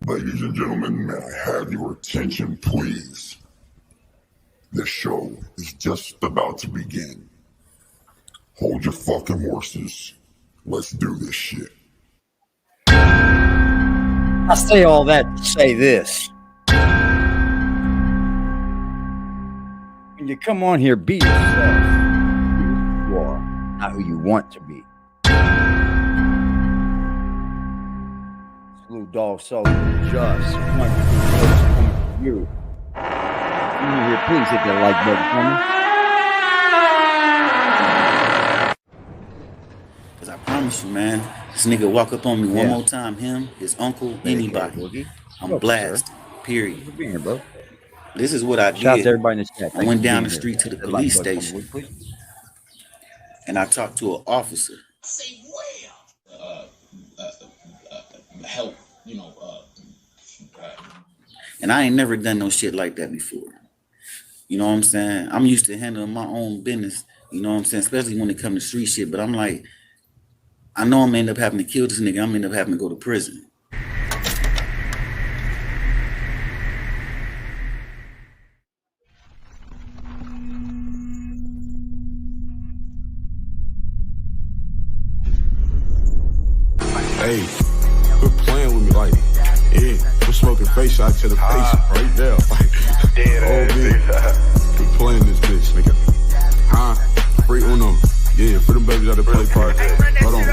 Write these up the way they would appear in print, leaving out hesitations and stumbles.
Ladies and gentlemen, may I have your attention, please? The show is just about to begin. Hold your fucking horses. Let's do this shit. I say all that to say this. When you come on here, be yourself. Be who you are, not who you want to be. Little dog Sullivan just one from you. Come on here, please hit that like button for me. Cause I promise you, man, this nigga walk up on me one more time, him, his uncle, anybody, I'm blasting. Period. Good being here, bro. This is what I did. Shout out to everybody in the chat. I went down the street to the police station, and I talked to an officer. Say where? Help, And I ain't never done no shit like that before. You know what I'm saying? I'm used to handling my own business. You know what I'm saying? Especially when it comes to street shit. But I'm like, I know I'm gonna end up having to kill this nigga. I'm gonna end up having to go to prison. Hey, quit playing with me like, yeah, quit smoking face shot to the face right there. Like, oh man, quit playing this bitch, nigga. Huh? Free Uno. Yeah, for them babies out the play party. Hold on.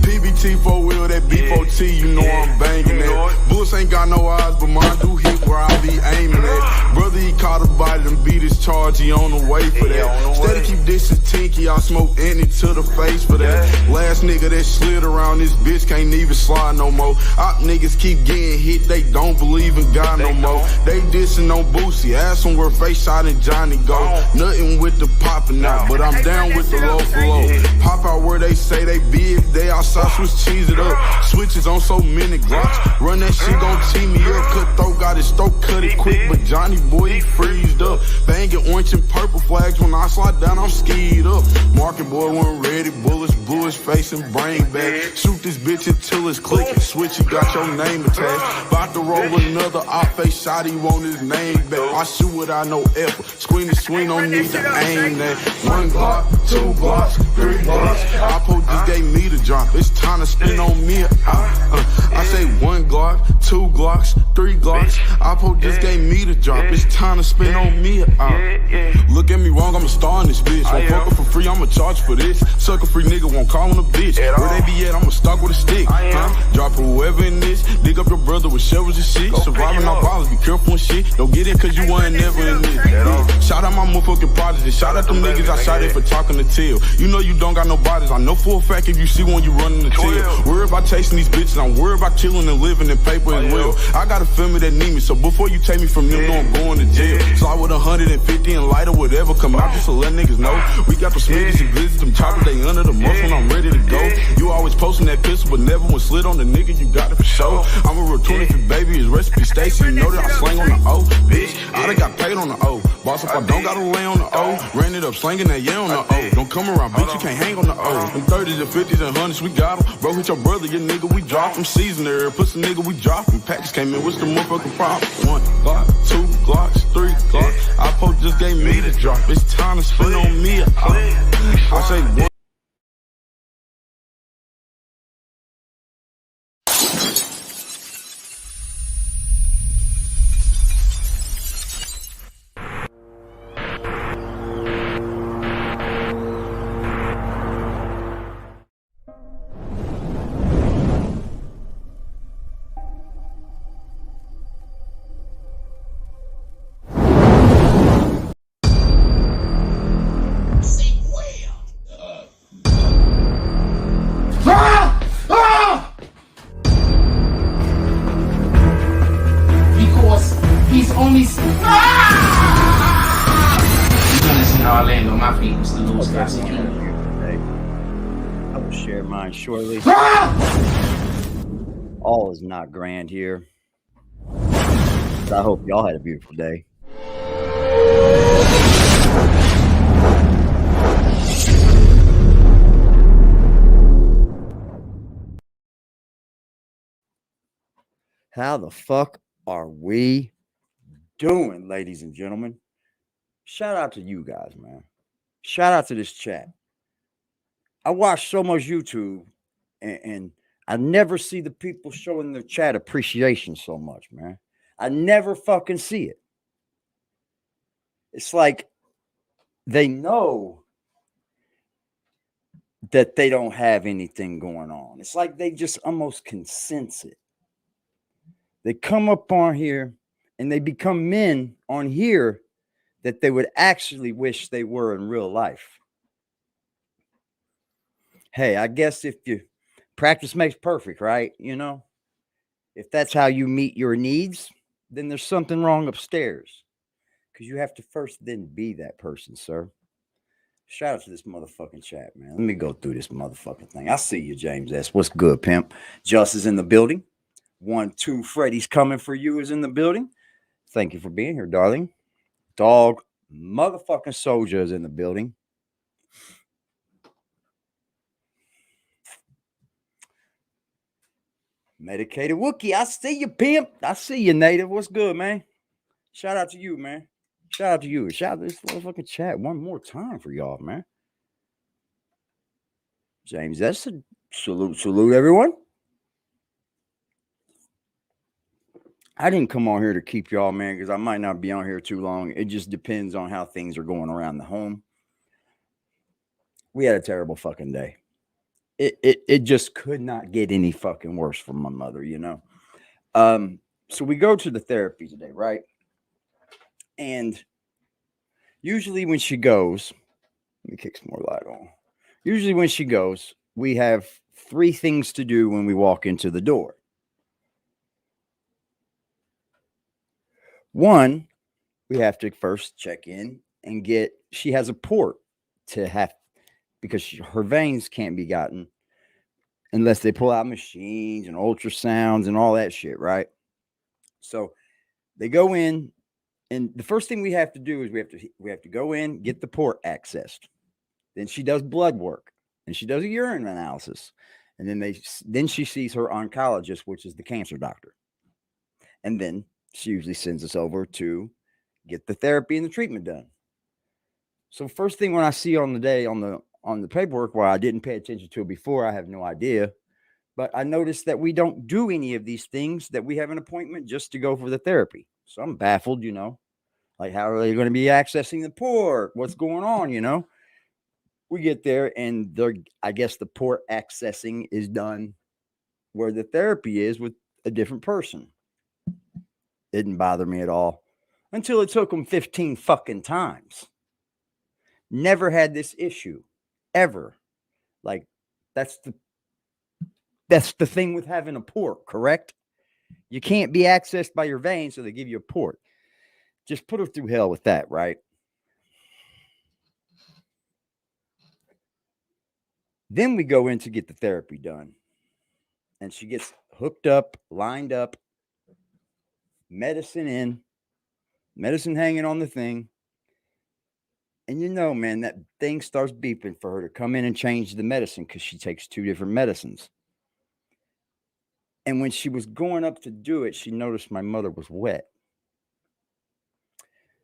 PBT 4-wheel, that B4T, you know I'm banging that. Bullets ain't got no eyes, but mine do hit where I be aiming at. Brother, he caught a body and beat his charge, he on the way for that. Steady keep dissing Tinky, I smoke any to the face for that. Last nigga that slid around this bitch can't even slide no more. Op niggas keep getting hit, they don't believe in God no more. They dissing on Boosie, ass them where face shot and Johnny go. Nothing with the popping out, but I'm down with the low for low. Pop out where they say they be if they outside, switch cheese it up. Switches on so many Glocks, run that shit gon' tee me up. Cutthroat got his throat cut it quick, but Johnny boy he freezed up. Banging orange and purple flags when I slide down, I'm skied up. Market boy wasn't ready, bullets blew his face and brain back. Shoot this bitch until it's clicking, switch it got your name attached. About to roll another op face shot, he want his name back. I shoot without no effort, screen to swing, don't need to aim that. 1 Glock, 2 Glocks, 3 Glocks. Oppo just gave me the drop, it's time to spin on me. I say 1 Glock, 2 Glocks, 3 Glocks. Oppo just gave me the drop, it's time to spin on me. Look at me wrong, I'm a star in this bitch. Won't fuck her for free, I'ma charge for this. Sucker free nigga won't call on a bitch. Where they be at, I'ma stalk with a stick. Drop whoever in this, dig up your brother with shovels and shit. Surviving our violence, be careful and shit. Don't get it cause you wasn't never in this. Shout out my motherfucking prodigy, shout out them niggas I shot at for talking to tail. You know you don't got no bodies, I know for a fact if you see one you running the tail. Worried about chasing these bitches, I'm worried about killing and living in paper as well. I got a family that need me, so before you take me from them, know I'm going to jail. Slide with 150 and light or whatever come out just to let niggas know. We got the smitties and blizzards, them choppers, they under the muscle when I'm ready to go. You always posting that pistol, but never when slid on the nigga, you got it for sure. I'm a real 25 baby, his recipe Stacy, you know that I slang on the O. Bitch, I done got paid on the O. Boss if I don't gotta lay on the O. Ran it up, slanging that yeah on the O. Don't come around, bitch, you can't hang on the O. Them 30s and 50s and 100s, we got them. Bro, hit your brother, your nigga, we drop him. Season there, pussy nigga, we drop him. Package came in, what's the motherfucking problem? 1 Glock, 2 Glocks, 3 Glocks. Oppo just gave me the drop, it's time to spin on me. I say 1. I will share mine shortly. All is not grand here. I hope y'all had a beautiful day. How the fuck are we doing, ladies and gentlemen? Shout out to you guys, man. Shout out to this chat. I watch so much YouTube and I never see the people showing their chat appreciation so much, man. I never fucking see it. It's like they know that they don't have anything going on. It's like they just almost can sense it. They come up on here and they become men on here that they would actually wish they were in real life. Hey, I guess if you practice makes perfect, right? You know, if that's how you meet your needs, then there's something wrong upstairs because you have to first then be that person, sir. Shout out to this motherfucking chat, man. Let me go through this motherfucking thing. I see you, James S. What's good, pimp? Just is in the building. 1, 2, Freddy's coming for you is in the building. Thank you for being here, darling. Dog motherfucking soldier is in the building. Medicated Wookie, I see you, pimp. I see you, native. What's good, man? Shout out to you, man. Shout out to you. Shout out to this motherfucking chat one more time for y'all, man. James, that's a salute, everyone. I didn't come on here to keep y'all, man, because I might not be on here too long. It just depends on how things are going around the home. We had a terrible fucking day. It just could not get any fucking worse from my mother, you know. So we go to the therapy today, right? And usually when she goes, let me kick some more light on. Usually when she goes, we have 3 things to do when we walk into the door. 1, we have to first check in and she has a port to have, because her veins can't be gotten unless they pull out machines and ultrasounds and all that shit, right? So they go in, and the first thing we have to do is we have to go in, get the port accessed. Then she does blood work, and she does a urine analysis, and then she sees her oncologist, which is the cancer doctor, and then she usually sends us over to get the therapy and the treatment done. So first thing when I see on the day on the paperwork, where I didn't pay attention to it before, I have no idea, but I noticed that we don't do any of these things, that we have an appointment just to go for the therapy. So I'm baffled, you know, like how are they going to be accessing the port? What's going on, you know? We get there and I guess the port accessing is done where the therapy is with a different person. It didn't bother me at all until it took them 15 fucking times. Never had this issue ever. Like that's the thing with having a port, correct? You can't be accessed by your veins, so they give you a port. Just put her through hell with that, right? Then we go in to get the therapy done. And she gets hooked up, lined up, medicine in, medicine hanging on the thing. And you know, man, that thing starts beeping for her to come in and change the medicine because she takes 2 different medicines. And when she was going up to do it, she noticed my mother was wet.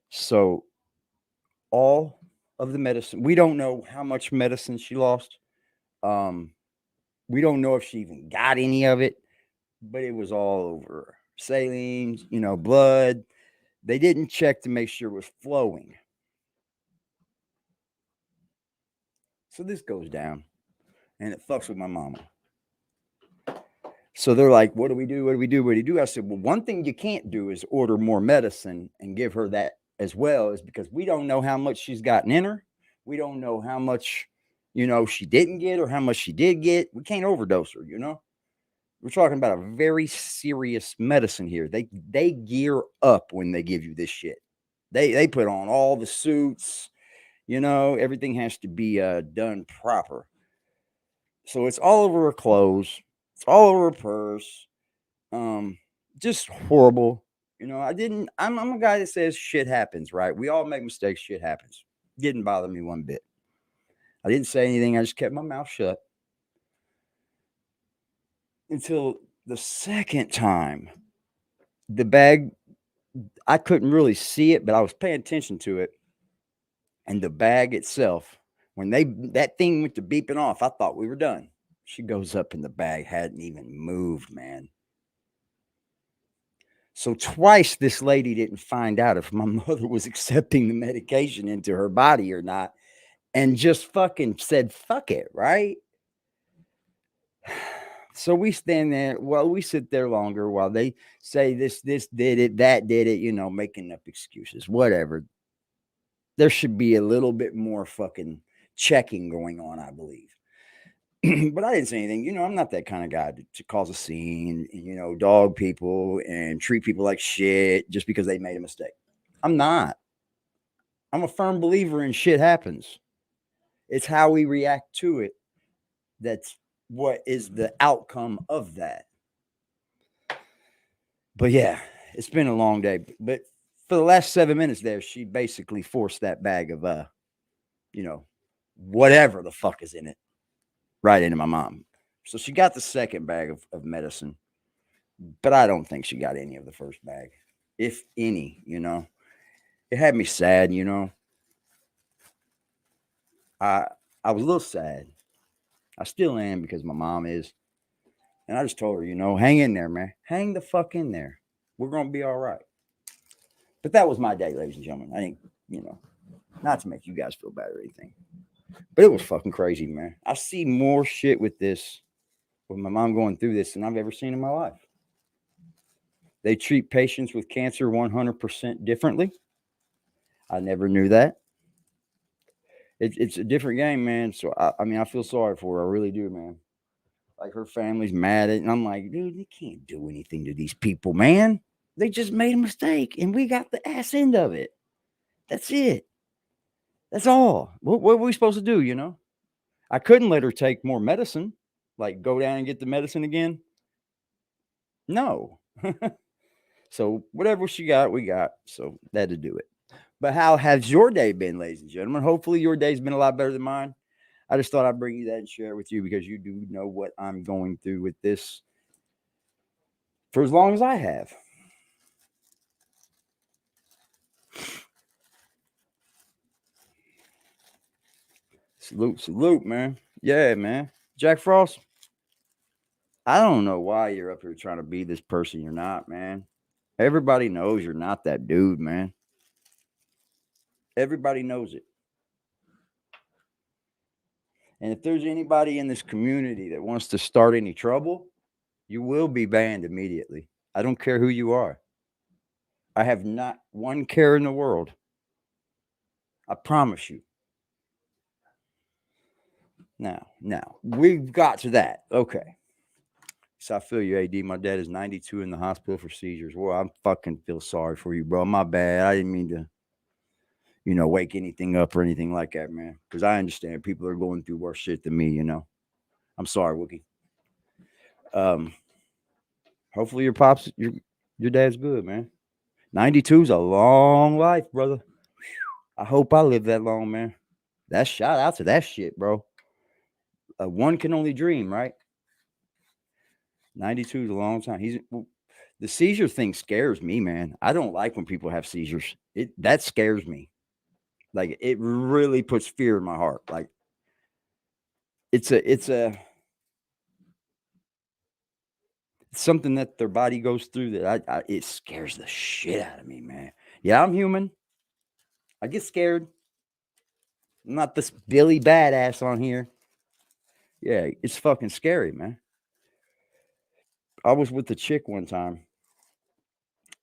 So all of the medicine, we don't know how much medicine she lost. We don't know if she even got any of it, but it was all over her. Saline, you know, blood. They didn't check to make sure it was flowing. So this goes down and it fucks with my mama. So they're like, what do we do? What do we do? What do we do? I said, well, one thing you can't do is order more medicine and give her that as well, is because we don't know how much she's gotten in her. We don't know how much, you know, she didn't get or how much she did get. We can't overdose her, you know? We're talking about a very serious medicine here. They gear up when they give you this shit. They put on all the suits, you know, everything has to be done proper. So it's all over her clothes. It's all over her purse. Just horrible. You know, I'm a guy that says shit happens, right? We all make mistakes. Shit happens. Didn't bother me one bit. I didn't say anything. I just kept my mouth shut. Until the second time the bag, I couldn't really see it, but I was paying attention to it. And the bag itself, when that thing went to beeping off, I thought we were done. She goes up and the bag hadn't even moved, man. So twice this lady didn't find out if my mother was accepting the medication into her body or not, and just fucking said, fuck it, right? So we stand there, well, we sit there longer while they say this did it, that did it, you know, making up excuses, whatever. There should be a little bit more fucking checking going on, I believe. But I didn't say anything. You know, I'm not that kind of guy to cause a scene, and, you know, dog people and treat people like shit just because they made a mistake. I'm not. I'm a firm believer in shit happens. It's how we react to it that's what is the outcome of that. But yeah, it's been a long day. But for the last 7 minutes there, she basically forced that bag of, you know, whatever the fuck is in it right into my mom. So she got the second bag of medicine, but I don't think she got any of the first bag, if any, you know. It had me sad, you know. I was a little sad. I still am because my mom is. And I just told her, you know, hang in there, man. Hang the fuck in there. We're going to be all right. But that was my day, ladies and gentlemen. I think, you know, not to make you guys feel bad or anything, but it was fucking crazy, man. I see more shit with this, with my mom going through this, than I've ever seen in my life. They treat patients with cancer 100% differently. I never knew that. It's a different game, man. So, I mean, I feel sorry for her. I really do, man. Like, her family's mad at it. And I'm like, dude, you can't do anything to these people, man. They just made a mistake, and we got the ass end of it. That's it. That's all. What were we supposed to do, you know? I couldn't let her take more medicine, like go down and get the medicine again. No. So whatever she got, we got. So that to do it. But how has your day been, ladies and gentlemen? Hopefully your day's been a lot better than mine. I just thought I'd bring you that and share it with you because you do know what I'm going through with this for as long as I have. Salute, man. Yeah, man. Jack Frost, I don't know why you're up here trying to be this person you're not, man. Everybody knows you're not that dude, man. Everybody knows it. And if there's anybody in this community that wants to start any trouble, you will be banned immediately. I don't care who you are. I have not one care in the world. I promise you. Now, we've got to that. Okay. So I feel you, AD. My dad is 92 in the hospital for seizures. Well, I fucking feel sorry for you, bro. My bad. I didn't mean to, you know, wake anything up or anything like that, man. Because I understand people are going through worse shit than me, you know. I'm sorry, Wookie. Hopefully your pops, your dad's good, man. 92 is a long life, brother. I hope I live that long, man. That's shout out to that shit, bro. One can only dream, right? 92 is a long time. The seizure thing scares me, man. I don't like when people have seizures. That scares me. Like, it really puts fear in my heart. Like, it's something that their body goes through that it scares the shit out of me, man. Yeah, I'm human. I get scared. I'm not this Billy badass on here. Yeah, it's fucking scary, man. I was with a chick one time,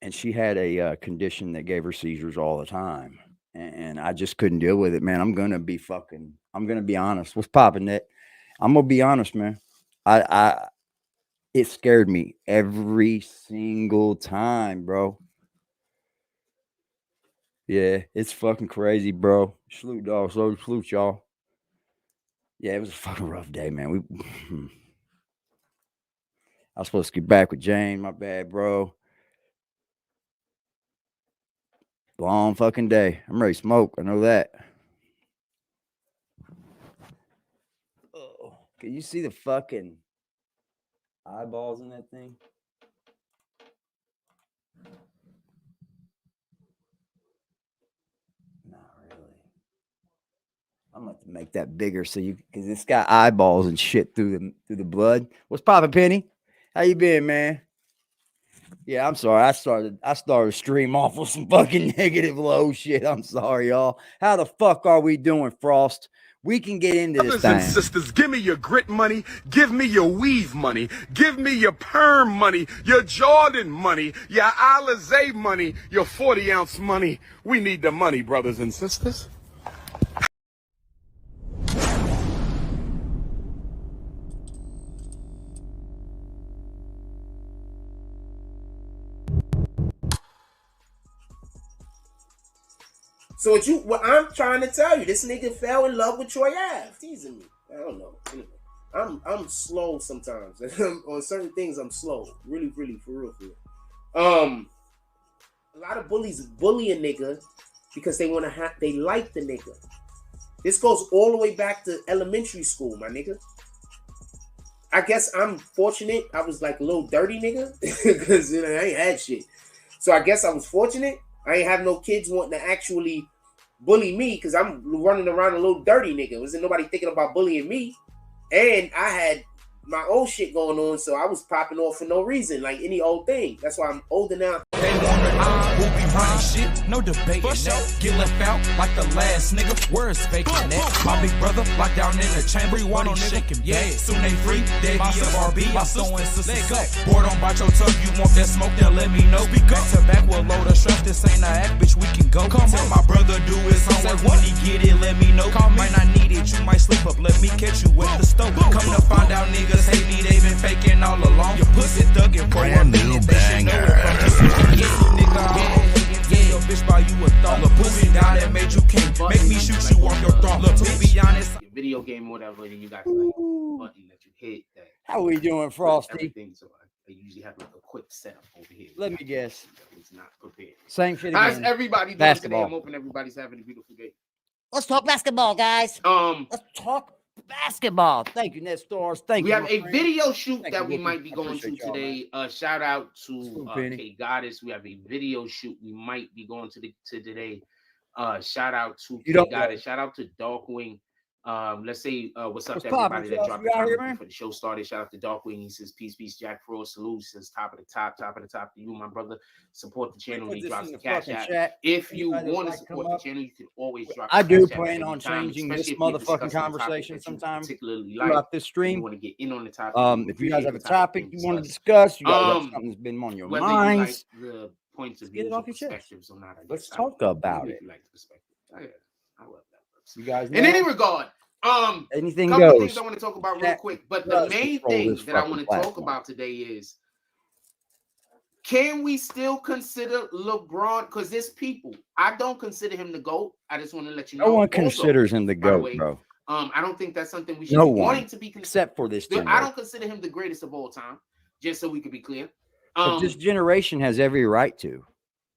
and she had a condition that gave her seizures all the time. And I just couldn't deal with it, man. I'm going to be honest. What's popping, Nick? I'm going to be honest, man. It scared me every single time, bro. Yeah, it's fucking crazy, bro. Salute, dog. Salute, y'all. Yeah, it was a fucking rough day, man. I was supposed to get back with Jane. My bad, bro. Long fucking day. I'm ready to smoke. I know that. Oh, can you see the fucking eyeballs in that thing? I'm going to make that bigger so you, because it's got eyeballs and shit through the blood. What's poppin', Penny? How you been, man? Yeah, I'm sorry. I started to stream off with some fucking negative low shit. I'm sorry, y'all. How the fuck are we doing, Frost? We can get into this Brothers thing. and sisters, give me your grit money, give me your weave money, give me your perm money, your Jordan money, your Alizé money, your 40-ounce money. We need the money, brothers and sisters. So what I'm trying to tell you, this nigga fell in love with Troy Ave, teasing me. I don't know. Anyway, I'm slow sometimes. On certain things, I'm slow. Really, for real. A lot of bullies bully a nigga because they like the nigga. This goes all the way back to elementary school, my nigga. I guess I'm fortunate. I was like a little dirty nigga because I ain't had shit. So I guess I was fortunate. I ain't have no kids wanting to actually bully me because I'm running around a little dirty nigga. Wasn't nobody thinking about bullying me. And I had my own shit going on, so I was popping off for no reason, like any old thing. That's why I'm older now. They wanna know who be running shit, no debating that. Get left out like the last nigga. Where is faking that? My big brother locked down in the chamber. You want to shake him? Yeah, soon they free. They be of RB. My soul and sister go. Bored on bite your tongue. You want that smoke? Then let me know. Back to back with a load of stress. This ain't a act, bitch. We can go. Come on, my brother do his homework. When he get it, let me know. Might not need it. You might slip up. Let me catch you with the stove. Come to find out, niggas hate me. They been faking all along. Your pussy thuggin' for Brand new banger. Yeah, your bitch buy you a thought. Look, pussy down that made you king. Make me shoot you off your throat. Look, to be honest, Your video game or whatever, then you got like a button that you hit. That How we doing, Frosty? everything. So I usually have like a quick setup over here. Let me guess. It's not prepared. Same shit How's again. everybody doing Basketball. today? I'm hoping everybody's having a beautiful day. Let's talk basketball, guys. Let's talk basketball. Thank you, Ned Stars. Thank We you. have my a friend. video shoot Thank that you, we Whoopi. might be I going to appreciate y'all, today. Shout out to Cool, Penny. K Goddess. We have a video shoot we might be going to today. Shout out to You K don't Goddess. Shout out to Darkwing. Let's say what's up What's to everybody poppin', that Frost? dropped You the out here, comment man? before the show started. Shout out to Darkwing. He says peace, Jack Frost. Salute. He says top of the top to you, my brother. Support the channel. Put He this drops in the the cash fucking out. chat. If you Anybody that want to might come support the up. channel, you can always drop. I the do cash app plan at on any time, changing this especially if we're motherfucking discussing a topic conversation that you sometime particularly like. throughout this You stream. want to get in on the topic. If you guys have a appreciate the topic you being want to discussed. discuss, you guys have something that's been on your Whether you like minds, the points of let's get it views or off your chest. perspectives or not, I Let's guess. talk about maybe it. if you like the perspective. I love that. You guys In know? any regard, Anything couple of goes. things I want to talk about real Chat quick. But the does main control thing this that I fucking want to talk platform. about today is, can we still consider LeBron? Because there's people. I don't consider him the GOAT. I just want to let you know. No one Also, considers him the by the GOAT, way, bro. I don't think that's something we should No be one, wanting to be considered. except for this I generation. don't consider him the greatest of all time, just so we could be clear. But this generation has every right to,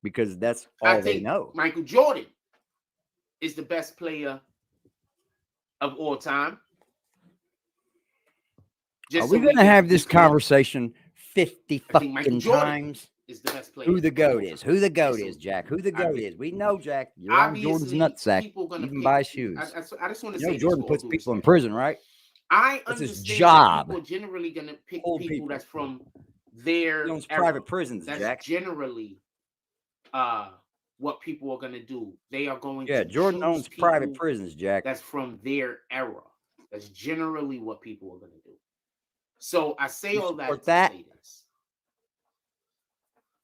because that's all I they think know. Michael Jordan is the best player of all time. Are we going to have this conversation 50 I think Michael fucking Jordan times? is the best player. Who the GOAT is? Who the GOAT So, is, Jack? Who the GOAT is? We know, Jack. You're on Jordan's obviously, nutsack. people gonna Even pick- buy shoes. I just want to You know say Jordan this with puts all due people in respect. prison, right? I That's his understand job. that people are generally going to pick Hold people people. that's from their He owns era. private prisons, That's Jack. generally what people are going to do. They are going Yeah, to Jordan choose owns private people prisons, Jack. that's from their era. That's generally what people are going to do. So I say You all that support to that? say this,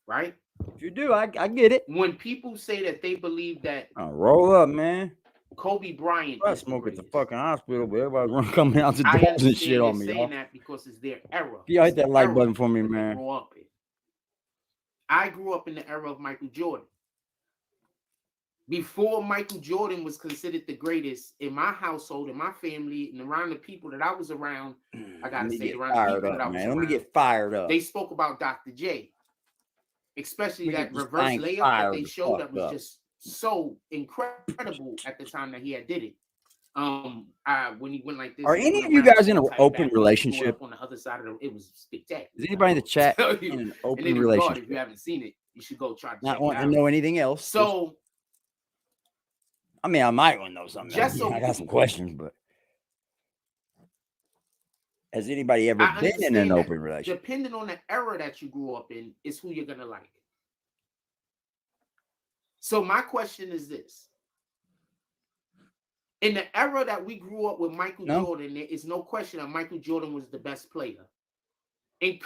right? If you do, I get it. When people say that they believe that Roll up, man. Kobe Bryant I is the smoke at the greatest, fucking hospital, but everybody's running coming out the I doors and understand shit on they're me, saying y'all. that because it's their era. Yeah, hit It's that the like era button for me, that they man. grew up in. I grew up in the era of Michael Jordan. Before Michael Jordan was considered the greatest in my household, in my family, and around the people that I was around, I gotta say, around the people that I was man. Let around, me get fired up. they spoke about Dr. J, especially Let me that get this reverse thing layup that fired they the showed fuck that was up. just so incredible at the time that he had did it. When he went like this, Are he any went of you around, guys in an tied it open back, relationship? up on the other side of the, it was spectacular. Is anybody in the chat Tell in you. an In open any regard, relationship? if you haven't seen it, you should go try to Not check it wanting out. to know anything else. So I mean, I might want to know something. Just so I we got can some be questions, but has anybody ever I been in an understand that open relationship? depending on the era that you grew up in is who you're gonna like. So my question is this. In the era that we grew up with Michael Jordan, there is no question that Michael Jordan was the best player. In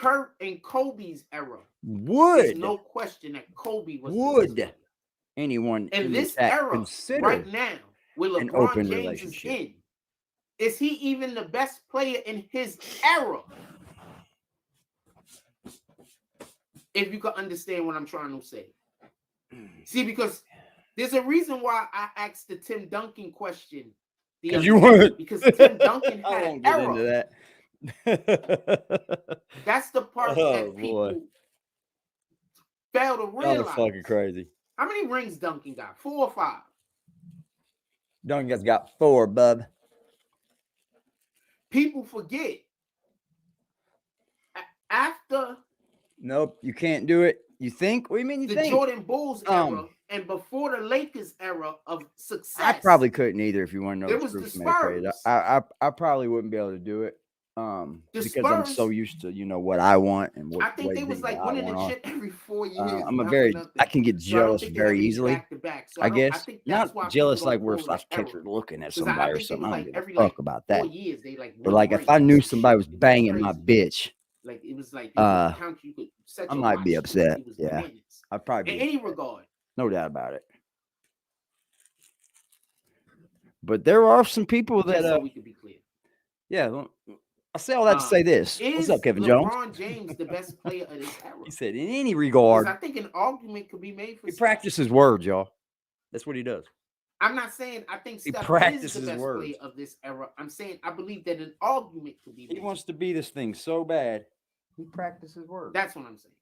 Kobe's era, there's no question that Kobe was the best player. Anyone In this era, right now, where LeBron James is in, is he even the best player in his era? If you can understand what I'm trying to say. See, because there's a reason why I asked the Tim Duncan question. Because Tim Duncan had an era. Into that. That's the part that people fail to realize. That's fucking crazy. How many rings Duncan got? 4 or 5? Duncan's got 4, bub. People forget. After nope, you can't do it. You think? What do you mean? The Jordan Bulls era and before the Lakers era of success. I probably couldn't either. If you want to know, it was the Spurs. I probably wouldn't be able to do it. Because Spurs, I'm so used to what I want and what I think they was like winning the shit every 4 years. I can get jealous very easily. So I guess think not jealous like where I catch her looking at somebody or something. I don't give a fuck about that. 4 years, they but like if I knew somebody was banging my bitch, like it was like I might be upset. Yeah, I'd probably in any regard, no doubt about it. But there are some people that so we could be clear. Yeah. I say all that to say this. What's up, Kevin Jones? LeBron James the best player of this era? He said, in any regard, I think an argument could be made for. He practices words, y'all. That's what he does. I'm not saying I think Steph is the best player of this era. I'm saying I believe that an argument could be made. He wants to be this thing so bad. He practices words. That's what I'm saying.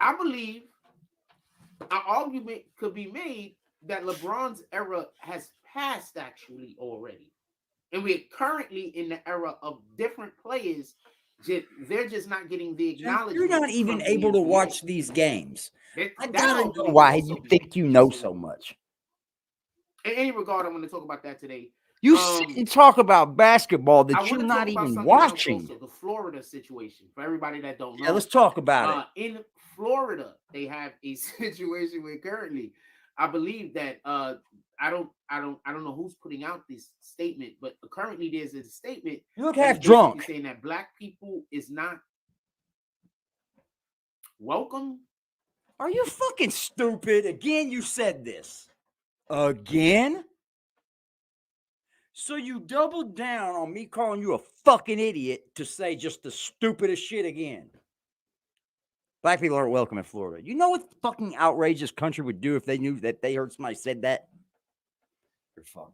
I believe an argument could be made that LeBron's era has passed actually already. And we're currently in the era of different players. They're just not getting the acknowledgement. You're not even able to watch these games. I gotta know know why you think you know so much. In any regard, I'm going to talk about that today. You sit and talk about basketball that you're not even watching. Also, the Florida situation, for everybody that don't know. Yeah, let's talk about it. In Florida, they have a situation where currently, I believe that I don't know who's putting out this statement, but currently there's a statement. You look half drunk. Saying that black people is not welcome. Are you fucking stupid? Again, you said this. Again? So you doubled down on me calling you a fucking idiot to say just the stupidest shit again. Black people aren't welcome in Florida. You know what fucking outrageous country would do if they knew that they heard somebody said that?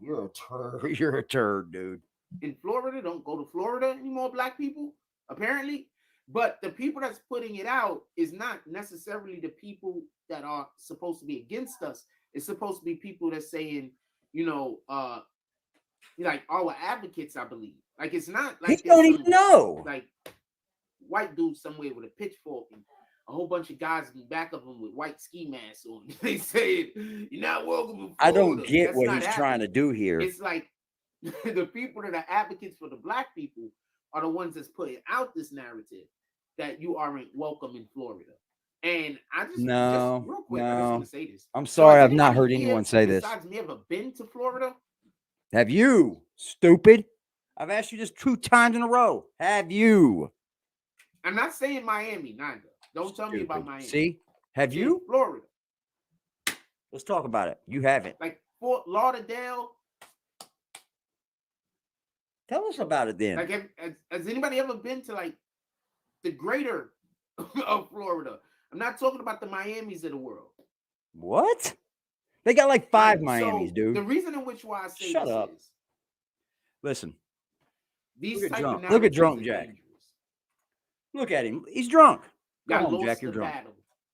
You're a turd. You're a turd, dude. In Florida, don't go to Florida anymore, black people, apparently. But the people that's putting it out is not necessarily the people that are supposed to be against us. It's supposed to be people that's saying, like our advocates, I believe. Like it's not like you don't even know. Like white dude somewhere with a pitchfork and a whole bunch of guys in the back of them with white ski masks on. They say you're not welcome in Florida. I don't get what he's trying to do here. It's like the people that are advocates for the black people are the ones that's putting out this narrative that you aren't welcome in Florida. And I just real quick, I just want to say this. I'm sorry, I've not heard anyone say this. Besides me, ever been to Florida? Have you, stupid? I've asked you this 2 times in a row. Have you? I'm not saying Miami, neither. Don't tell me about Miami. See? Have you? Florida. Let's talk about it. You haven't. Like Fort Lauderdale. Tell us about it then. Like, has anybody ever been to like the greater of Florida? I'm not talking about the Miamis of the world. What? They got like 5 Miamis, dude. The reason in which why I say shut up. Is listen. These Look at drunk Jack. Look at him. He's drunk. Go home, Jack. You're drunk.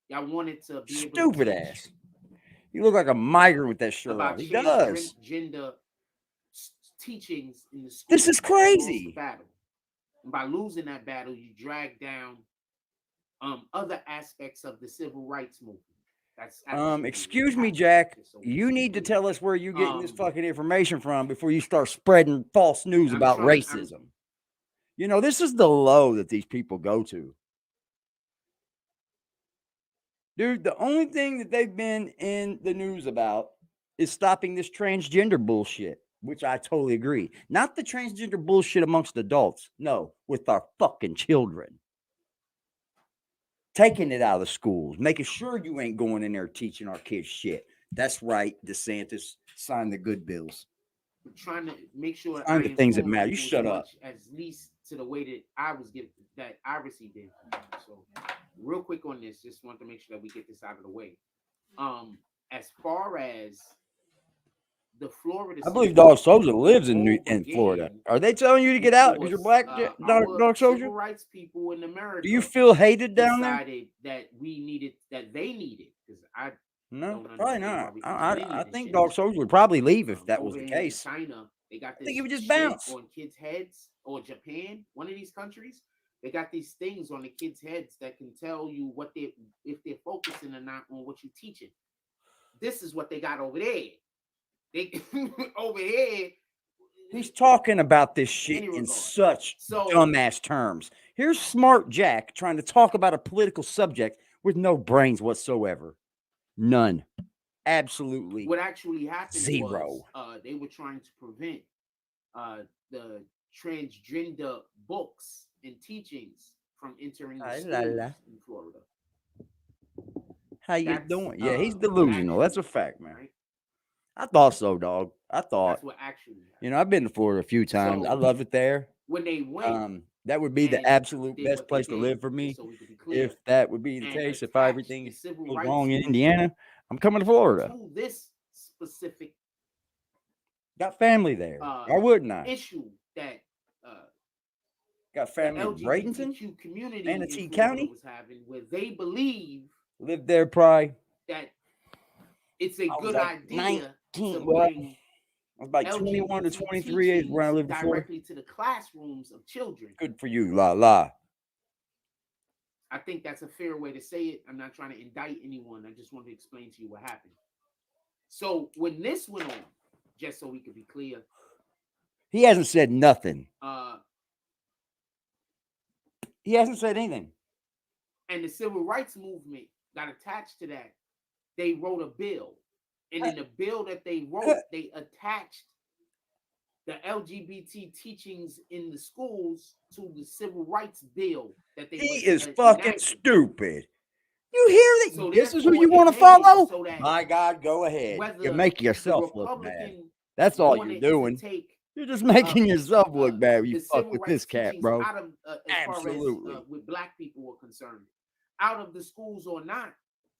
Y'all wanted to be stupid ass. You look like a migrant with that shirt on. He does. Gender teachings in the school. This is crazy. Battle. And by losing that battle, you drag down other aspects of the civil rights movement. That's actually excuse me, happening, Jack. just so You need to tell us where you're getting this Um, fucking information from before you start spreading false news I'm about trying- racism. You know, this is the low that these people go to. Dude, the only thing that they've been in the news about is stopping this transgender bullshit, which I totally agree. Not the transgender bullshit amongst adults. No, with our fucking children. Taking it out of the schools, making sure you ain't going in there teaching our kids shit. That's right. DeSantis signed the good bills. trying to make sure Find the I things that inform matter. You people shut as up. much as least to the way that I was given, that I received it. So, real quick on this, just want to make sure that we get this out of the way. As far as the Florida, I believe Dog Soldier lives in Florida. Are they telling you to get out because you're black, Dog Soldier? Civil rights people in America. Do you feel hated down there? Decided that we needed, that they needed, because I No, don't probably understand why not. we I continue this think shit. Dog Soldier would probably leave if that was Over the here in case. China, they got this think he would just shit bounce. on kids' heads, or Japan, one of these countries. They got these things on the kids' heads that can tell you what they, if they're focusing or not on what you're teaching. This is what they got over there. They over here. He's talking about this shit in such dumbass terms. Here's smart Jack trying to talk about a political subject with no brains whatsoever. None. Absolutely. What actually happened zero. Was they were trying to prevent the transgender books and teachings from entering the schools in Florida. How you doing? Yeah, he's delusional. That's a fact, man. Right? I thought so, dog. I thought. That's what actually happened. You know, I've been to Florida a few times. I love it there. When they went, that would be the absolute best place to live for me. So if that would be the case, if everything is wrong in Indiana, I'm coming to Florida. To this specific got family there. Why wouldn't I? Issue that got family in Bradenton, community Manatee County was having, where they believe lived there probably that it's a good idea 19, to bring I was about 21 to 23 when I lived before. Directly to the classrooms of children. Good for you, la la. I think that's a fair way to say it. I'm not trying to indict anyone. I just want to explain to you what happened. So when this went on, just so we could be clear, he hasn't said nothing. He hasn't said anything. And the civil rights movement got attached to that. They wrote a bill. And in the bill that they wrote, they attached the LGBT teachings in the schools to the civil rights bill that they. He is fucking enacted. Stupid. You hear that? So this is who you want to follow? So my God, go ahead. You make yourself look bad. That's all you're doing. You're just making yourself look bad when you fuck with this cat, bro. Out of, absolutely. Far as, with black people were concerned, out of the schools or not,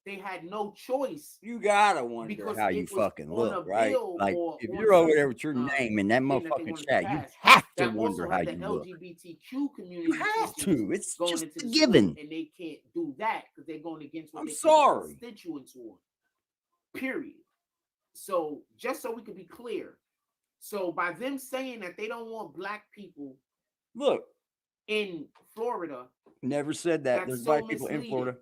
they had no choice. You gotta wonder how you fucking look, right? Like if you're over there with your name in that motherfucking chat, you have to wonder how you look. LGBTQ community, you have to. It's just a given, and they can't do that because they're going against what I'm sorry. Constituents want. Period. So just so we could be clear, so by them saying that they don't want black people, look in Florida, never said that. There's black people in Florida.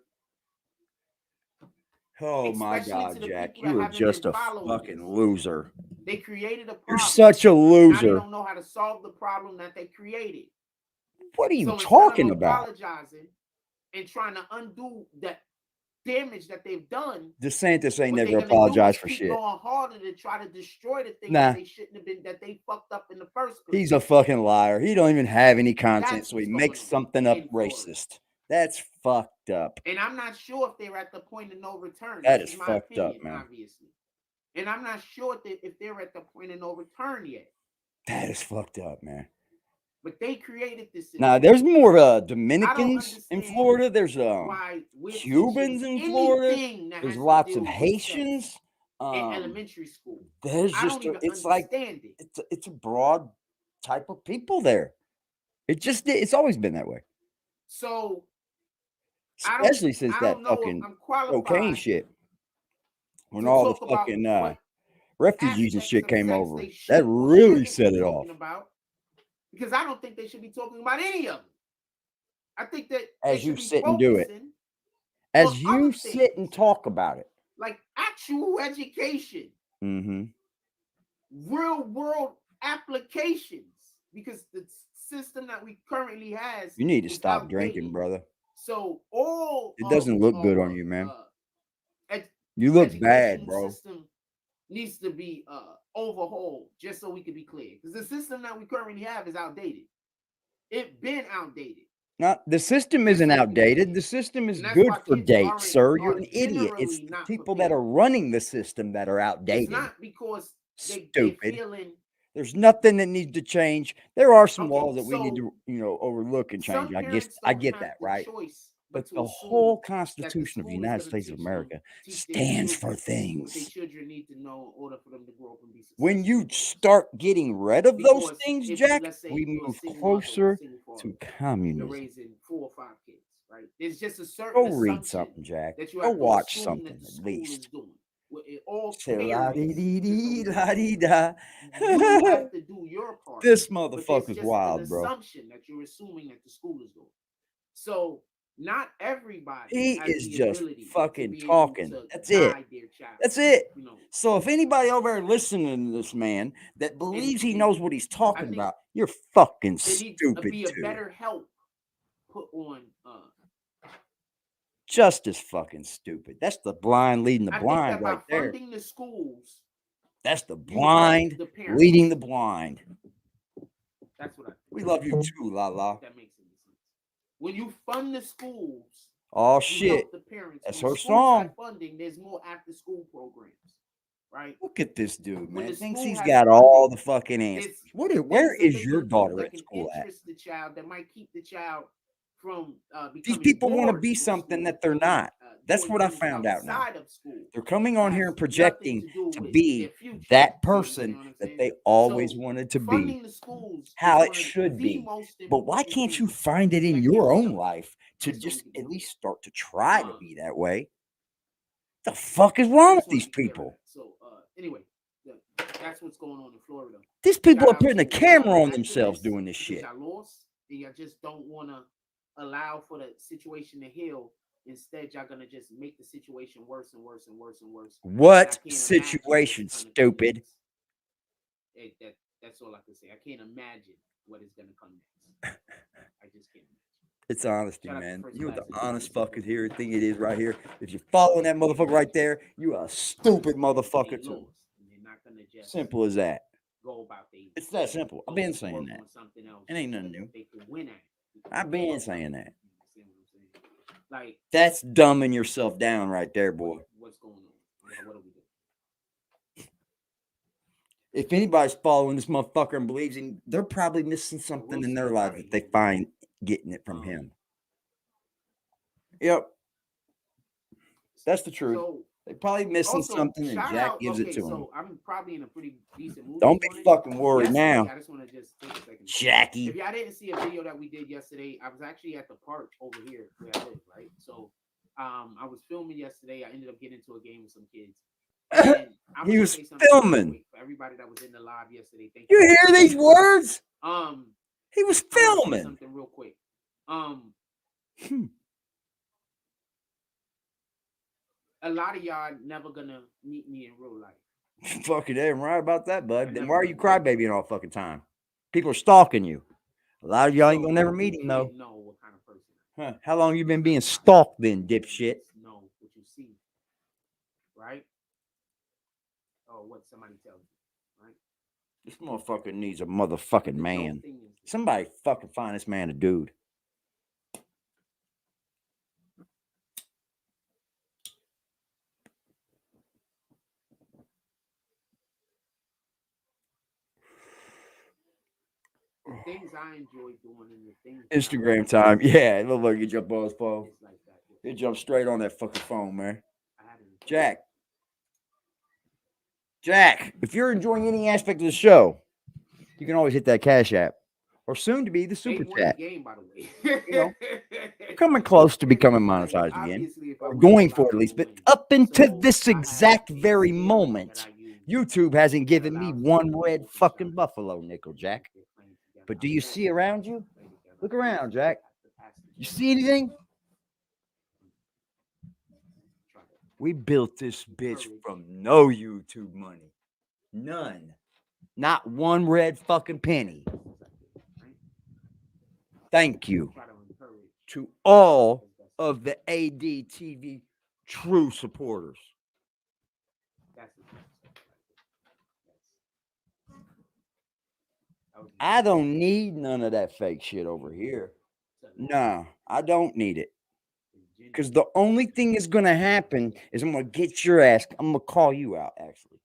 Oh my God, Jack, you are just a fucking loser. They created a problem. You're such a loser. Now they don't know how to solve the problem that they created. What are you talking about? Apologizing and trying to undo that damage that they've done. DeSantis ain't never apologized for shit. Going harder to try to destroy the things that they shouldn't have been, that they fucked up in the first place. He's a fucking liar. He don't even have any content, so he makes something up racist. That's fucked up. And I'm not sure if they're at the point of no return. That is fucked up, man. Obviously. And I'm not sure if they're at the point of no return yet. That is fucked up, man. But they created this. Now, there's more Dominicans in Florida. There's Cubans in Florida. There's lots of Haitians. In elementary school. There's just, it's like, it's a broad type of people there. It's always been that way. So, especially since that fucking cocaine shit. When all the fucking refugees and shit came over. That really set it off. Because I don't think they should be talking about any of them. I think that as you sit and do it. As you sit and talk about it. like actual education, real world applications, because the system that we currently has, you need to stop outdated. drinking, brother. So all it doesn't look good on you, man. You look bad, bro. System needs to be overhauled, just so we can be clear, because the system that we currently have is outdated. It been outdated. Now, the system isn't outdated. The system is good for date, sir. You're an idiot. It's the people that are running the system that are outdated. It's not because stupid. they're feeling. There's nothing that needs to change. There are some laws that we need to, overlook and change. I get that, right? But the whole Constitution of the United States of America stands for things. Children need to know in order for them to grow up and be successful. When you start getting rid of those things, Jack, we move closer to communism. You're raising 4 or 5 kids, right? There's just a certain. Go read something, Jack. Go watch something at least. You have to do your part. This motherfucker's wild, bro. Assumption that you're assuming that the school is doing. So not everybody. He is just fucking talking. That's it. That's it. So if anybody over there listening to this man that believes he knows what he's talking about, you're fucking stupid be a too. Better help put on. Just as fucking stupid. That's the blind leading the blind right there. Funding the schools. That's the blind leading the blind. That's what I think. We love you too, La La. That makes any sense. When you fund the schools, oh shit, the parents. That's her song. Funding, there's more after-school programs, right? Look at this dude, man. Thinks he's got all the fucking answers. Where is your daughter at school at? The child that might keep the child from these people want to be something that they're not. That's what I found out now. They're coming on here and projecting to be that person that they always wanted to be, how it should be. But why can't you find it in your own life to just at least start to try to be that way? The fuck is wrong with these people? So anyway, that's what's going on in Florida. These people are putting a camera on themselves doing this shit. I just don't want to allow for the situation to heal. Instead, y'all gonna just make the situation worse and worse and worse and worse. What situation, stupid? That's all I can say. I can't imagine what is gonna come next. I just can't imagine. It's honesty, man. You're the honest fucking here thing it is right here. If you're following that motherfucker right there, you are a stupid motherfucker too. Simple as that. It's that simple. I've been saying that. It ain't nothing new. I've been saying that. Like, that's dumbing yourself down right there, boy. What's going on? What do we do? If anybody's following this motherfucker and believes in, they're probably missing something in their life that they find getting it from him. Yep. That's the truth. So, they probably missing something and Jack gives it to them. So I'm probably in a pretty decent mood. Don't be fucking worried now. I just want to just take a second. Jackie. If y'all didn't see a video that we did yesterday, I was actually at the park over here where I live, right? So I was filming yesterday. I ended up getting into a game with some kids. He was filming. For everybody that was in the live yesterday, thank you. You hear these words? He was filming. Something real quick. A lot of y'all never gonna meet me in real life. Fucking damn right about that, bud. Then why are you crybabying all fucking time? People are stalking you. A lot of y'all ain't gonna never meet him though. Know what kind of person. Huh. How long you been being stalked then, dipshit? Know what you see, right? Or what somebody tells you, right? This motherfucker needs a motherfucking man. Somebody fucking find this man a dude. The things I enjoy doing and the things Instagram time. Yeah, look like you jump on his phone. You jump straight on that fucking phone, man. Jack, if you're enjoying any aspect of the show, you can always hit that Cash App. Or soon to be the Super Chat. Game, by the way. You know, coming close to becoming monetized again. We're going for it at least. But up until this exact very moment, YouTube hasn't given me one red fucking buffalo nickel, Jack. But do you see around you? Look around, Jack. You see anything? We built this bitch from no YouTube money. None. Not one red fucking penny. Thank you to all of the ADTV true supporters. I don't need none of that fake shit over here. No, I don't need it. Because the only thing that's going to happen is I'm going to get your ass. I'm going to call you out, actually.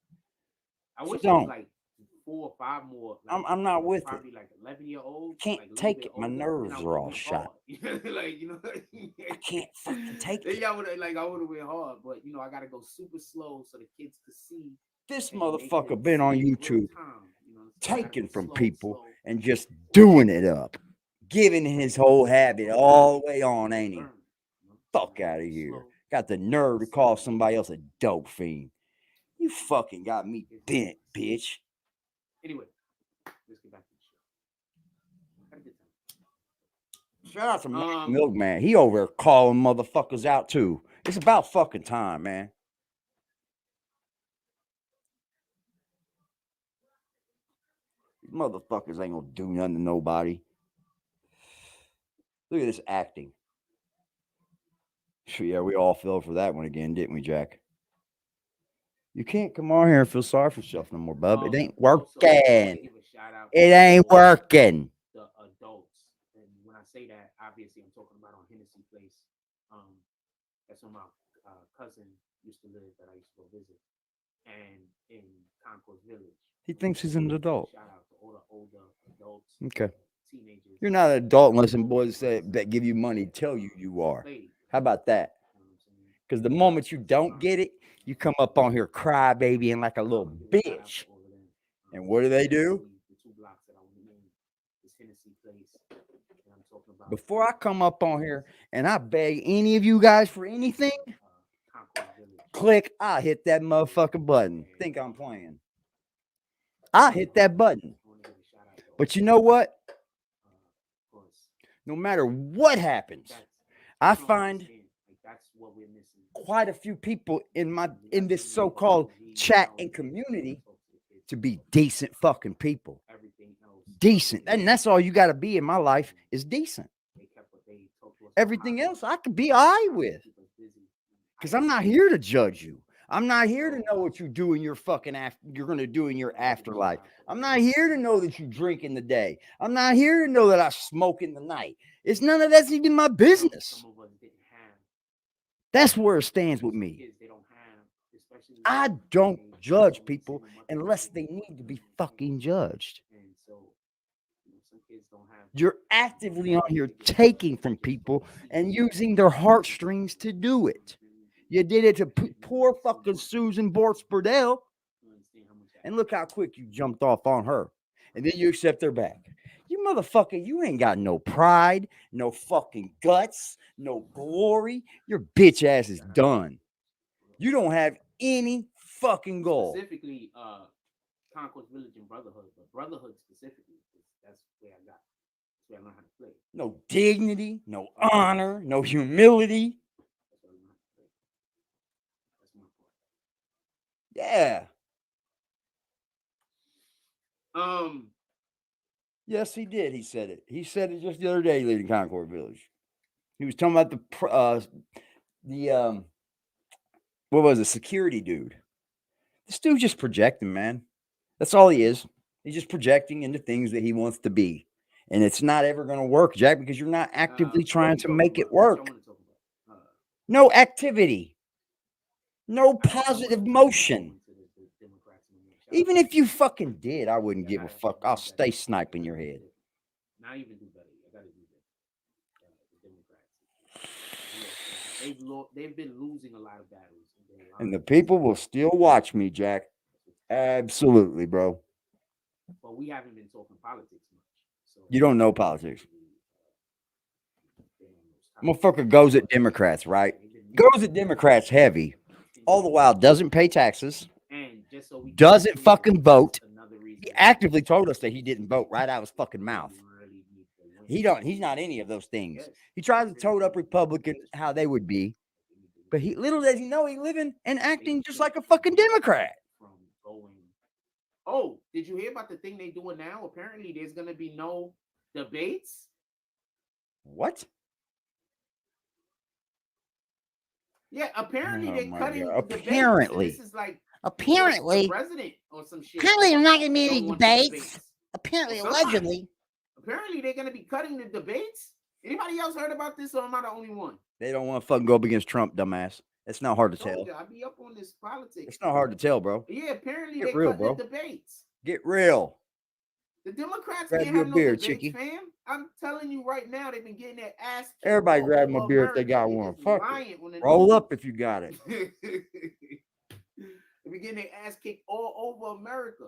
I wish don't. it was like 4 or 5 more. Like, I'm not with probably it. like 11-year-olds. Can't like, take it. My nerves are all shot. Like, you know, I can't fucking take then it. I would have went hard, but you know, I gotta go super slow so the kids could see. This and motherfucker could been on see in real YouTube time, you know, so I gotta taking go from slow, people slow. and just doing it up. Giving his whole habit all the way on, ain't he? Burn, you know? Fuck out of here. Got the nerve to call somebody else a dope fiend. You fucking got me bent, bitch. Anyway, let's get back to the show. Had a good time. Shout out to Mike Milkman. He over there calling motherfuckers out too. It's about fucking time, man. These motherfuckers ain't gonna do nothing to nobody. Look at this acting. Yeah, we all fell for that one again, didn't we, Jack? You can't come on here and feel sorry for yourself no more, bub. It ain't working. It ain't working. The adults, and when I say that, obviously I'm talking about on Hennessy Place. That's where my cousin used to live that I used to go visit, and in Concourse Village. He thinks he's an adult. Shout out to all the older adults. Okay. Teenagers. You're not an adult unless some boys that give you money tell you are. How about that? Because the moment you don't get it, you come up on here cry baby and like a little bitch. And what do? Before I come up on here and I beg any of you guys for anything, click, I hit that motherfucking button. Think I'm playing. I hit that button. But you know what? No matter what happens, I find quite a few people in this so-called chat and community to be decent fucking people. Decent. And that's all you got to be in my life is decent. Everything else I could be all right with. Because I'm not here to judge you. I'm not here to know what you do in your fucking you're going to do in your afterlife. I'm not here to know that you drink in the day. I'm not here to know that I smoke in the night. It's none of that's even my business. That's where it stands with me. I don't judge people unless they need to be fucking judged. You're actively on here taking from people and using their heartstrings to do it. You did it to poor fucking Susan Bortz-Burdell. And look how quick you jumped off on her. And then you accept her back. You motherfucker, you ain't got no pride, no fucking guts, no glory. Your bitch ass is done. You don't have any fucking goal. Specifically, Concourse Village and Brotherhood, but Brotherhood specifically, that's where I got. That's where I learned how to play. No dignity, no honor, no humility. Yeah. Yes, he did. He said it. He said it just the other day, leading Concord Village. He was talking about the what was it? Security dude. This dude's just projecting, man. That's all he is. He's just projecting into things that he wants to be, and it's not ever going to work, Jack, because you're not actively trying to make it work. No activity. No positive motion. Even if you fucking did, I wouldn't give a fuck. I'll stay sniping your head. Not even do better. I gotta do that. The Democrats. They've been losing a lot of battles. And the people will still watch me, Jack. Absolutely, bro. But we haven't been talking politics much. So you don't know politics. Motherfucker goes at Democrats, right? Goes at Democrats heavy. All the while doesn't pay taxes. Doesn't fucking vote. He actively told us that he didn't vote right out of his fucking mouth. He's not any of those things. He tries to toad up Republicans how they would be, But little does he know, he living and acting just like a fucking Democrat. From going. Oh, did you hear about the thing they doing now? Apparently, there's gonna be no debates. What? Yeah, apparently Oh they're my cutting God. debates. Apparently. This is like Apparently. the president or some shit. Apparently, they're not going to be Don't any want the debates. Apparently, Well, somebody- allegedly. Apparently, they're gonna be cutting the debates. Anybody else heard about this, or am I the only one? They don't want to fucking go up against Trump, dumbass. It's not hard to I told tell. you, I be up on this politics. It's not hard to tell, bro. Yeah, apparently Get they real, cut bro. the debates. Get real. The Democrats Grab can't your have no beer, debates, chickie. fam. I'm telling you right now, they've been getting their ass kicked. Everybody all grab my over beer if they got America. one. just Fuck lying it. on the Roll news. up if you got it. They've been getting their ass kicked all over America.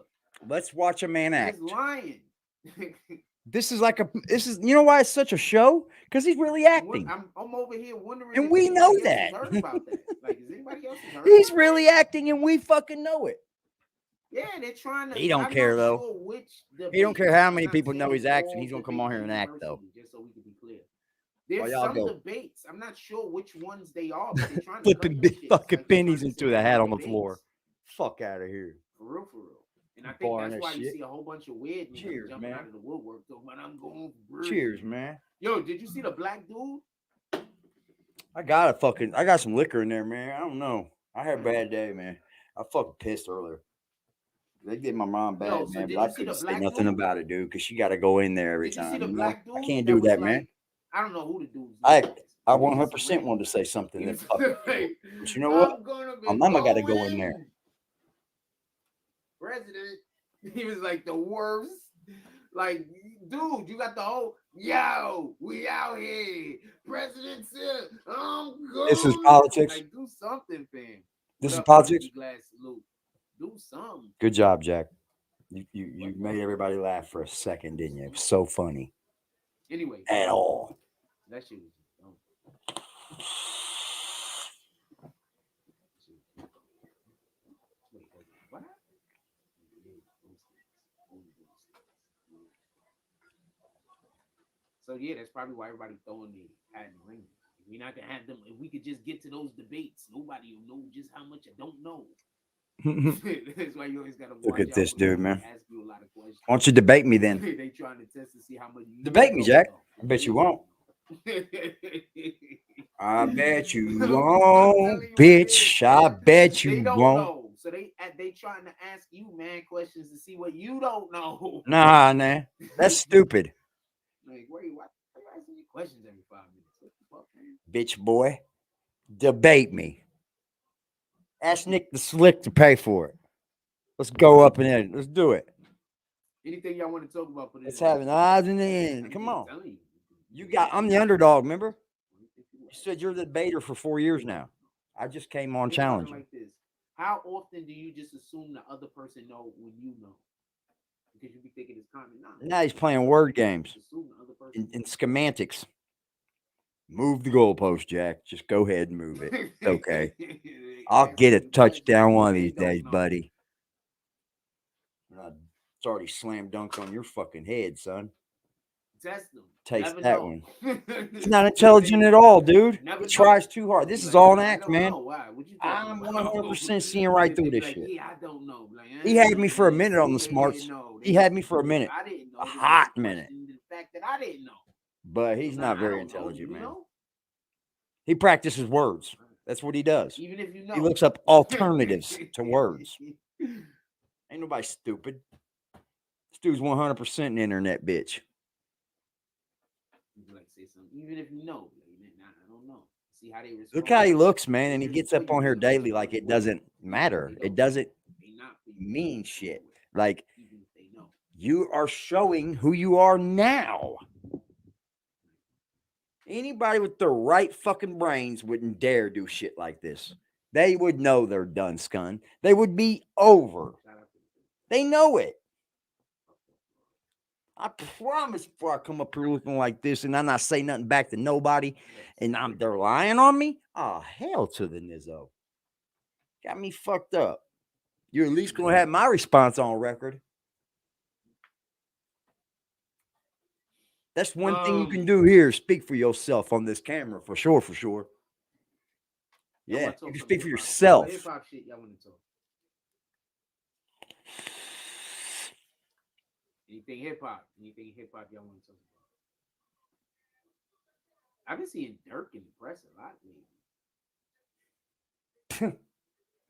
Let's watch a man act. Just lying. This is you know why it's such a show? Because he's really acting. I'm over here wondering. And if we know anybody else has that. heard about that. Like, is anybody else heard He's about really acting and we fucking know it. Yeah, they're trying to. He don't I'm care, not though. Sure which He don't care debate. how I'm many not people know saying he's acting. all He's gonna come on here and debates act, though. universally, just so we can be clear. While There's y'all some go. debates. I'm not sure which ones they are, but they're trying to Flipping cut big them shits. fucking Like, they're pennies trying to into say the hat on the debates. floor. Fuck out of here. For real, for real. And I think Barring that's that why you shit. see a whole bunch of weird niggas Cheers, jumping man. out of the woodwork. Talking about I'm going for Cheers, man. Yo, did you see the black dude? I got some liquor in there, man. I don't know. I had a bad day, man. I fucking pissed earlier. They did my mom bad, Yo, so man. did But I you see couldn't the say black nothing dude? about it, dude, because she got to go in there every Did you time. see the You know? black dude? I can't that do was that, like, man. I don't know who the dude is. I He 100% was red. wanted to say something He that was fucking. like, But you know what? I'm gonna be My mama got to go in there. President. He was like the worst. Like, dude, you got the whole yo, we out here. President said, I'm good. This is politics. Like, do something, fam. This is What up, politics. Glass Luke? Do something. Good job, Jack. You made everybody laugh for a second, didn't you? It was so funny. Anyway, At all. that shit was just dumb. Wait, what? So yeah, that's probably why everybody throwing the hat in the ring. If we're not gonna have them. If we could just get to those debates, nobody will know just how much I don't know. That's why you always gotta Look watch at out this for dude, people man. that ask you a lot of questions. Why don't you debate me then? They trying to test to see how much you Debate me, don't Jack. know. I bet you won't. I bet you I'm won't, telling you, bitch. I bet they you don't won't. know. So they trying to ask you man questions to see what you don't know. Nah, man. That's stupid. Like, why you asking me questions every 5 minutes? What the fuck, man? Bitch boy. Debate me. Ask Nick the Slick to pay for it. Let's go up and in. Let's do it. Anything y'all want to talk about for this? Let's have an odds in the end. Come I'm on. telling you. I'm the underdog, remember? You said you're the debater for 4 years now. I just came on Think about it challenging. like this. How often do you just assume the other person know when you know? Because you be thinking it's common knowledge. Now he's playing word games Assume the other person and schematics. Move the goalpost, Jack. Just go ahead and move it. It's okay. I'll get a touchdown one of these days, buddy. It's already slam dunked on your fucking head, son. Test them. Taste Never that know. one. He's not intelligent at all, dude. Never He know. tries too hard. This is Like, all an I act, don't man. know. Why? What you talking I'm about? 100% seeing right through They be this like, shit. Yeah, I don't know. Like, He had me for a minute on the smarts. He had me for a minute. I didn't know. A This is hot a minute. question to The fact that I didn't know. But he's Nah, not I very don't know. intelligent, You man. know? He practices words. That's what he does. Even if you know. He looks up alternatives to words. Ain't nobody stupid. This dude's 100% an internet bitch. You like say something. Even if you know. Like, nah, I don't know. See how they respond. Look how he looks, man. And he gets up on here daily like it doesn't matter. It doesn't mean shit. Like, Even if they know. you are showing who you are now. Anybody with the right fucking brains wouldn't dare do shit like this. They would know they're done, scun. They would be over. They know it. I promise before I come up here looking like this and I'm not saying nothing back to nobody and they're lying on me. Oh, hell to the nizzo. Got me fucked up. You're at least going to have my response on record. That's one thing you can do here. Speak for yourself on this camera, for sure, for sure. Yeah, talk you can some speak for hip-hop. yourself. Hip hop shit, y'all want to talk? Anything hip hop? Anything hip hop y'all want to talk about? I've been seeing Dirk in the press a lot lately.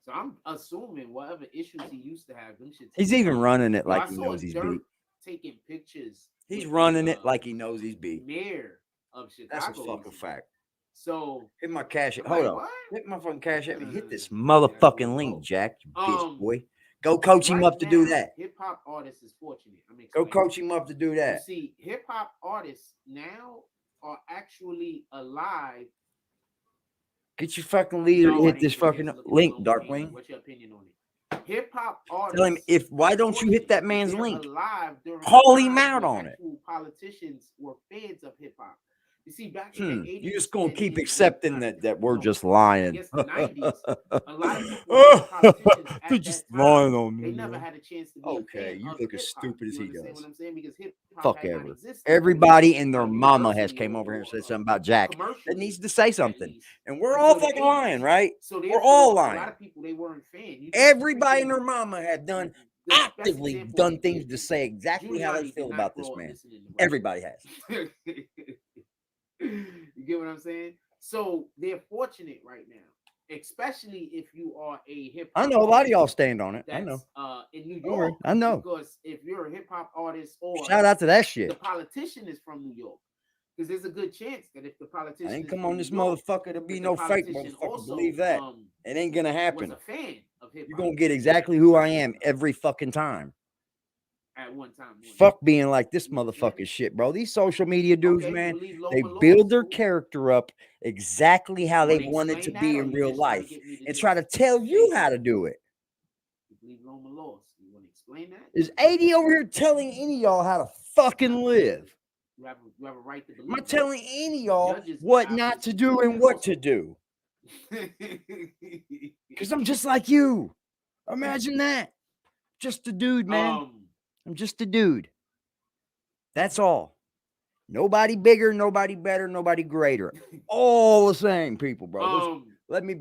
So I'm assuming whatever issues he used to have, them shit. He's even running it like I he saw knows he's Dirk beat. taking pictures. He's with running the, it like he knows he's beat. Mayor of Chicago. That's a fucking fact. So hit my cash. I'm Hold like, on. what? Hit my fucking cash app and hit this Yeah, motherfucking link, Jack. You bitch boy. Go coach him right up to do now, that. Hip hop artists is fortunate. Go coach him up to do You that. see, hip hop artists now are actually alive. Get your fucking leader to No, I hit didn't this get a chance fucking to look at link, the logo. Darkwing. What's your opinion on it? Hip hop artists. Tell him why don't you hit that man's they're link? alive during Call the him time out when on it. actual politicians were fans of hip hop. You see, back in the 80s, You're just gonna and keep the- accepting that we're just lying. I guess the 90s, a lot of people were politicians at They're that just time, lying on me. they never had a chance to be Okay, a fan you of look as hip-hop. stupid as You he understand does. what I'm saying? Because hip-hop Fuck had not ever. existed. Everybody and their mama has Universally came over here and or, said something about Jack that commercially, needs to say at something. least, And we're all until the fucking 80s. lying, right? So We're therefore, all a lying. lot of people, they weren't fans. You Everybody and freaking- their mama have done the best actively example done would things be to say exactly how they Giuliani feel did not about this grow up man. listening to rap. Everybody has. You get what I'm saying? So they're fortunate right now, especially if you are a hip hop. I know a lot of y'all stand on it. I know. In New Don't worry. York. I know. Because if you're a hip hop artist or Shout out to that the shit. politician is from New York, because there's a good chance that if the politician I ain't is come from on this New York, motherfucker to be that no the fake politician motherfucker. also, Believe that. It ain't gonna happen. was a fan of hip hop. You're gonna get exactly who I am every fucking time. At one time. Fuck being like this motherfucking shit, bro. These social media dudes, Okay, you man, believe Loma they Law build is their cool? character up exactly how they Wanna want it to explain be that, or in you real just trying to life get me to and just try to tell you say how to it? do it. You believe Loma Laws? You want to explain that? Is 80 over here telling any of y'all how to fucking live? You have a right to believe. I'm not that. telling any of y'all Judges what have not to to do believe and that what also. to do. Because I'm just like you. Imagine that. Just a dude, man. I'm just a dude. That's all. Nobody bigger, nobody better, nobody greater. All the same people, bro. Let me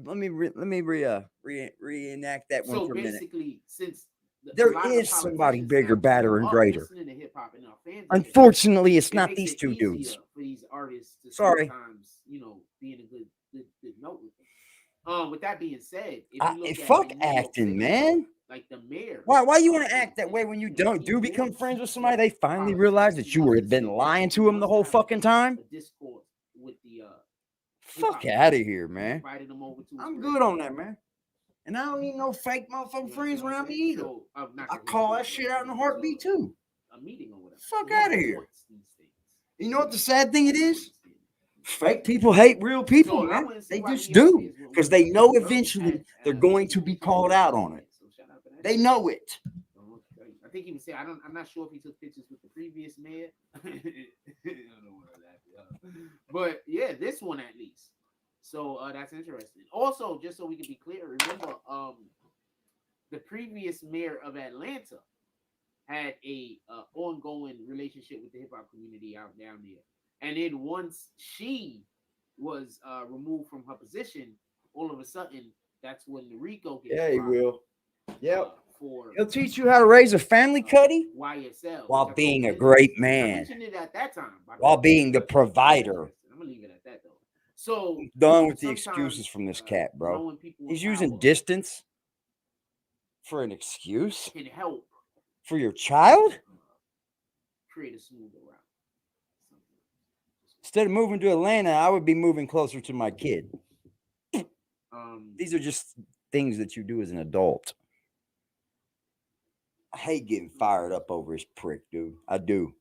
reenact that one So for a minute. basically, since There is somebody bigger, badder, and greater. listening to hip hop and are fans of Unfortunately, it's it not makes these it two easier dudes. for these artists to Sorry. sometimes, be in a good note with them. With that being said, if you look at Fuck in New York acting, City, man. like the mayor. Why you want to act that way when you do become friends with somebody? They finally realize that you have been lying to them the whole fucking time. A discourse with the Fuck out of here, man. I'm good on that, man. And I don't need no fake motherfucking friends around me either. I call that shit out in a heartbeat too. A meeting or whatever. Fuck out of here. You know what the sad thing it is? Fake people hate real people, man. They just do. Because they know eventually they're going to be called out on it. They know it. I think he was saying, I'm not sure if he took pictures with the previous mayor. I don't know what that is. But yeah, this one at least. So that's interesting. Also, just so we can be clear, remember the previous mayor of Atlanta had a ongoing relationship with the hip hop community out down there. And then once she was removed from her position, all of a sudden, that's when the RICO gets Yeah, he will. Yep. He'll teach you how to raise a family, Cuddy, YSL, while being a great man. I mentioned it at that time. While being the provider. I'm going to leave it at that, though. So I'm done with the excuses from this cat, bro. He's using distance for an excuse? Can help for your child? Create a smoother route. Instead of moving to Atlanta, I would be moving closer to my kid. These are just things that you do as an adult. I hate getting fired up over his prick, dude. I do.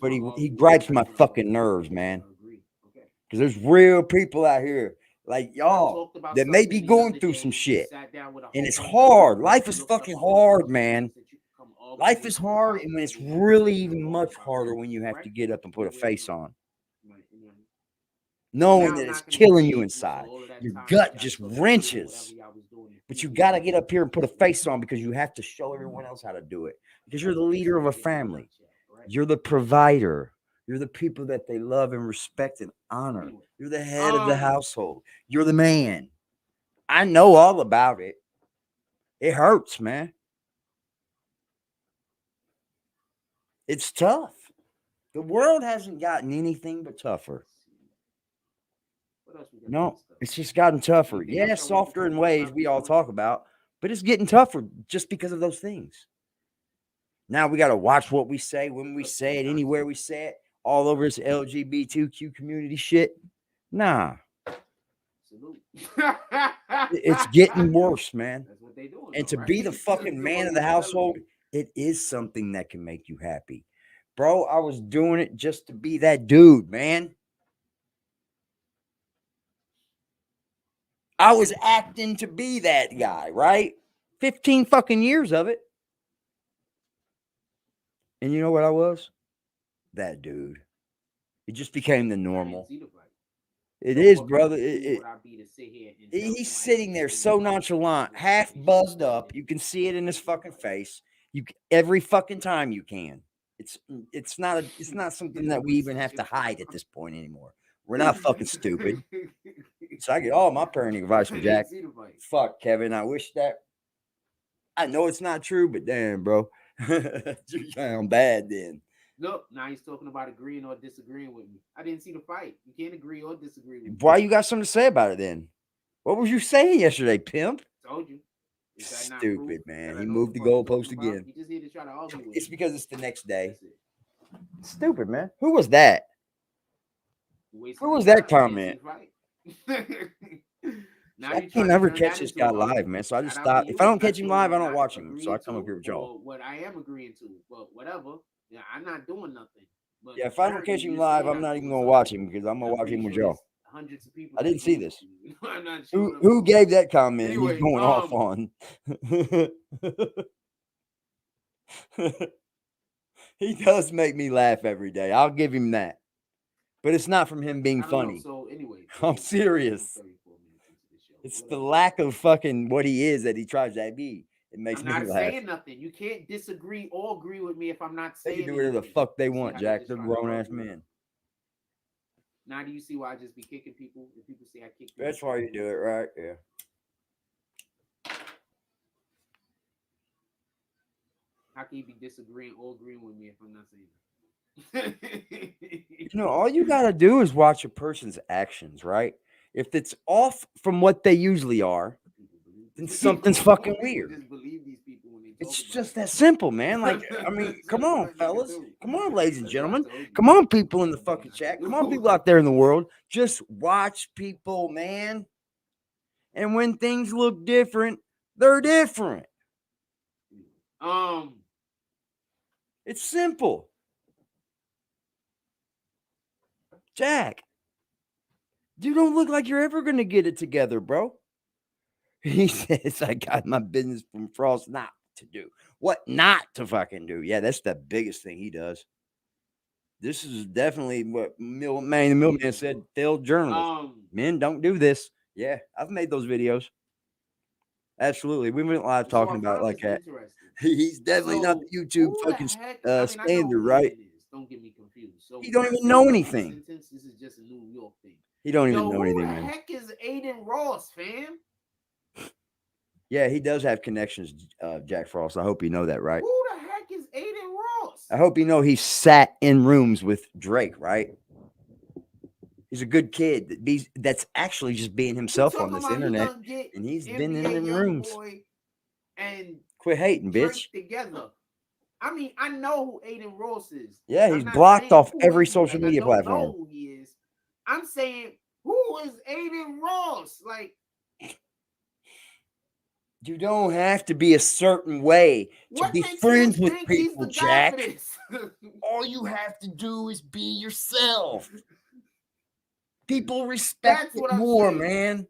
But he gripes my fucking nerves, man. Because there's real people out here like y'all that may be going through some shit. And it's hard. Life is fucking hard, man. Life is hard, and it's really even much harder when you have to get up and put a face on. Knowing that it's killing you inside. Your gut just wrenches. But you got to get up here and put a face on because you have to show everyone else how to do it. Because you're the leader of a family. You're the provider. You're the people that they love and respect and honor. You're the head of the household. You're the man. I know all about it. It hurts, man. It's tough. The world hasn't gotten anything but tougher. What else we got? No, it's just gotten tougher. Anything Yeah, else y'all want to softer in talk ways about we all before- talk about, but it's getting tougher just because of those things. Now we got to watch what we say, when we say it, anywhere we say it, all over this LGBTQ community shit. Nah, Salute. it's getting worse, man. That's what they doing. And though, to be the right? fucking man of the Somebody household, telling it is something that can make you happy. Bro, I was doing it just to be that dude, man. I was acting to be that guy, right? 15 fucking years of it. And you know what I was? That dude. It just became the you. I didn't normal. see the fight. It So is, what brother. kind of fool would I be to sit here and tell He's somebody sitting there to so do nonchalant, this half and buzzed shit? up. You can see it in his fucking face. Every fucking time you can. It's not something that we even have to hide at this point anymore. We're not fucking stupid. So I get all my parenting advice from Jack. See the fight. Fuck, Kevin. I wish that. I know it's not true, but damn, bro. You sound bad then. Look, now he's talking about agreeing or disagreeing with me. I didn't see the fight. You can't agree or disagree with me. Why you got something to say about it then? What was you saying yesterday, Pimp? Told you. Is that not Stupid, proof man. that I He know moved the what fuck I'm goalpost talking about? again. You just here to try to argue with It's me. because it's the next day. That's it. Stupid, man. Who was that? You wasted Who was your that time. You didn't see the fight. Now I you can't trying to never turn catch that this into guy an live, argument. man. So I just Shout out to stop. you. If I don't I catch him told live, you I don't not watch him. So I agreeing come up to here with y'all. or what I am agreeing to, but whatever. Yeah, I'm not doing nothing. But Yeah, if I don't apparently catch him you're live, saying I'm not even doing gonna watch something. him because I'm gonna I'm watch pretty him with sure y'all. there's hundreds of people. I that didn't see agree this. with you. I'm not sure. Who gave that comment? Anyway, He's going off on. He does make me laugh every day. I'll give him that. But it's not from him being I don't know. funny. So anyway, I'm serious. 34 minutes into the show. It's What the else? lack of fucking what he is that he tries to be. It makes I'm me not laugh. saying nothing. You can't disagree or agree with me if I'm not They saying can do whatever the anything. fuck they See want, how you Jack. just They're try to grown ass argue. men. Now do you see why I just be kicking people? If people say I kick people, That's why you do it, right? Yeah. how can you be disagreeing or agreeing with me if I'm not saying that? You know, all you gotta do is watch a person's actions, right? If it's off from what they usually are, then something's fucking weird. Just believe these people when they talk It's about just it. that simple, man. Like, I mean, That's come what on, you can fellas. do. Come on, ladies and That's what I gentlemen. told you. Come on, people in the That's fucking what I chat. told Come on, you. people out there in the world. Just watch people, man. And when things look different, they're different. It's simple. Jack, you don't look like you're ever going to get it together, bro. He says, I got my business from Frost not to do. What not to fucking do? Yeah, that's the biggest thing he does. This is definitely what the Millman said, failed journalist. Men don't do this. Yeah, I've made those videos. Absolutely. We went live talking about it like that. He's definitely not the YouTube fucking standard, right? Don't get me confused. So He don't even know anything. This is just a New York thing. He don't even know anything, Who the man. heck is Aiden Ross, fam? Yeah, he does have connections, Jack Frost. I hope you know that, right? Who the heck is Aiden Ross? I hope you know he sat in rooms with Drake, right? He's a good kid that's actually just being himself on this internet, and he's been in them rooms. And quit hating, bitch. Together. I mean, I know who Aiden Ross is. Yeah, he's blocked off every social media platform. I don't know who he is. I'm saying, who is Aiden Ross? Like, you don't have to be a certain way to be friends with people, Jack. All you have to do is be yourself. People respect it more, man.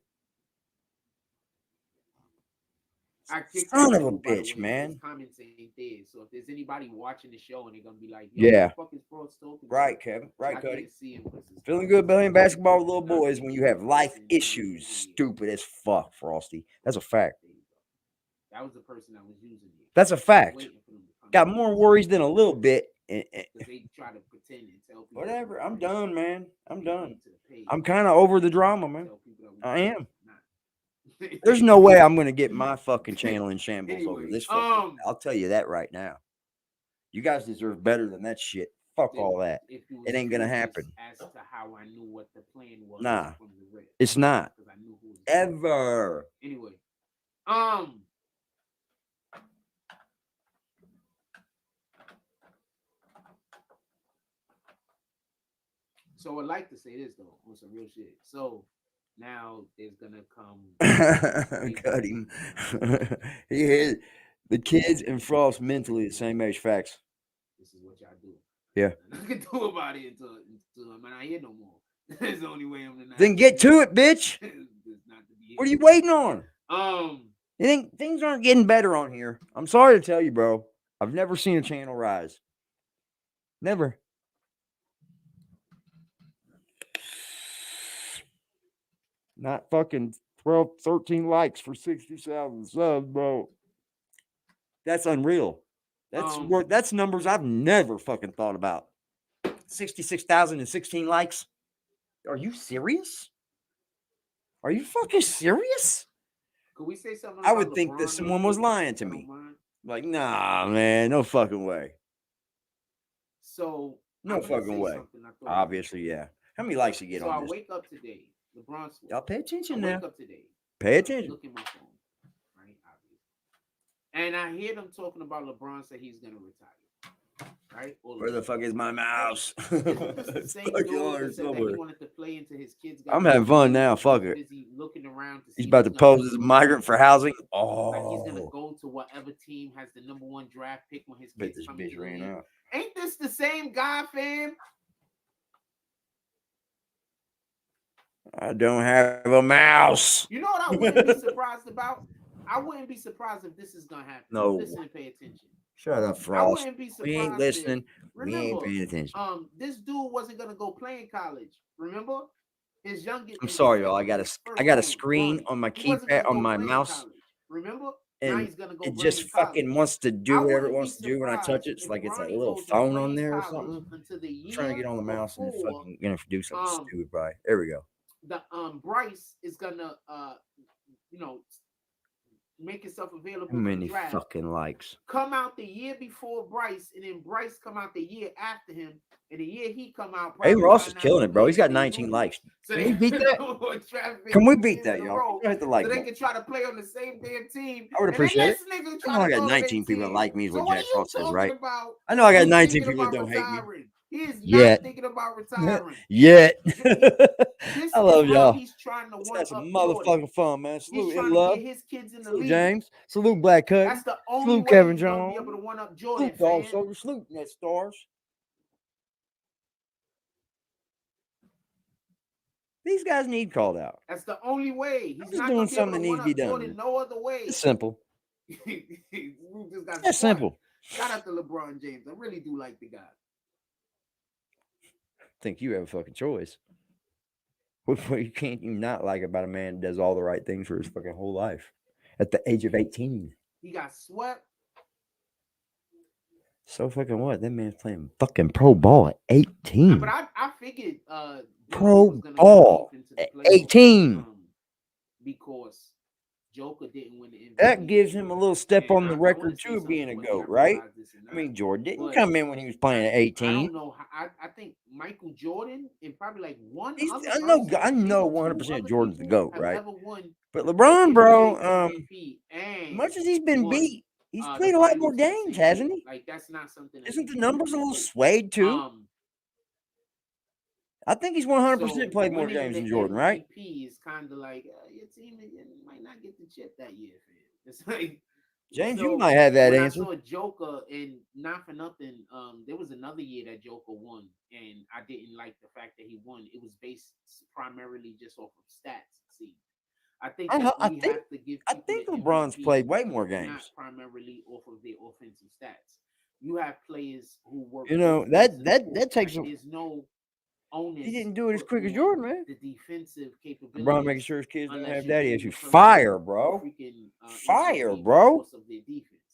Son of a bitch, man. Comments ain't there. So if there's anybody watching the show and they're gonna be like, yeah, what the fuck is Frost talking right, about? Kevin, right, Cuddy. See him feeling good playing basketball with little boys when you have life issues. Stupid as fuck, Frosty. That's a fact. That was the person I was using. That's a fact. Got more worries than a little bit. They try to pretend and tell people. Whatever. I'm done, man. I'm done. I'm kind of over the drama, man. I am. There's no way I'm gonna get my fucking channel in shambles over Anyway, this. I'll tell you that right now. You guys deserve better than that shit. Fuck all that. if you It ain't gonna was happen. curious as to how I knew what the plan was Nah, from the rip. it's not. 'Cause I knew who was Ever. Anyway, so I'd like to say this though on some real shit. So now there's gonna come Cut him. He hit the kids and Frost mentally the same age. Facts. This is what y'all do. Yeah. Nothing to do about it until I'm not here no more. That's the only way I'm gonna. Then get to it, bitch. What are you waiting on? You think things aren't getting better on here? I'm sorry to tell you, bro. I've never seen a channel rise. Never. Not fucking 12, 13 likes for 60,000 subs, bro. That's unreal. That's numbers I've never fucking thought about. 66,016 likes. Are you serious? Are you fucking serious? Could we say something? I would think that someone was lying to me. Like, nah, man, no fucking way. So no fucking way. Obviously, yeah. How many likes you get on this? So I wake up today. LeBron. Y'all pay attention now. Wake up today. Pay attention. Look at my phone, right? And I hear them talking about LeBron say he's gonna retire. Right? Where the fuck is my mouse? It's same dude that said that he wanted to play into his kids. I'm having fun now. Fuck it. Looking around to he's about to pose as a migrant for housing. Oh, like he's gonna go to whatever team has the #1 draft pick when his kids come in. Ran out. Ain't this the same guy, fam? I don't have a mouse. You know what I wouldn't be surprised about? I wouldn't be surprised if this is gonna happen. No. Listen and pay attention. Shut up, Frost. I wouldn't be surprised. We ain't listening. Remember, we ain't paying attention. This dude wasn't gonna go play in college. Remember? His youngest. I'm sorry, y'all. I got a screen on my keypad on my mouse. Remember? And it just fucking wants to do whatever it wants to do when I touch it. It's like it's a little phone on there or something. I'm trying to get on the mouse and it's fucking gonna do something stupid, bro. There we go. The Bryce is gonna make himself available. How many fucking likes? Come out the year before Bryce, and then Bryce come out the year after him, and the year he come out. Hey, Ross is killing it, bro. He's got 19 likes. So can we beat that? Can we beat that, y'all? Hit the like. So they can try to play on the same damn team. I would appreciate it. I know I got 19 people that like me, is what Jack Ross says, right? I know I got 19 people that don't hate me. He is not thinking about retiring. Yet. I love y'all. He's trying to that's some motherfucking fun, man. Salute in love. His kids in the Salute league. James. Salute Black Cut. That's the only Salute way Kevin he's gonna Jones. be able to one up Jordan. Salute Dog Soldier. Salute Net Stars. These guys need called out. That's the only way. He's not doing something that needs to be done. Jordan no other way. It's simple. That's simple. Shout out to LeBron James. I really do like the guy. Think you have a fucking choice. What you can't you not like about a man who does all the right things for his fucking whole life at the age of 18? He got swept. So fucking what? That man's playing fucking pro ball at 18. Yeah, but I figured pro ball at 18 because Joker didn't win the MVP. That gives him a little step on the record too of being a GOAT, right? I mean, Jordan didn't come in when he was playing at 18. I don't know. I think Michael Jordan and probably like one. I know 100% Jordan's the GOAT, right? But LeBron, bro, much as he's been beat, he's played a lot more games, hasn't he? Like that's not something. Isn't the numbers a little swayed too? I think he's 100% played more games than Jordan, right? MVP is kind of like your team might not get the chip that year. It's like James, you might have that answer. I saw Joker, and not for nothing. There was another year that Joker won, and I didn't like the fact that he won. It was based primarily just off of stats. See, I think LeBron's played way more games. Not primarily off of their offensive stats. You have players who work. You know that takes some. There's no onus. He didn't do it as quick as Jordan, man. The defensive capability. LeBron making sure his kids don't have daddy issues. Fire, bro. Fire, bro.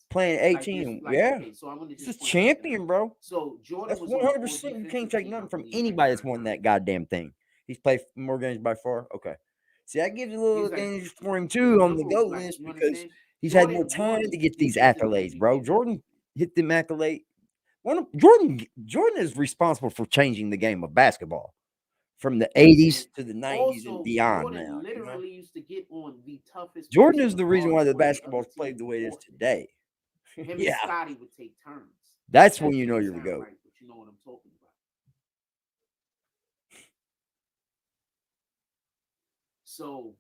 Playing 18, yeah. This is champion, bro. So Jordan that's 100%. You can't take nothing from anybody that's won that goddamn thing. He's played more games by far. Okay. See, that gives a little He's like, advantage for him too on the no, GOAT like, list you because understand? he's had Jordan more time won to get these because of accolades, everything bro. that Jordan hit them accolades. Jordan is responsible for changing the game of basketball from the You know what I'm 80s saying? to the 90s and Also, beyond Jordan now. literally used to get on the toughest Jordan person is to the reason guard why the for other basketball's played teams the way it is before him. today. Him Yeah. and Scotty would take turns. That's That when you know don't you're the sound GOAT. right, but you know what I'm talking about. So,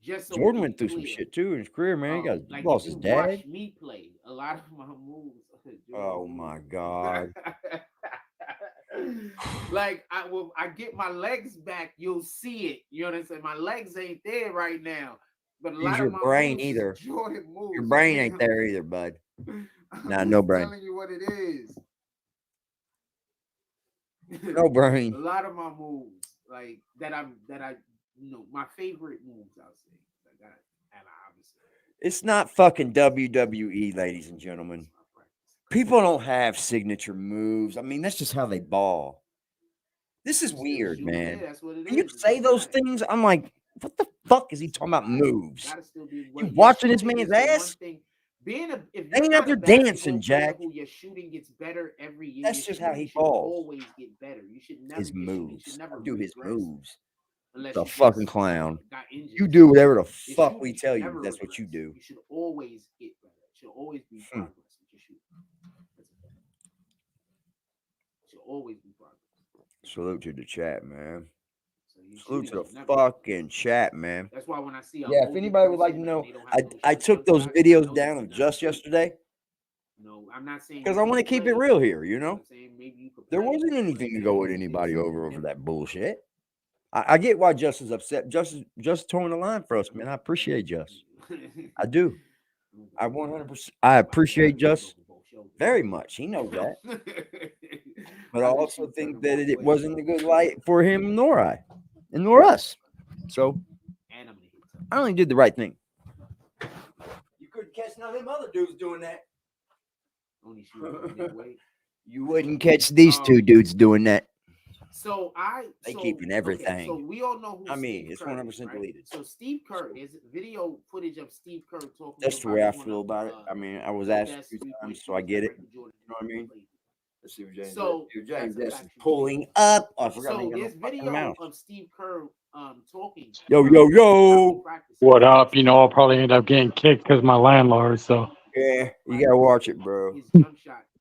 just so Jordan we went through some clear, shit too in his career, man. He got like lost if his you watch dad. me play, a lot of my moves. Oh my God. Like I get my legs back, you'll see it. You know what I'm saying? My legs ain't there right now, but a Use lot your of my brain moves either. is Jordan moves. Your brain ain't there either, bud. I'm Nah, just no brain. telling you what it is. No brain. A lot of my moves, like that I my favorite moves, I'll say. Like and obviously It's not fucking WWE, ladies and gentlemen. People don't have signature moves. I mean, that's just how they ball. This is weird, man. Yeah, that's what it When you is. say those things, I'm like, what the fuck is he talking about moves? Gotta still be You watching this man's ass? If They you're ain't out not a there basketball dancing, player Jack. who your shooting gets better every year, That's your just how shooting he should balls. always get better. You should never His your shooting moves. should never Do his regress moves. unless The you fucking just clown. got injured. You do whatever the Your fuck shooting we should tell you. never That's what you regress. do. You should always get better. It should always be progress with your shooting. It should always be progress. Salute to the chat, man. So your Salute shooting to should the never fucking chat, man. That's why when I see Yeah, if anybody would like to know, I took those videos down of just yesterday No, I'm not saying because I want to keep it real here, you know? I'm saying maybe you could There play, wasn't anything to but go with anybody over that bullshit. I get why Just is upset. Just towing the line for us, man. I appreciate Just. I do. I 100%. I appreciate Just very much. He knows that. But I also think that it wasn't a good light for him nor I, and nor us. So I only did the right thing. You couldn't catch none of them other dudes doing that. You wouldn't catch these two dudes doing that. So they keeping everything. Okay, so we all know who I mean, Steve it's Kerr 100% is, right? deleted. So Steve Kerr, there's video footage of Steve Kerr talking. That's the way I feel about it. I mean, I was asked a few times, so I get it. You know what I mean? Let's see what James does. James is pulling up. Oh, I forgot. So there's video of Steve Kerr talking. Yo. What up? You know, I'll probably end up getting kicked because my landlord. So yeah, you gotta watch it, bro.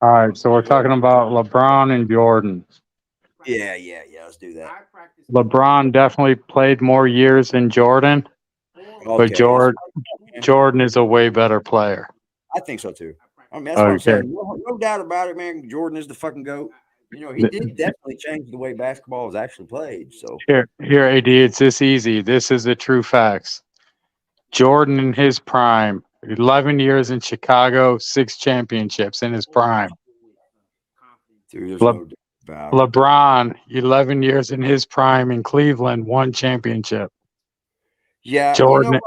All right, so we're talking about LeBron and Jordan. Yeah. Let's do that. LeBron definitely played more years than Jordan, but Jordan is a way better player. I think so too. I mean, that's what I'm saying. No doubt about it, man. Jordan is the fucking GOAT. You know, he did definitely change the way basketball is actually played. So here, AD, it's this easy. This is the true facts. Jordan in his prime, 11 years in Chicago, 6 championships in his prime. Dude, no LeBron, 11 years in his prime in Cleveland, 1 championship. Yeah, Jordan.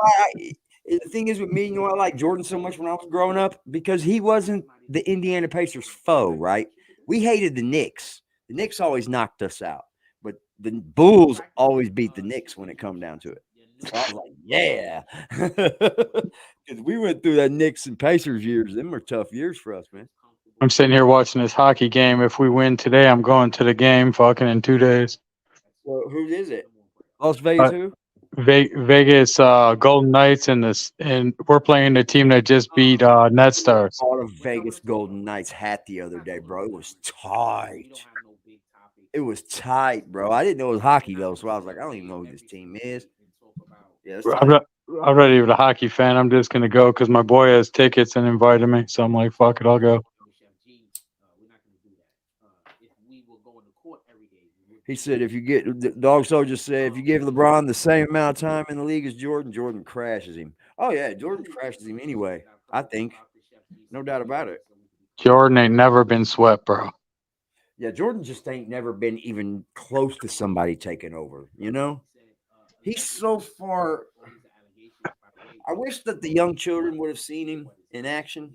The thing is with me, I like Jordan so much when I was growing up because he wasn't the Indiana Pacers foe, right? We hated the Knicks. The Knicks always knocked us out, but the Bulls always beat the Knicks when it come down to it. So I was like, yeah, because we went through that Knicks and Pacers years. Them were tough years for us, man. I'm sitting here watching this hockey game. If we win today, I'm going to the game fucking in 2 days. Well, who is it? Las Vegas who? Vegas Golden Knights and we're playing the team that just beat Net Stars. I bought a Vegas Golden Knights hat the other day, bro. It was tight. It was tight, bro. I didn't know it was hockey though, so I was like, I don't even know who this team is. Yeah, I'm not even a hockey fan. I'm just gonna go because my boy has tickets and invited me. So I'm like, fuck it, I'll go. He said, if you get the Dog Soldier said, if you give LeBron the same amount of time in the league as Jordan, Jordan crashes him. Oh yeah, Jordan crashes him anyway. I think, no doubt about it. Jordan ain't never been swept, bro. Yeah, Jordan just ain't never been even close to somebody taking over. You know, he's so far. I wish that the young children would have seen him in action.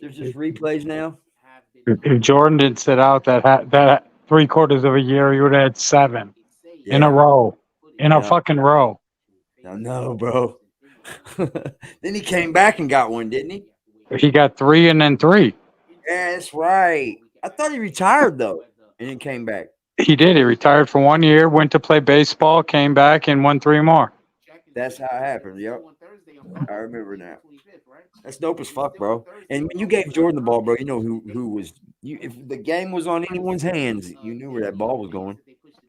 There's just replays now. If Jordan didn't sit out that 3/4 of a year, he would have had 7 in a row. in a Yeah. fucking row. I know, bro. Then he came back and got one, didn't he? He got 3 and then 3. Yeah, that's right. I thought he retired though, and then came back. He did. He retired for 1 year, went to play baseball, came back, and won 3 more. That's how it happened. Yep, I remember now. That's dope as fuck, bro. And when you gave Jordan the ball, bro, you know who was you. If the game was on anyone's hands, you knew where that ball was going.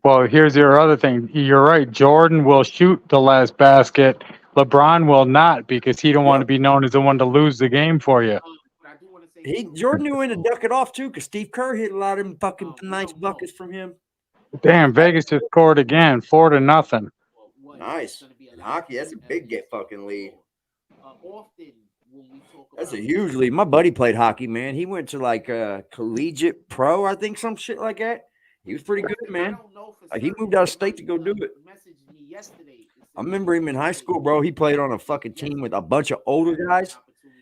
Well, here's your other thing. You're right. Jordan will shoot the last basket. LeBron will not because he don't want to be known as the one to lose the game for you. Jordan knew when to duck it off too, because Steve Kerr hit a lot of them fucking nice buckets from him. Damn, Vegas just scored again, 4-0. Nice. In hockey, that's a big fucking lead. That's a huge lead. My buddy played hockey, man. He went to like collegiate pro, I think, some shit like that. He was pretty good, man. Like he moved out of state to go do it. I remember him in high school, bro. He played on a fucking team with a bunch of older guys.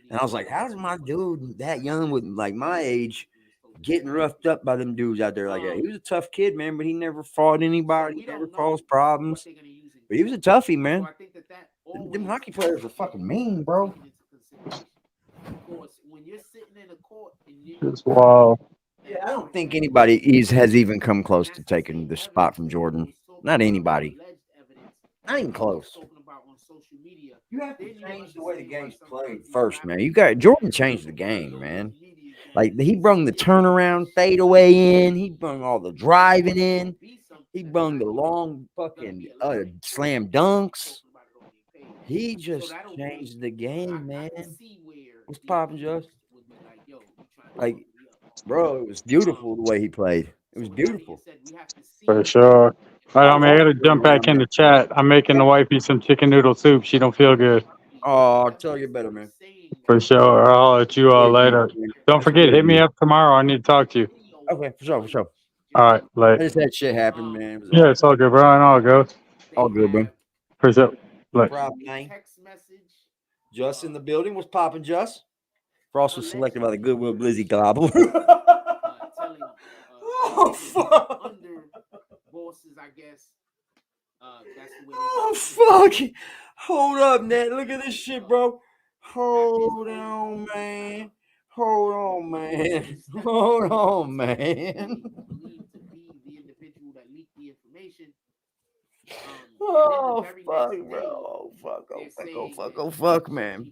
And I was like, how's my dude that young with like my age getting roughed up by them dudes out there like that? He was a tough kid, man, but he never fought anybody. He never caused problems. But he was a toughie, man. Them hockey players are fucking mean, bro. Just wow. Yeah, I don't think anybody has even come close to taking the spot from Jordan. Not anybody. Not even close. You have to change the way the game's played first, man. Jordan changed the game, man. Like he brung the turnaround fadeaway in. He brung all the driving in. He brung the long fucking slam dunks. He just changed the game, man. What's poppin', Just? Like, bro, it was beautiful the way he played. It was beautiful. For sure. All right, I gotta jump back in the chat. I'm making the wifey some chicken noodle soup. She don't feel good. Oh, I'll tell you better, man. For sure. I'll let you all later. Don't forget, hit me up tomorrow. I need to talk to you. Okay, for sure. All right, I later. just had shit happen, man. Yeah, it's all good, bro. I know it goes. All good, bro. For sure. Later. Problem, man. Just in the building. What's popping, Just? We're also selected by the Goodwill Blizzy Global. Oh, fuck. Oh, fuck. Hold up, Nat. Look at this shit, bro. Hold on, man. Hold on, man. Hold on, man. Oh, fuck, bro. Oh, fuck, man.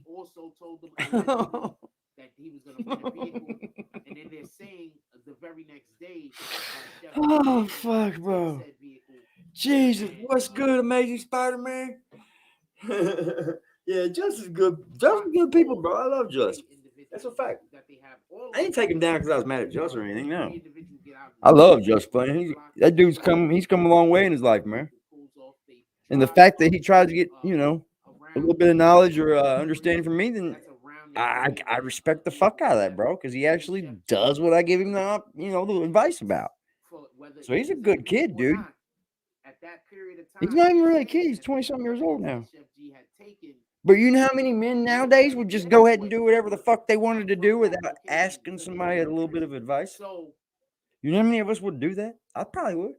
That he was going to win a vehicle, and then they're saying the very next day. Oh, fuck, bro. Jesus, what's good, Amazing Spider-Man? Yeah, Just is good. Just is good people, bro. I love Just. That's a fact. I didn't take him down because I was mad at Just or anything. No, I love Just playing. That dude's he's come a long way in his life, man. And the fact that he tried to get, a little bit of knowledge or understanding from me, then I respect the fuck out of that, bro, because he actually does what I give him the advice about. So he's a good kid, dude. He's not even really a kid. He's 20-something years old now. But you know how many men nowadays would just go ahead and do whatever the fuck they wanted to do without asking somebody a little bit of advice? You know how many of us would do that? I probably would.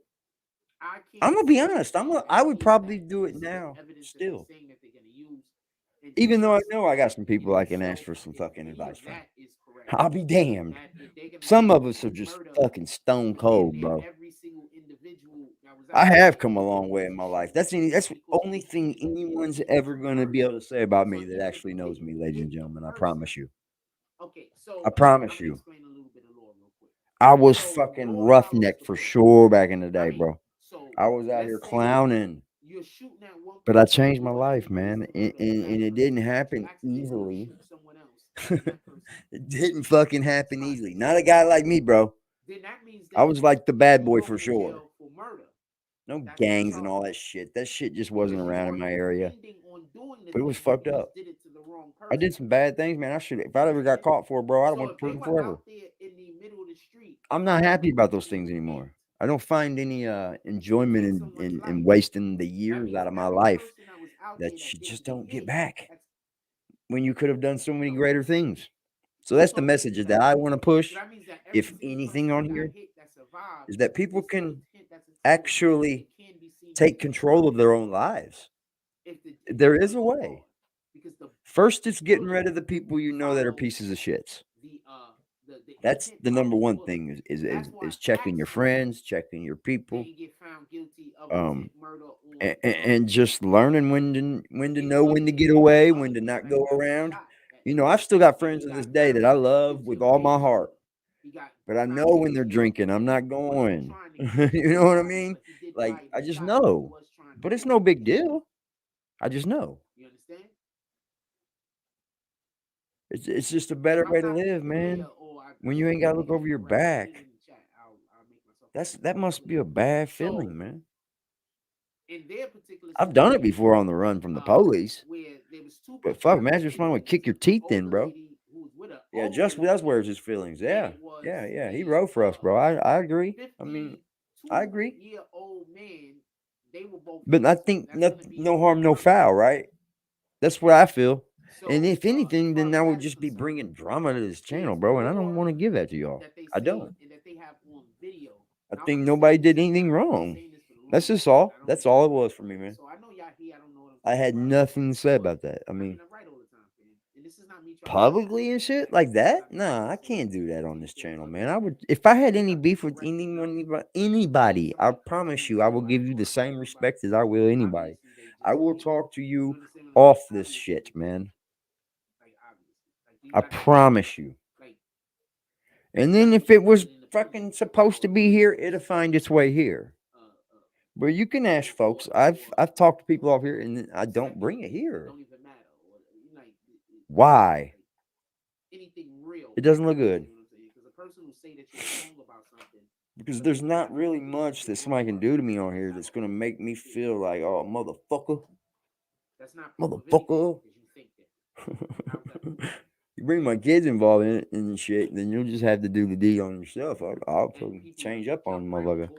I'm gonna be honest. I would probably do it now still. Even though I know I got some people I can ask for some fucking advice from. I'll be damned. Some of us are just fucking stone cold, bro. I have come a long way in my life. That's the only thing anyone's ever going to be able to say about me that actually knows me, ladies and gentlemen. I promise you. I promise you. I was fucking roughneck for sure back in the day, bro. I was out here clowning. But I changed my life, man. And it didn't happen easily. It didn't fucking happen easily. Not a guy like me, bro. I was like the bad boy for sure. No gangs and all that shit. That shit just wasn't around in my area. But it was fucked up. I did some bad things, man. If I ever got caught for it, bro, I'd have went to prison forever. I'm not happy about those things anymore. I don't find any enjoyment in wasting the years out of my life that you just don't get back when you could have done so many greater things. So that's the message that I want to push, if anything on here, is that people can actually take control of their own lives. There is a way. First, it's getting rid of the people you know that are pieces of shits. That's the number one thing is checking your friends, checking your people, and just learning when to know when to get away, when to not go around. You know, I've still got friends to this day that I love with all my heart, but I know when they're drinking, I'm not going. You know what I mean? Like, I just know, but it's no big deal. I just know. It's just a better way to live, man. When you ain't got to look over your back. That must be a bad feeling, man. I've done it before on the run from the police. But fuck, imagine if someone would kick your teeth in, bro. Yeah, just that's where's his feelings. Yeah. Yeah. He wrote for us, bro. I agree. I mean, I agree. But I think no harm, no foul, right? That's what I feel. And if anything, then that would just be bringing drama to this channel, bro. And I don't want to give that to y'all. I don't. I think nobody did anything wrong. That's just all. That's all it was for me, man. I had nothing to say about that. I mean, publicly and shit like that? Nah, I can't do that on this channel, man. I would, if I had any beef with anybody, I promise you, I will give you the same respect as I will anybody. I will talk to you off this shit, man. I promise you. And then if it was fucking supposed to be here, it'll find its way here. But you can ask folks. I've talked to people off here, and I don't bring it here. Why? It doesn't look good. Because there's not really much that somebody can do to me on here that's gonna make me feel like, oh, motherfucker. Motherfucker. You bring my kids involved in it and shit, then you'll just have to do the deed on yourself. I'll change up on motherfucker.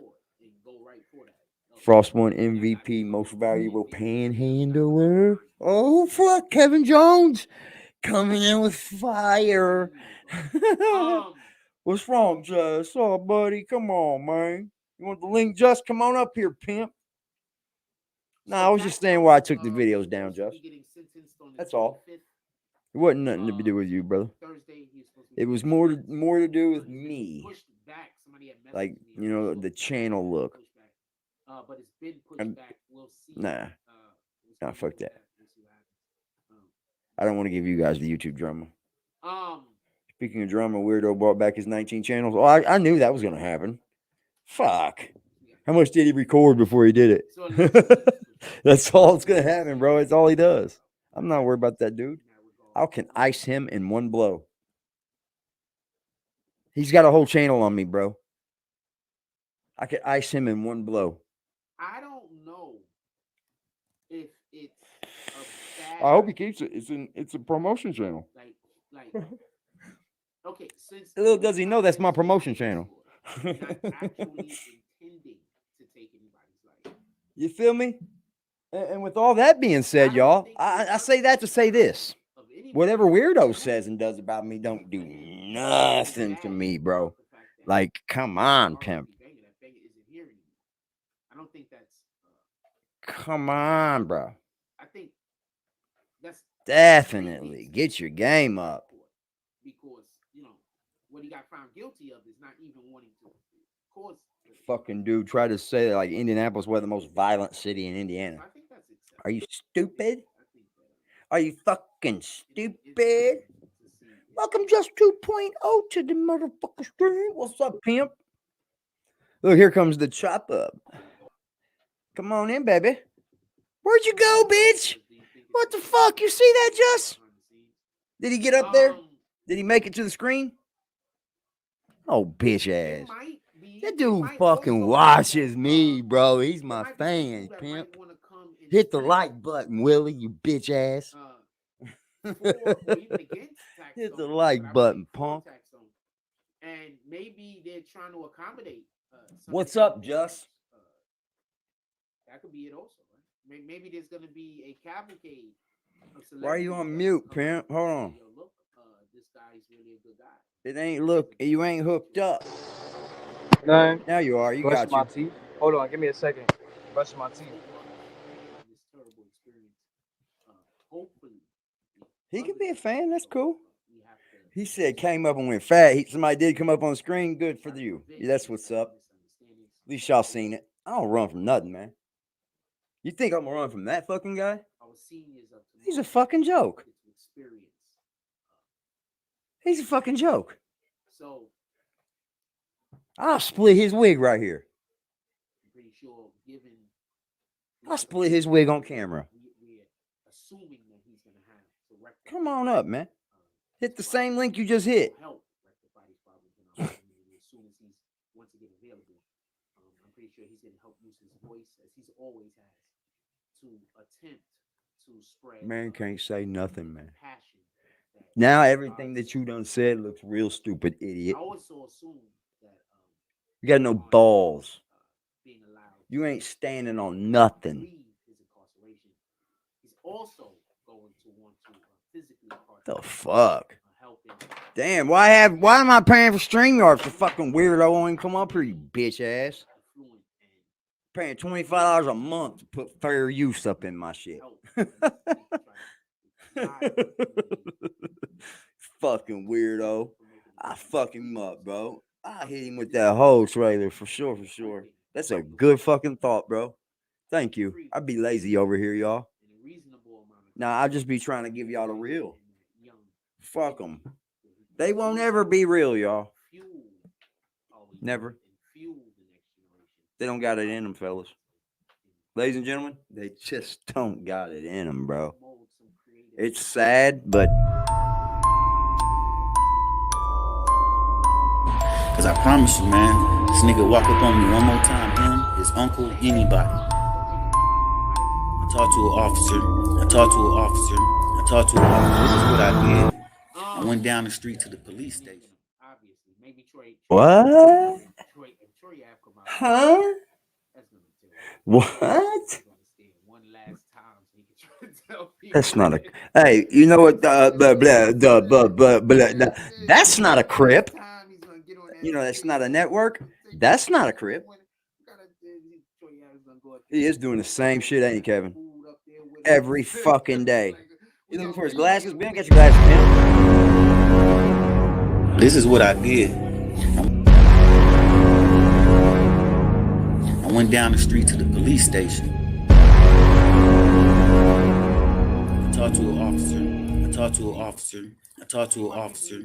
Frost One MVP, most valuable panhandler. Oh fuck, Kevin Jones coming in with fire. What's wrong, Just? Oh, buddy, come on, man. You want the link, Just? Come on up here, pimp. Nah, I was just saying why I took the videos down, Just. That's all. It wasn't nothing to do with you, brother. It was more to do with me. Like, you know, the channel look. Nah, fuck that. I don't want to give you guys the YouTube drama. Speaking of drama, Weirdo brought back his 19 channels. Oh, I knew that was going to happen. Fuck. How much did he record before he did it? That's all that's going to happen, bro. It's all he does. I'm not worried about that dude. I can ice him in one blow. He's got a whole channel on me, bro. I could ice him in one blow. I don't know if it's a bad. I hope he keeps it. It's a promotion channel. Like okay, since little does he know that's my promotion channel. Not actually intending to take anybody's life. You feel me? And with all that being said, y'all, I say that to say this. Whatever Weirdo says and does about me don't do nothing to me, bro. Like, come on, Pimp. I don't think that's. Come on, bro. I think that's definitely get your game up. Because you know what he got found guilty of is not even wanting to cause. Fucking dude, try to say that like Indianapolis was the most violent city in Indiana. I think that's acceptable. Are you stupid? Are you fucking stupid? Welcome just 2.0 to the motherfucker stream. What's up, Pimp? Look, here comes the chop up. Come on in, baby. Where'd you go, bitch? What the fuck? You see that, Just? Did he get up there? Did he make it to the screen? Oh, bitch ass. That dude fucking watches me, bro. He's my fan, Pimp. Hit the like button, Willie, you bitch ass. Hit the like button, punk. And maybe they're trying to accommodate. What's up, Just? That could be it also. Right? Maybe there's going to be a cavalcade. Why are you on mute, Pimp? Hold on. Look, this guy's really a good guy. It ain't look. You ain't hooked up. None. Now you are. You Brush got my you. teeth. Hold on, give me a second. brushing my teeth. This terrible experience. Hopefully, He could be a fan. That's cool. we have to. He said came up and went fat. Somebody did come up on the screen. Good for you. Yeah, that's what's up. At least y'all seen it. I don't run from nothing, man. You think I'm gonna run from that fucking guy? Our seniors up to He's a fucking joke. experience. He's a fucking joke. So I'll split his wig right here. I'm pretty sure, given I'll split his wig on camera. we're assuming that he's gonna have to rectify. Come on up, man. Hit the same link you just hit. Help rectify these problems in our community as soon as he's once again available. I'm pretty sure he's gonna help use his voice as he's always has to attempt to spread. Man can't say nothing, man. Passion. Now everything that you done said looks real stupid, idiot. I also assume that You got no balls. being allowed You ain't standing on nothing. leave his incarceration. He's also going to want to physically The fuck? help him. Damn, why am I paying for StreamYard for fucking weirdo won't come up here, you bitch ass? Paying $25 a month to put fair use up in my shit. Fucking weirdo. I fuck him up, bro. I hit him with that whole trailer for sure, for sure. That's a good fucking thought, bro. Thank you. I'd be lazy over here, y'all. Nah, I'll just be trying to give y'all the real. Fuck them. They won't ever be real, y'all. Never. They don't got it in them, fellas. Ladies and gentlemen, they just don't got it in them, bro. It's sad, but... Cause I promise you, man, this nigga walk up on me one more time, him, his uncle, anybody. I talked to an officer. This is what I did. I went down the street to the police station. What? Huh? What? That's not a... Hey, you know what? Blah, blah, blah, blah, blah, blah. That's not a Crip. You know, that's not a network. That's not a Crip. He is doing the same shit, ain't he, Kevin? Every fucking day. You looking for his glasses? Ben, get your glasses, Ben. This is what I did. I went down the street to the police station. I talked to an officer.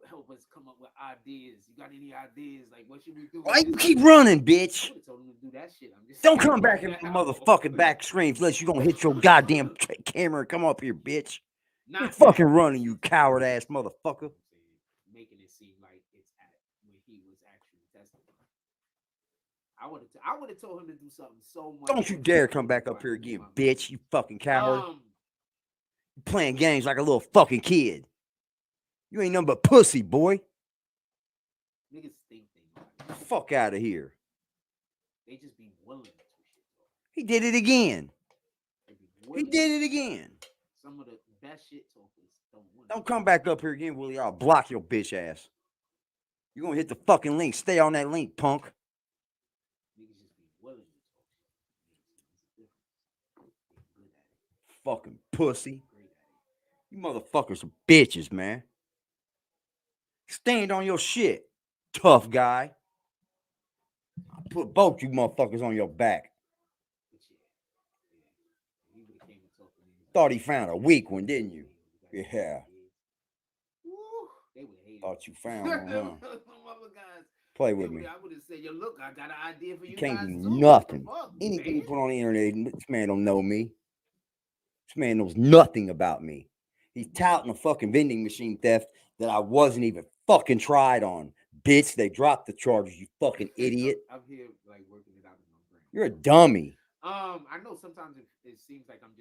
Help us come up with ideas. You got any ideas? Like, what should we do? Why you keep running, bitch? Told him to do that shit. Don't come back in the motherfucking back screen unless you gonna hit your goddamn camera and come up here, bitch. You're fucking running, you coward ass motherfucker. Making it seem like it's at when he was actually testifying. I would have told him to do something so much. Don't you dare come back up here again, bitch. You fucking coward. You playing games like a little fucking kid. You ain't nothing but pussy, boy. Niggas think they fuck out of here. They just be willing to shit. He did it again. He did it again. Some of the best shit talkers don't come back up here again, Willie. I'll block your bitch ass. You're gonna hit the fucking link. Stay on that link, punk. Niggas just be willing to talk. Fucking pussy. You motherfuckers are bitches, man. Stand on your shit, tough guy. I'll put both you motherfuckers on your back. Thought he found a weak one, didn't you? Yeah. Thought you found one, huh? Play with me. I would have said, yo, look, I got an idea for you. You can't do nothing. Anything you put on the internet, this man don't know me. This man knows nothing about me. He's touting a fucking vending machine theft that I wasn't even fucking tried on. Bitch, they dropped the charges, you fucking idiot. I'm here like working it out in my brain. You're a dummy. I know sometimes it seems like I'm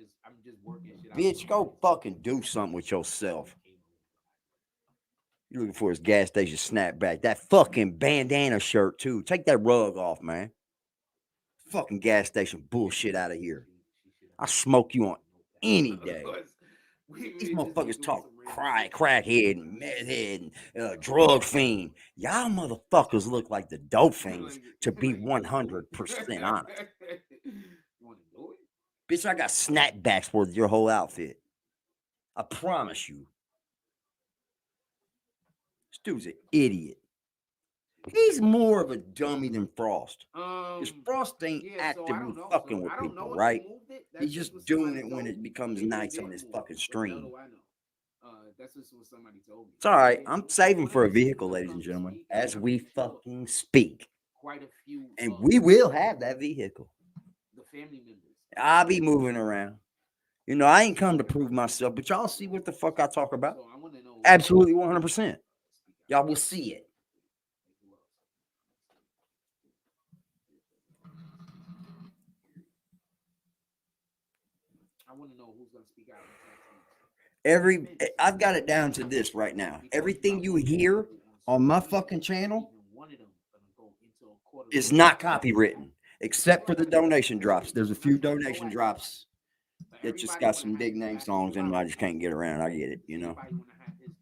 just working shit out. Bitch, go fucking do something with yourself. You're looking for his gas station snapback. That fucking bandana shirt, too. Take that rug off, man. Fucking gas station bullshit out of here. I'll smoke you on any day. These motherfuckers talk crackhead and meth head and drug fiend. Y'all motherfuckers look like the dope fiends, to be 100% honest. Bitch, I got snapbacks worth your whole outfit. I promise you. This dude's an idiot. He's more of a dummy than Frost. Because Frost ain't actively fucking with people, right? He's just doing it when it becomes nice on his fucking stream. That's just what somebody told me. It's all right. I'm saving for a vehicle, ladies and gentlemen, as we fucking speak. Quite a few. And we will have that vehicle. The family members. I'll be moving around. You know, I ain't come to prove myself, but y'all see what the fuck I talk about. Absolutely 100%. Y'all will see it. I want to know who's going to speak out. I've got it down to this right now. Everything you hear on my fucking channel is not copywritten, except for the donation drops. There's a few donation drops that just got some big name songs in them. I just can't get around. I get it, you know.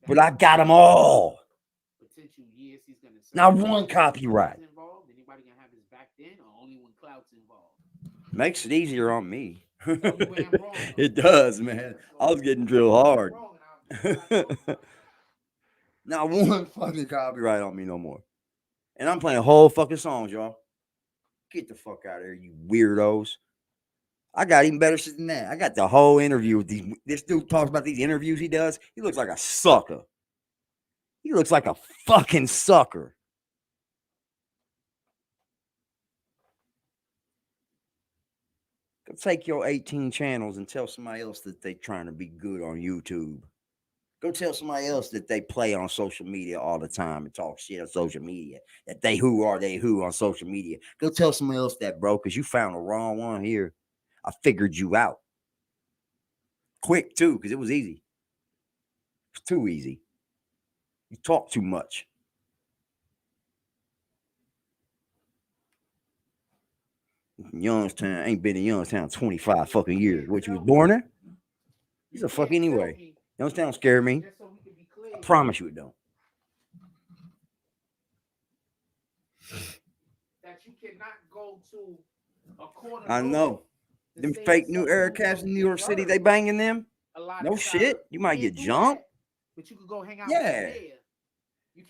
But I got them all. Not one copyright. Makes it easier on me. It does, man. I was getting drilled hard. Not one fucking copyright on me no more. And I'm playing whole fucking songs, y'all. Get the fuck out of here, you weirdos. I got even better shit than that. I got the whole interview with these. This dude talks about these interviews he does. He looks like a sucker. He looks like a fucking sucker. Go take your 18 channels and tell somebody else that they trying to be good on YouTube. Go tell somebody else that they play on social media all the time and talk shit on social media. That they who on social media. Go tell somebody else that, bro, because you found the wrong one here. I figured you out. Quick, too, because it was easy. It's too easy. You talk too much. Youngstown ain't been in Youngstown 25 fucking years. What, you was born there? He's a fuck anyway. Youngstown don't scare me. I promise you it don't. That you cannot go to a corner. I know. Them fake new era cats in New York City, they banging them? No shit. You might get jumped. But you could go hang out. Yeah.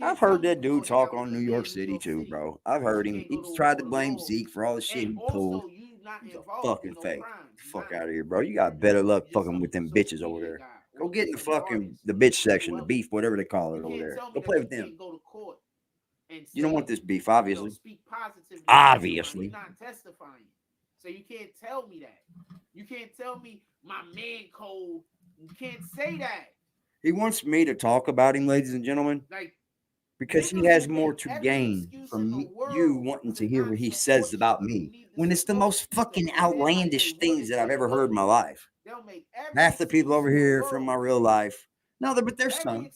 I've heard that dude talk on New York City too, bro. I've heard him. He's tried to blame Zeke for all the shit he pulled. He's a fucking fake. Fuck out of here, bro. You got better luck fucking with them bitches over there. Go get in the bitch section, the beef, whatever they call it over there. Go play with them. You don't want this beef, obviously. Obviously. You're not testifying. So you can't tell me that. You can't tell me my man code. You can't say that. He wants me to talk about him, ladies and gentlemen. Like, because he has more to gain from you wanting to hear what he says about me, when it's the most fucking outlandish things that I've ever heard in my life. Half the people over here from my real life. No, but there's some.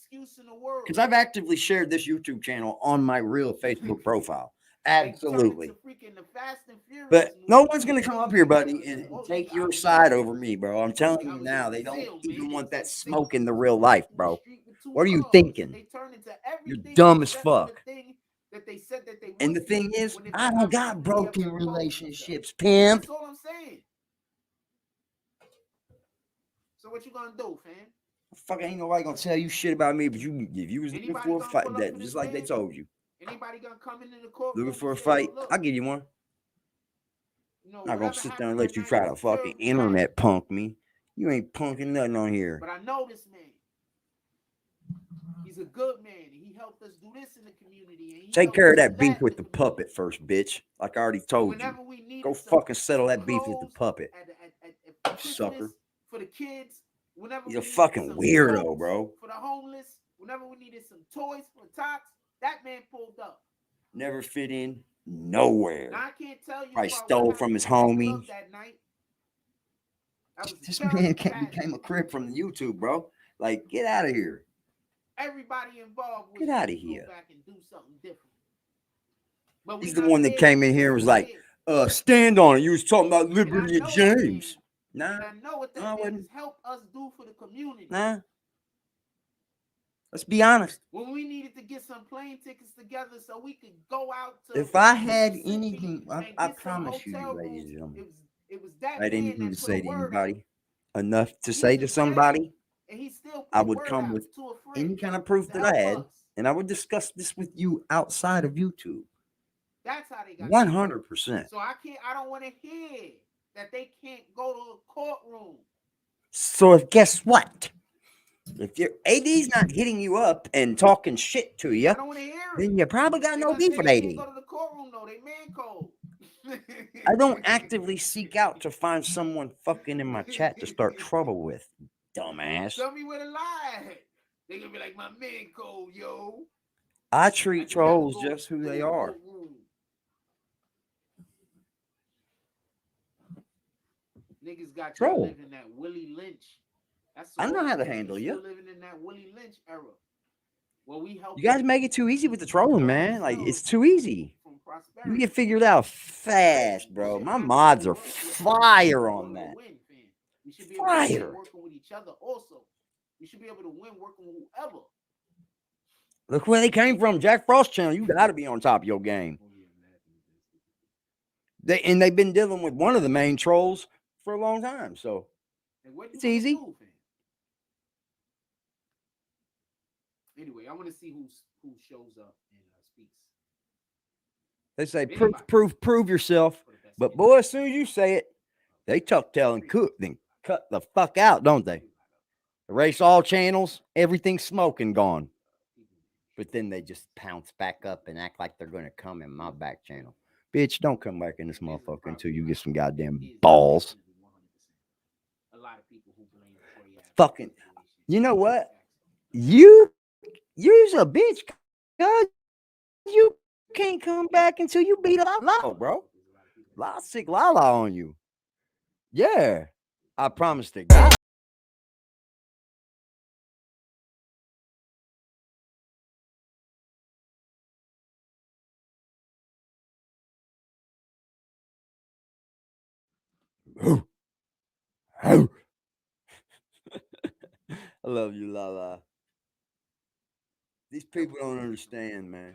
Because I've actively shared this YouTube channel on my real Facebook profile. Absolutely. But no one's going to come up here, buddy, and take your side over me, bro. I'm telling you now, they don't even want that smoke in the real life, bro. What are you thinking? You're dumb as fuck. And the thing is, I don't got broken relationships, pimp. That's all I'm saying. So what you gonna do, fam? Fucking ain't nobody gonna tell you shit about me, but if you was looking for a fight, that just like they told you. Anybody gonna come into the court? Looking for a fight? I'll give you one. I'm not gonna sit there and let you try to fucking internet punk me. You ain't punking nothing on here. But I know this man. He's a good man. He helped us do this in the community. Take care of that beef with the puppet first, bitch. Like I already told you. Go fucking settle that beef with the puppet. Sucker. For the kids. He's a fucking weirdo, bro. For the homeless. Whenever we needed some toys for tots, that man pulled up. Never fit in nowhere. Now, I can't tell you. Probably stole from his homie. This man became a crib from the YouTube, bro. Like, get out of here. Everybody involved. Get out of here. Go back and do something different. But he's the one that came in here and was like, stand on it. You was talking about Liberty and James. Nah, And I know what I that wouldn't. means. Help us do for the community. Nah. Let's be honest. When we needed to get some plane tickets together so we could go out to If I had Mississippi anything, and I get some promise you, hotel ladies and rooms, gentlemen, it was that I had man anything to that put a say to word out. anybody, enough to He's say in to jail, somebody, and he still I put a would word come out with to a friend any kind of proof to that I help had, us. and I would discuss this with you outside of YouTube. That's how they got 100%. So I don't want to hear that they can't go to a courtroom. So guess what? If your AD's not hitting you up and talking shit to you, I don't want to hear it. then you probably got no beef with They AD. can't go to the courtroom though. They man code. I don't actively seek out to find someone fucking in my chat to start trouble with, dumbass. Tell me where the lie at. They gonna be like my man code, yo. I treat trolls just who they are. Niggas got you Troll. living that Willie Lynch. I know how to handle you. Living in that Willie Lynch era. Well, we help You guys make it too easy with the trolling, man. Like, it's too easy. You get figured out fast, bro. My mods are fire on that. We should be able to Fire. win working with each other also. We should be able to win working with whoever. Look where they came from, Jack Frost channel. You got to be on top of your game. They've been dealing with one of the main trolls for a long time, so it's easy. Anyway, I want to see who shows up and speaks. They say prove yourself, but boy, as soon as you say it, they tuck tail and cook, then cut the fuck out, don't they? Erase all channels, everything's smoking gone. But then they just pounce back up and act like they're going to come in my back channel. Bitch, don't come back in this motherfucker until you get some goddamn balls. A lot of people who blame fucking, you know what? You's a bitch. God, you can't come back until you beat a Lala, bro. La sick Lala on you. Yeah, I promise to God. I love you, Lala. These people don't understand, man.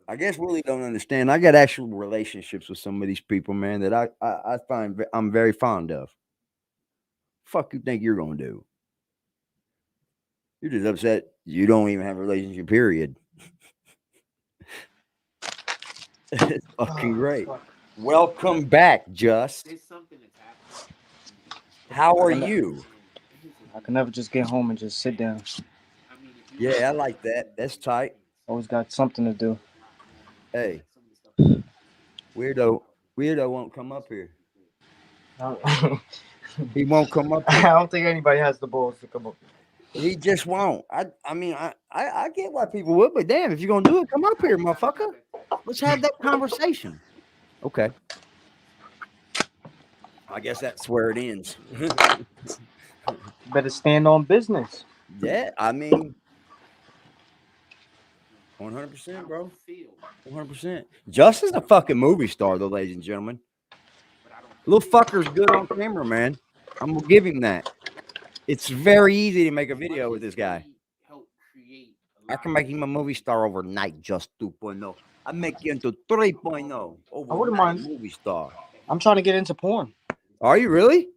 I guess Willie don't understand. I got actual relationships with some of these people, man, that I find I'm very fond of. Fuck you think you're gonna do? You're just upset you don't even have a relationship, period. It's fucking great. Welcome back, Just. How are you? I can never just get home and just sit down. Yeah, I like that. That's tight. Always got something to do. Hey, weirdo won't come up here. He won't come up here. I don't think anybody has the balls to come up. He just won't. I mean, I get why people would, but damn, if you're gonna do it, come up here, motherfucker. Let's have that conversation. Okay. I guess that's where it ends. Better stand on business. Yeah, I mean, 100%, bro. 100%. Justin's a fucking movie star, though, ladies and gentlemen. Little fucker's good on camera, man. I'm gonna give him that. It's very easy to make a video with this guy. I can make him a movie star overnight, just 2.0. I make you into 3.0. I wouldn't mind. Movie star. I'm trying to get into porn. Are you really?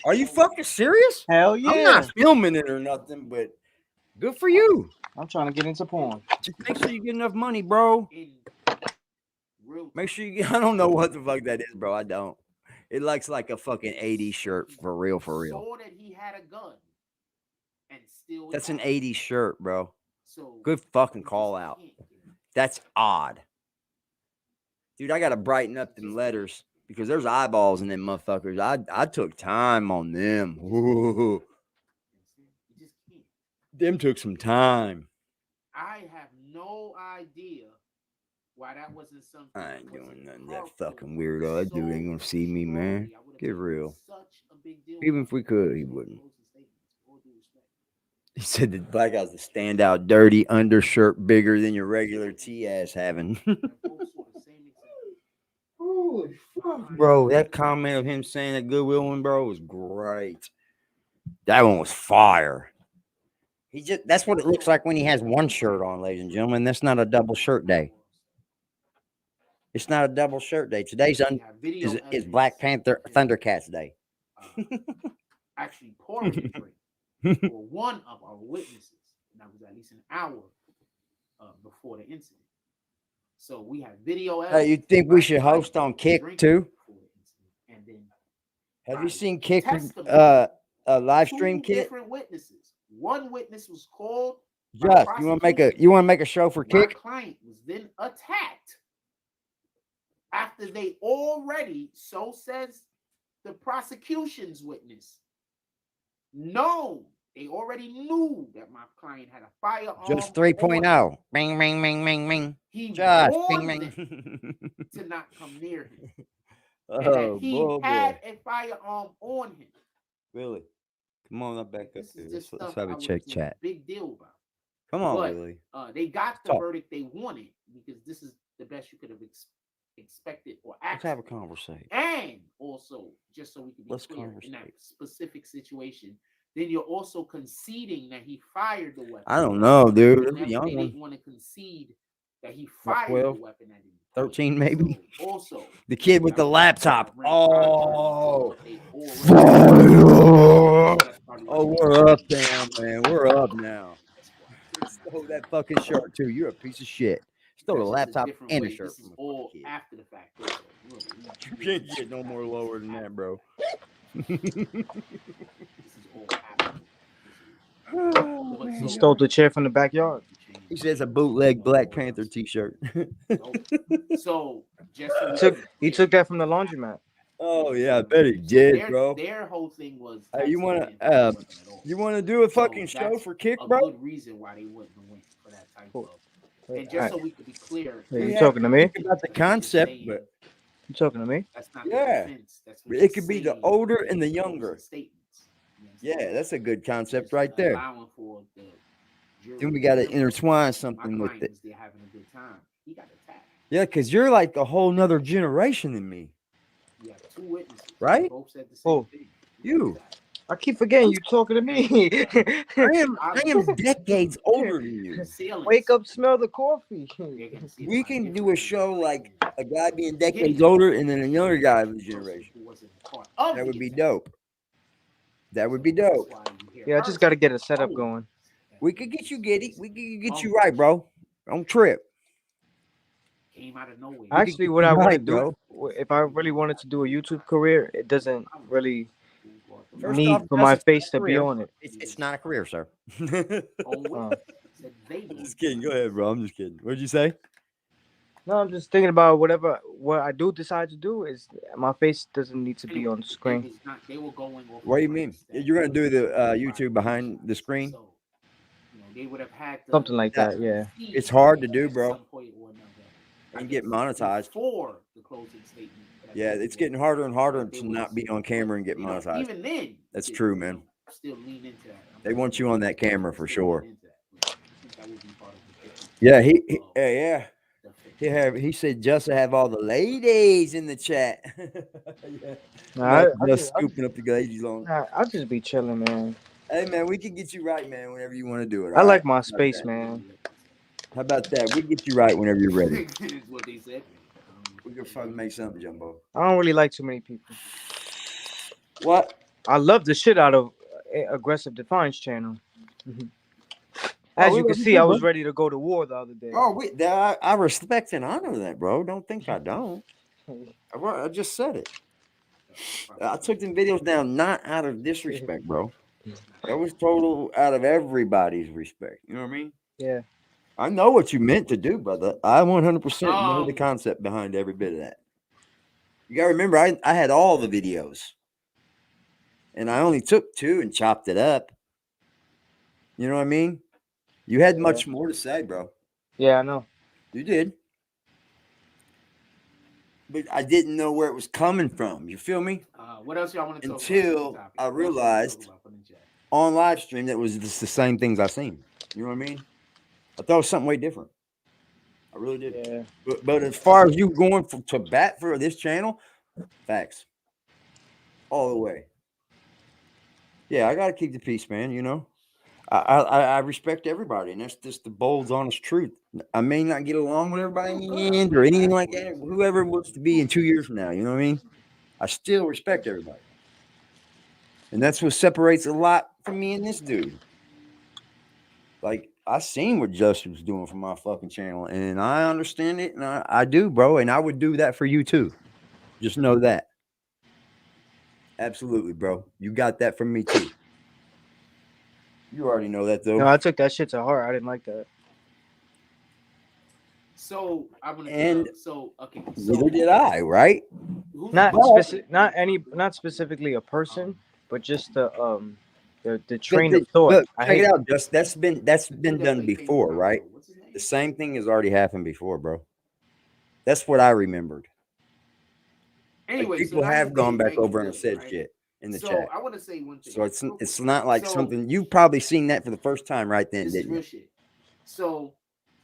Are you fucking serious? Hell yeah. I'm not filming it or nothing, but good for you. I'm trying to get into porn. Just make sure you get enough money, bro. Make sure you get, I don't know what the fuck that is, bro. I don't. It looks like a fucking 80s shirt, for real, for real. Saw that he had a gun and still That's an 80s shirt, bro. Good fucking call out. That's odd. Dude, I gotta brighten up them letters because there's eyeballs in them motherfuckers. I took time on them. Ooh. Them took some time. I have no idea why that wasn't something. I ain't doing nothing. That fucking weirdo. That dude ain't gonna see me, man. Get real. Even if we could, he wouldn't. He said the black guy's the standout dirty undershirt bigger than your regular T ass having. Holy fuck. Bro, that comment of him saying that Goodwill one, bro, was great. That one was fire. That's what it looks like when he has one shirt on, ladies and gentlemen. That's not a double shirt day. It's not a double shirt day. Today's is Black Panther Thundercats Day. Actually pouring the drink for one of our witnesses. And that was at least an hour before the incident. So we have video evidence. Hey, you think we should host on Kick too? And then Have you seen Kick live stream, two Kick? different witnesses. One witness was called. Just you want to make a show for Kick? My client was then attacked after they already, so says the prosecution's witness, they already knew that my client had a firearm. Just 3.0. Bing, bing, bing, bing, bing. He Just warned bing, them to not come near him. Oh, and that he boy. had a firearm on him. Really? Come on up back up This here. is just Let's stuff have a I check was chat. Big deal about. Come on, But, Willie. They got the Talk. verdict they wanted because this is the best you could have expected or Let's asked. have a conversation. And also, just so we can be clear, in that specific situation, then you're also conceding that he fired the weapon. I don't know, dude. They That's a young didn't one. want to concede that he What, fired 12? the weapon at him. 13 maybe? So also, The kid with the laptop. Oh. Oh, we're up now, man. We're up now. Stole that fucking shirt too. You're a piece of shit. Stole a laptop and a shirt. This is all after the fact. You can't get no more lower than that, bro. He stole the chair from the backyard. He says a bootleg Black Panther t-shirt. So just He took that from the laundromat. Oh yeah, I bet he did, bro. Their whole thing was. You wanna do a fucking show for Kick, bro? A good reason why they wouldn't have went for that type of. And just so we could be clear, you talking to me? About the concept, but you talking to me? That's not it could be the older and the younger. Yeah, that's a good concept right there. Then we got to intertwine something with it. Yeah, because you're like a whole nother generation than me. Right? Oh, you. I keep forgetting you talking to me. I am decades older than you. Wake up, smell the coffee. We can do a show like a guy being decades older and then a younger guy of the generation. That would be dope. That would be dope. Yeah, I just got to get a setup going. We could get you We could get you right, bro. Don't trip. Came out of nowhere. Actually, what I want to do, if I really wanted to do a YouTube career, it doesn't really need for my face to be on it. It's not a career, sir. I'm Oh. just kidding. Go ahead, bro. I'm just kidding. What did you say? No, I'm just thinking about what I do decide to do is my face doesn't need to be on the screen. What do you mean? You're gonna do the YouTube behind the screen? They would have had Something like that, yeah. It's hard to do, bro. And get monetized. For the closing statement. Yeah, it's getting harder and harder to not be on camera and get monetized. Even then, that's true, man. Still lean into that. They want you on that camera for sure. Yeah, he said just to have all the ladies in the chat. Yeah. Just scooping up the ladies on. I'll just be chilling, man. Hey man, we can get you right, man, whenever you want to do it. I like my space, man. How about that? We get you right whenever you're ready. What they said. We can fucking make something, Jumbo. I don't really like too many people. What? I love the shit out of Aggressive Defiance channel. As you can see, I was ready to go to war the other day. Oh, I respect and honor that, bro. Don't think I don't. I just said it. I took them videos down not out of disrespect, bro. That was total out of everybody's respect. You know what I mean? Yeah. I know what you meant to do, brother. I 100% know the concept behind every bit of that. You got to remember, I had all the videos. And I only took 2 and chopped it up. You know what I mean? You had much more to say, bro. Yeah, I know. You did. But I didn't know where it was coming from. You feel me? What else y'all want to talk about? Until I realized on live stream that was just the same things I seen. You know what I mean? I thought it was something way different. I really did. Yeah. But as far as you going to bat for this channel, facts. All the way. Yeah, I gotta keep the peace, man. You know, I respect everybody, and that's just the bold, honest truth. I may not get along with everybody in the end or anything like that. Whoever it wants to be in 2 years from now, you know what I mean? I still respect everybody, and that's what separates a lot from me and this dude. Like I seen what Justin was doing for my fucking channel, and I understand it, and I do, bro, and I would do that for you too. Just know that. Absolutely, bro. You got that from me too. You already know that though. No, I took that shit to heart. I didn't like that. So I want And to. So okay. Neither did I, right? Not But- not specifically a person, but just the But train of thought. I check hate it out, just that's been done before, right? The same thing has already happened before, bro. That's what I remembered. Anyway, Like, people so have gone back right, over and good, said right? shit in the So chat. I want to say one thing. So it's not like So, something you've probably seen that for the first time right then, This is didn't real you? shit. So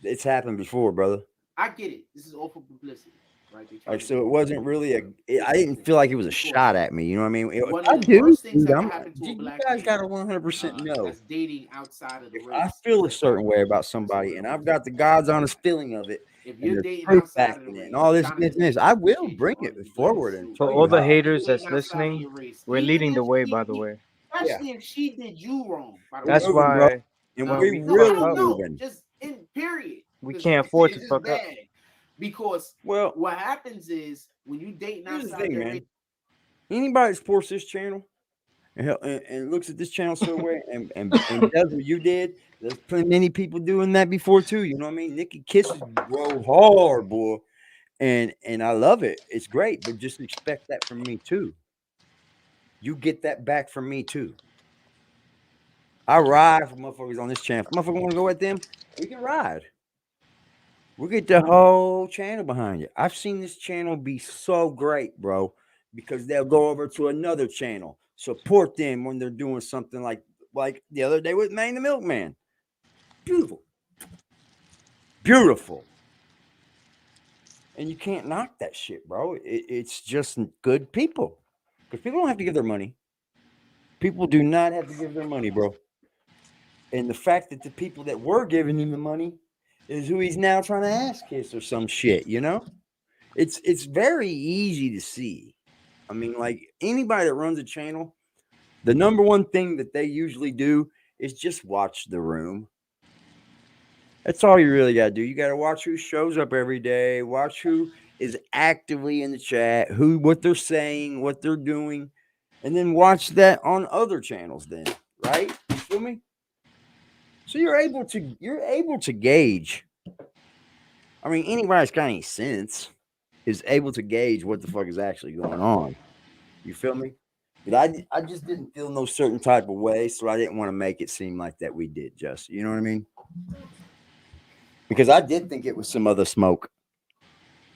It's happened before, brother. I get it. This is all for publicity, right? They try Like to so, get it wasn't really I didn't feel like it was a shot at me. You know what I mean? One I of the do. worst things Dude, that can happen to a you black guys man, got to 100% know. that's dating outside of the If race. I feel a certain way about somebody, and I've got the God's honest feeling of it, If and you're the dating truth outside of backing the it, race, and all this, Jonathan, this, and this, I will bring it forward and For tell all you the how. haters dating that's outside of listening, your race, we're even leading the if way, she by the did- way. especially if she did you wrong. By the That's way. moving, bro. why And no, we we really fuck up. moving. Just in period. We 'Cause can't afford it's to just fuck up. bad. Because Well, what happens is when you dating here's the outside thing, your man. race, Anybody that supports this channel and looks at this channel so way and does what you did, there's many people doing that before too. You know what I mean? Nikki Kisses go hard, boy, and I love it. It's great, but just expect that from me too. You get that back from me too. I ride for motherfuckers on this channel. If motherfucker want to go at them, we can ride. We'll get the whole channel behind you. I've seen this channel be so great, bro, because they'll go over to another channel, support them when they're doing something like the other day with Maine the Milkman. Beautiful. Beautiful. And you can't knock that shit, bro. It's just good people. Because people don't have to give their money. People do not have to give their money, bro. And the fact that the people that were giving him the money is who he's now trying to ass kiss or some shit, you know? It's very easy to see. I mean, like anybody that runs a channel, the number one thing that they usually do is just watch the room. That's all you really got to do. You got to watch who shows up every day, watch who is actively in the chat, what they're saying, what they're doing, and then watch that on other channels then, right? You feel me? So you're able to gauge. I mean, anybody that's got any sense is able to gauge what the fuck is actually going on. You feel me? But I just didn't feel no certain type of way, so I didn't want to make it seem like that we did just. You know what I mean? Because I did think it was some other smoke.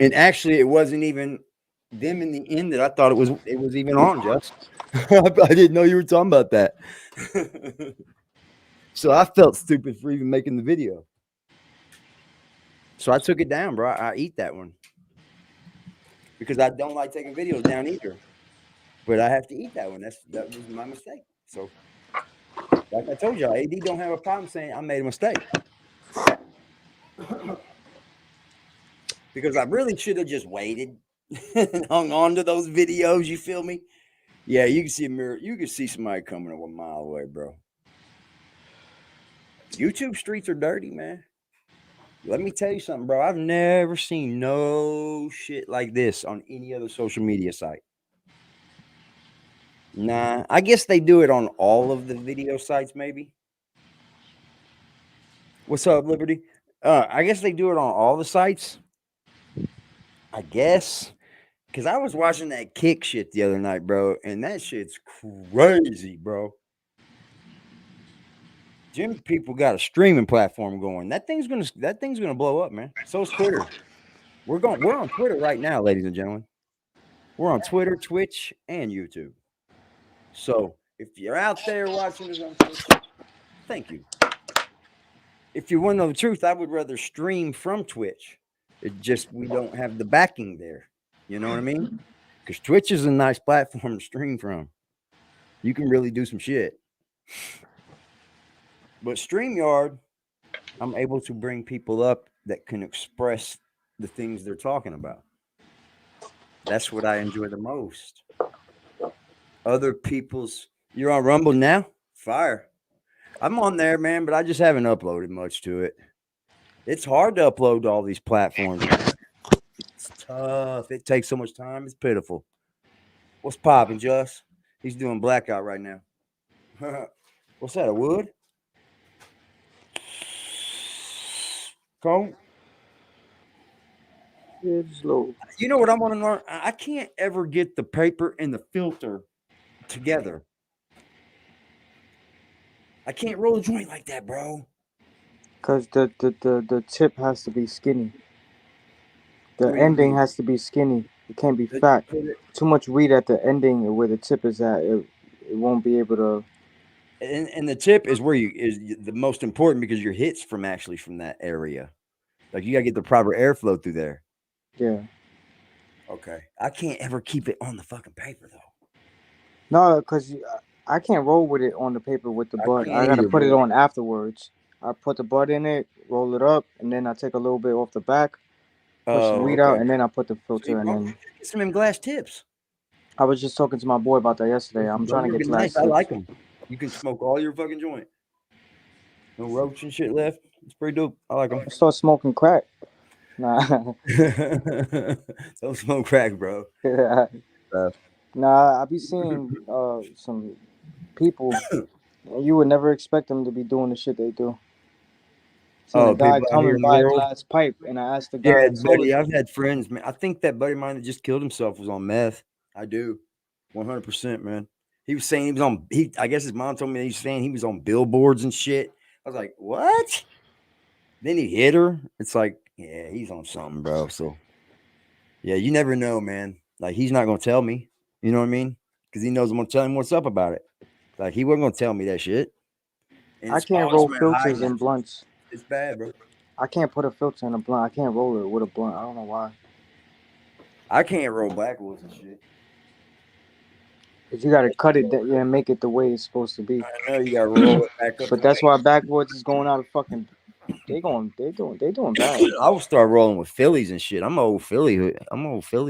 And actually it wasn't even them in the end that I thought it was even on, just. I didn't know you were talking about that. So I felt stupid for even making the video. So I took it down, bro. I eat that one. Because I don't like taking videos down either. But I have to eat that one. That was my mistake. So, like I told y'all, AD don't have a problem saying I made a mistake. Because I really should have just waited and hung on to those videos. You feel me? Yeah, you can see a mirror. You can see somebody coming up a mile away, bro. YouTube streets are dirty, man. Let me tell you something, bro. I've never seen no shit like this on any other social media site. Nah, I guess they do it on all of the video sites, maybe. What's up, Liberty? I guess they do it on all the sites. I guess. Because I was watching that Kick shit the other night, bro, and that shit's crazy, bro. Gym people got a streaming platform going. That thing's gonna blow up, man. So is Twitter. We're on Twitter right now, ladies and gentlemen. We're on Twitter, Twitch, and YouTube. So if you're out there watching this on Twitch, thank you. If you want to know the truth, I would rather stream from Twitch It just we don't have the backing there. You know what I mean? Because Twitch is a nice platform to stream from. You can really do some shit. But StreamYard, I'm able to bring people up that can express the things they're talking about. That's what I enjoy the most. Other people's. You're on Rumble now? Fire. I'm on there, man, but I just haven't uploaded much to it. It's hard to upload to all these platforms, man. It's tough. It takes so much time. It's pitiful. What's popping, Just? He's doing blackout right now. What's that, a wood? Cone? Yeah, it's low. You know what I want to learn? I can't ever get the paper and the filter together. I can't roll a joint like that, bro. Because the tip has to be skinny. The What do you ending mean? has to be skinny. It can't be fat. Too much weed at the ending where the tip is at, it won't be able to. And the tip is where is the most important because your hits from that area. Like you gotta get the proper airflow through there. Yeah. Okay. I can't ever keep it on the fucking paper though. No, because I can't roll with it on the paper with the bud. I gotta put it on afterwards. I put the bud in it, roll it up, and then I take a little bit off the back, push some weed out, and then I put the filter in. And get some of them glass tips. I was just talking to my boy about that yesterday. I'm trying to get glass tips. I like them. You can smoke all your fucking joint. No roach and shit left. It's pretty dope. I like them. Start smoking crack. Nah. Don't smoke crack, bro. Nah, I be seeing some people. You would never expect them to be doing the shit they do. Seen a guy coming by a glass pipe, and I asked the guy. Yeah, buddy, I've had friends, man. I think that buddy of mine that just killed himself was on meth. I do, 100%, man. He was saying he was on. I guess his mom told me he was saying he was on billboards and shit. I was like, what? Then he hit her. It's like, yeah, he's on something, bro. So, yeah, you never know, man. Like he's not gonna tell me. You know what I mean? Because he knows I'm gonna tell him what's up about it. Like he wasn't gonna tell me that shit. I can't roll filters in blunts. It's bad, bro. I can't put a filter in a blunt. I can't roll it with a blunt. I don't know why. I can't roll backwoods and shit. Cause you gotta cut it and make it the way it's supposed to be. I know you gotta roll it back up. But that's why backwoods is going out of fucking. They doing bad. I will start rolling with Phillies and shit. I'm an old Philly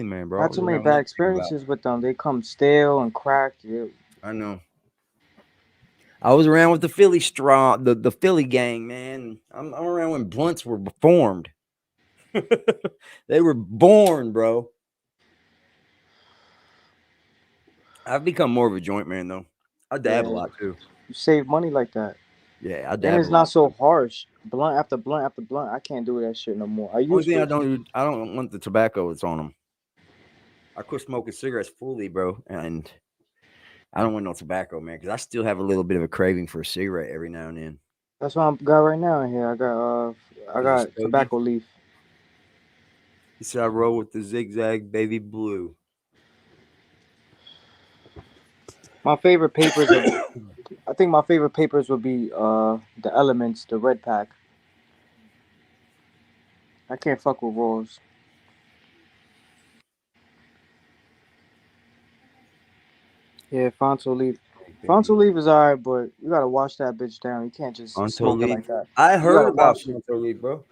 man, bro. Not too many bad experiences with them. They come stale and cracked. Yeah. I know. I was around with the Philly the Philly gang, man. I'm around when blunts were formed. They were born, bro. I've become more of a joint man, though. I dab a lot, too. You save money like that. Yeah, I dab. And it's not so harsh. Blunt after blunt after blunt. I can't do that shit no more. I don't want the tobacco that's on them. I quit smoking cigarettes fully, bro. And I don't want no tobacco, man, because I still have a little bit of a craving for a cigarette every now and then. That's what I got right now in here. I got tobacco leaf. You said I roll with the zigzag baby blue. My favorite papers I think my favorite papers would be the Elements, the red pack. I can't fuck with rolls. Yeah, Fonto leaf. Fonto leaf is alright, but you gotta wash that bitch down. You can't just smoke it like that. I heard about Fonto leaf, bro.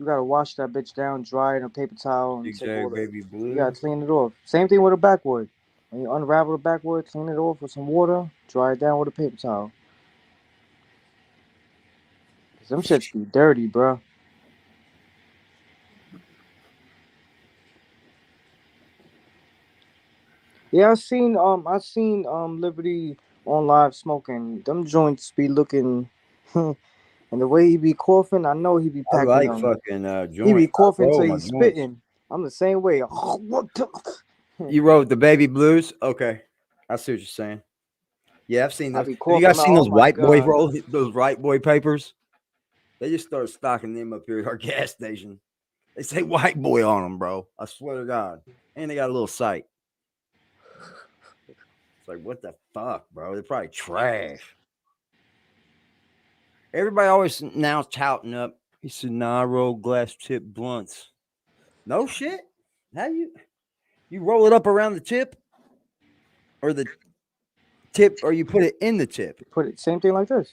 You gotta wash that bitch down, dry it in a paper towel, and baby blue. You gotta clean it off. Same thing with a backwood. When you unravel the backwood, clean it off with some water, dry it down with a paper towel. Them shits be dirty, bro. Yeah, I seen Liberty on live smoking. Them joints be looking, and the way he be coughing, I know he be packing. I like fucking joints. He be coughing till he's spitting. I'm the same way. You wrote the baby blues? Okay, I see what you're saying. Yeah, I've seen those. You guys seen those white boy rolls? Those white boy papers? They just started stocking them up here at our gas station. They say white boy on them, bro. I swear to God. And they got a little sight. It's like, what the fuck, bro? They're probably trash. Everybody always now touting up. He said, nah, I roll glass tip blunts. No shit. How you roll it up around the tip, or the tip, or you put it in the tip? Put it same thing like this.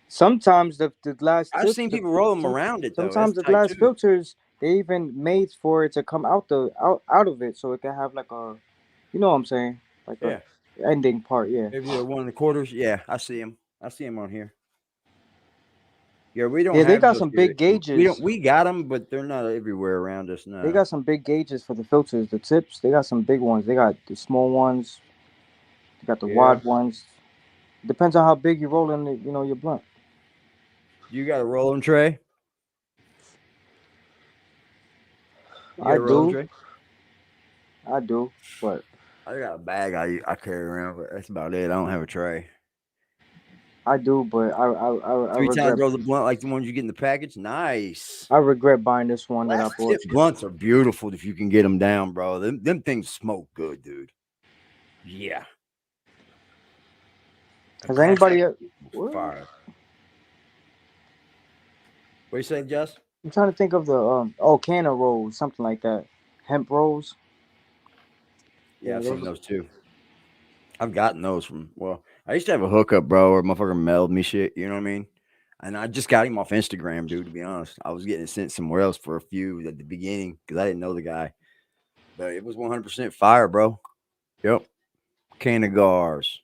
Sometimes the glass I've tips, seen people roll them around it though. sometimes That's the tight glass too. filters, they even made for it to come out out of it, so it can have like a, you know what I'm saying, like Yeah. a ending part. Yeah. Maybe they're 1 1/4. Yeah, I see them. I see them on here. Yeah, we don't Yeah, they have got those some here. big gauges. We got them, but they're not everywhere around us now. They got some big gauges for the filters. The tips, they got some big ones. They got the small ones. They got the wide ones. Depends on how big you roll in, your blunt. You got a roll 'em tray? You got I a roll 'em do, tray? but I got a bag I carry around, but that's about it. I don't have a tray. I do, but I 3 regret. times roll the blunt like the ones you get in the package. Nice. I regret buying this one that I Last bought. tip blunts are beautiful if you can get them down, bro. Them things smoke good, dude. Yeah. Has anybody? Fire. What you say, Jess? I'm trying to think of the canna rolls, something like that. Hemp rolls. Yeah, I've seen those too. I've gotten those from, I used to have a hookup, bro, where motherfucker mailed me shit, you know what I mean? And I just got him off Instagram, dude, to be honest. I was getting it sent somewhere else for a few at the beginning because I didn't know the guy. But it was 100% fire, bro. Yep. Cannagars.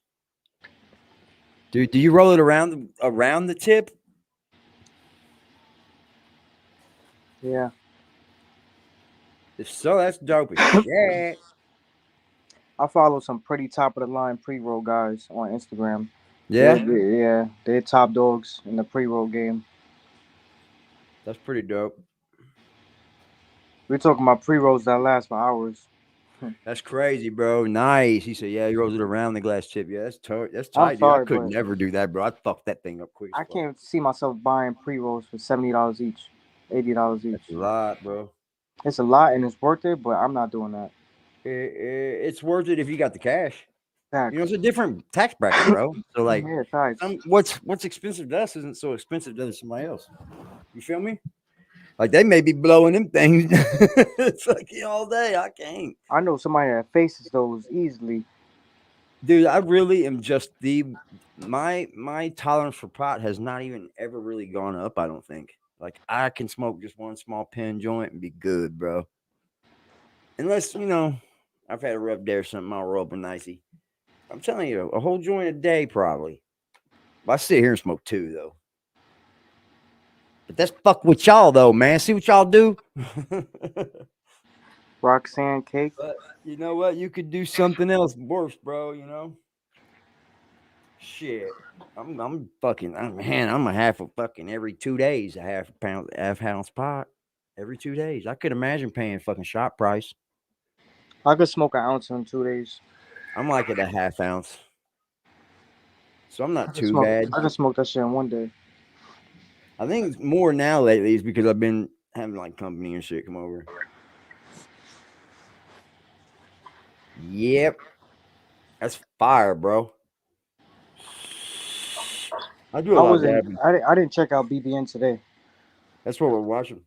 Dude, do you roll it around the tip? Yeah. If so, that's dope as shit. I follow some pretty top of the line pre-roll guys on Instagram. Yeah? They're top dogs in the pre-roll game. That's pretty dope. We're talking about pre-rolls that last for hours. That's crazy, bro. Nice. He said, yeah, he rolls it around the glass tip. Yeah, that's tight. I'm Dude. I sorry, could but never do that, bro. I'd fuck that thing up quick. I can't see myself buying pre-rolls for $70 each, $80 each. That's a lot, bro. It's a lot and it's worth it, but I'm not doing that. It's worth it if you got the cash. Facts. You know, it's a different tax bracket, bro. So like, yeah, what's expensive to us isn't so expensive to somebody else. You feel me? Like they may be blowing them things fucking all day. I can't. I know somebody that faces those easily. Dude, I really am just my tolerance for pot has not even ever really gone up, I don't think. Like I can smoke just one small pen joint and be good, bro. Unless, I've had a rough day or something, I'll roll up a nicey. I'm telling you, a whole joint a day probably. But I sit here and smoke 2 though. But that's fuck with y'all though, man. See what y'all do? Roxanne cake. But you know what? You could do something else worse, bro, Shit. I'm a half a fucking every 2 days, a half ounce pot. Every 2 days. I could imagine paying fucking shop price. I could smoke an ounce in 2 days. I'm like at a half ounce. So I'm not too bad. I can smoke that shit in 1 day. I think more now lately is because I've been having like company and shit come over. Yep. That's fire, bro. I do a lot of dabbing. I didn't check out Bbn today. That's what we're watching.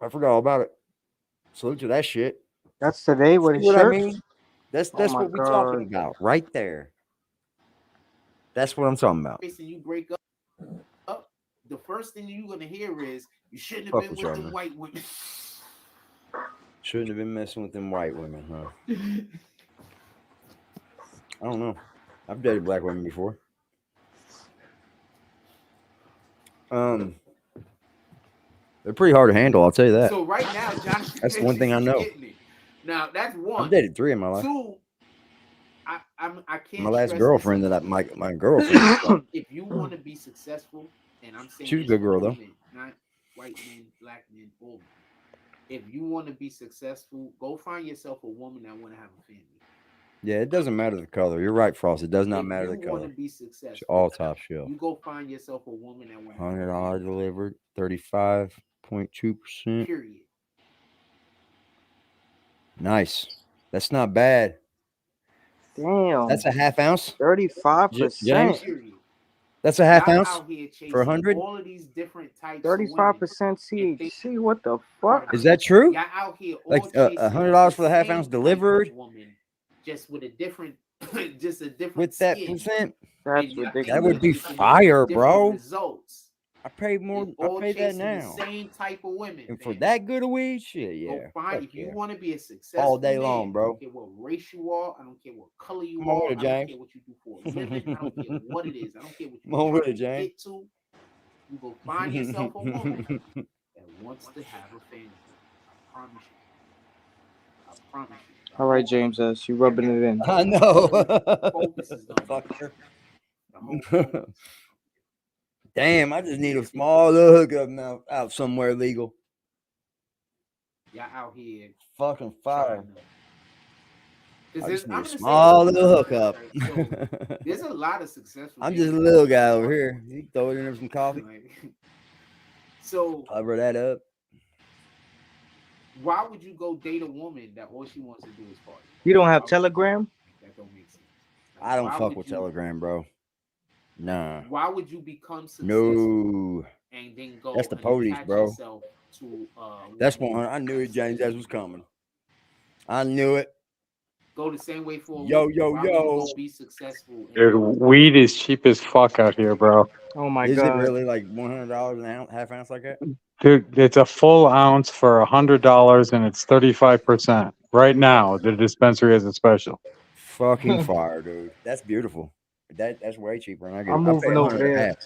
I forgot all about it. Salute to that shit. That's today with his shirt? I mean? That's what we're talking about right there. That's what I'm talking about. You break up, the first thing you're gonna hear is you shouldn't have been with them white women. Shouldn't have been messing with them white women, huh? I don't know. I've dated black women before. They're pretty hard to handle, I'll tell you that. So right now, Johnny, that's one thing I know. Now that's one. I've dated 3 in my life. 2, I can't. My last girlfriend my girlfriend. If you want to be successful, and I'm saying she was a good girl though. Not white men, black men, all. If you want to be successful, go find yourself a woman that want to have a family. Yeah, it doesn't matter the color. You're right, Frost. It does not matter the color. You want to be successful. It's all top shelf. You go find yourself a woman that want $100 delivered, 35.2%. Period. Nice. That's not bad. Damn. That's a half ounce. 35%. James? That's a half Y'all ounce out here for chasing 100. all of these different types of 35% women. THC. What the fuck? Is that true? Y'all out here all Like chasing $100 for the half same ounce type delivered of woman, just with a different, just a different with that skin. percent? That's And y'all think That would be bitches can fire, get different bro. results. I pay more. It's I all pay that chasing the now. same type of women. And for fam. that good of weed, shit, yeah. Go find, Fuck if you yeah. want to be a successful All day man, long, I bro. don't care what race you are. I don't care what color you Come on are. with it, I don't James. care what you do for a living. I don't care what it is. I don't care what Come on you're with trying it, to James. get to. You go find yourself a woman that wants to have a family. I promise you. I promise you. All right, James S. You rubbing it in. I know. Focus is gonna be Fucker. the whole focus. Damn, I just need a small little hookup now out somewhere legal. Y'all out here Fucking fire. I Because just need I'm a gonna small say little hookup. right? So there's a lot of successful. I'm men just a out little there. guy over here. You throw it in there some coffee. So Cover that up. why would you go date a woman that all she wants to do is party? You don't have Telegram? That don't make sense. Like, I don't why fuck would with you- Telegram, bro. Nah. Why would you become successful No. and then go That's the and police, attach bro. yourself to That's woman 100. I knew it, that's James. That sexually was coming. I knew it. go the same way for a Yo, woman? yo, Why would you yo. go be successful and Dude, then weed is cheap as fuck out here, bro. Oh my Is god. it really like $100 an ounce, half ounce like that? Dude, it's a full ounce for $100 and it's 35%. Right now, the dispensary has a special. Fucking fire, dude. That's beautiful. That's way cheaper. And I I'm pay moving over 100 a there. half.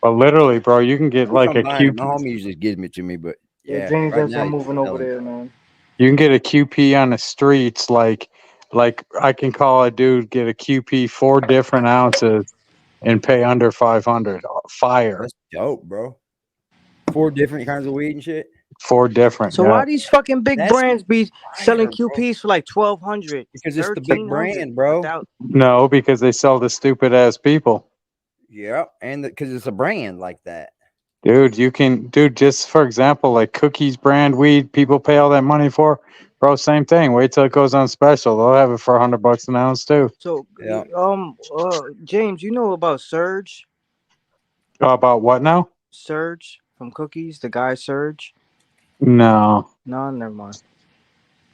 But literally, bro, you can get like I'm a buying it. QP. My homie just gives it to me, but Yeah, yeah, James right S. now I'm he's moving over selling. there, man. You can get a QP on the streets, like I can call a dude, get a QP 4 different ounces and pay under 500. Fire. That's dope, bro. 4 different kinds of weed and shit. 4 different, So yeah. why these fucking big That's brands be selling fire, bro. QPs for like 1,200? Because it's the big 1,300? brand, bro. No, because they sell to stupid ass people. Yeah, and because it's a brand like that. Dude, just for example, like Cookies brand weed, people pay all that money for. Bro, same thing. Wait till it goes on special. They'll have it for $100 an ounce too. So, Yeah. James, you know about Surge? About what now? Surge from Cookies, the guy Surge? No. No, never mind.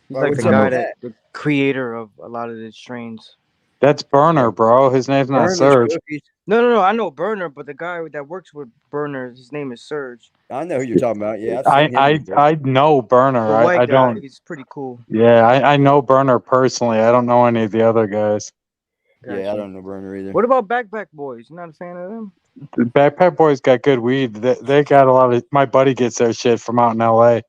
He's Why, like what's the up guy with that? the creator of a lot of the strains. That's Burner, bro. His name's not Burner's Surge. Cookies. No. I know Burner, but the guy that works with Burner, his name is Surge. I know who you're talking about. Yeah, I've seen him before. I know Burner. The white I guy, don't. he's pretty cool. Yeah, I know Burner personally. I don't know any of the other guys. Yeah, I Gotcha. don't know Burner either. What about Backpack Boys? You not a fan of them? The Backpack Boys got good weed. They got a lot of. My buddy gets their shit from out in LA. Nice.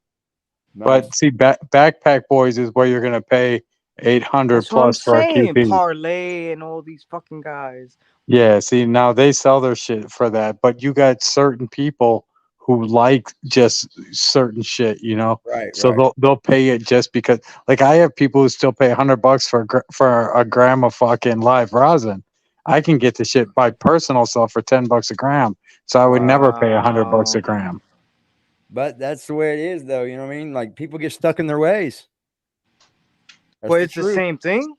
But see, Backpack Boys is where you're gonna pay 800 That's what I'm plus for a saying. QP. Parlay and all these fucking guys. Yeah, see, now they sell their shit for that, but you got certain people who like just certain shit, you know. Right, So right. they'll pay it just because. Like I have people who still pay $100 for a gram of fucking live rosin. I can get the shit by personal sell for $10 a gram. So I would never pay $100 a gram. But that's the way it is, though. You know what I mean? Like people get stuck in their ways. But it's the same thing.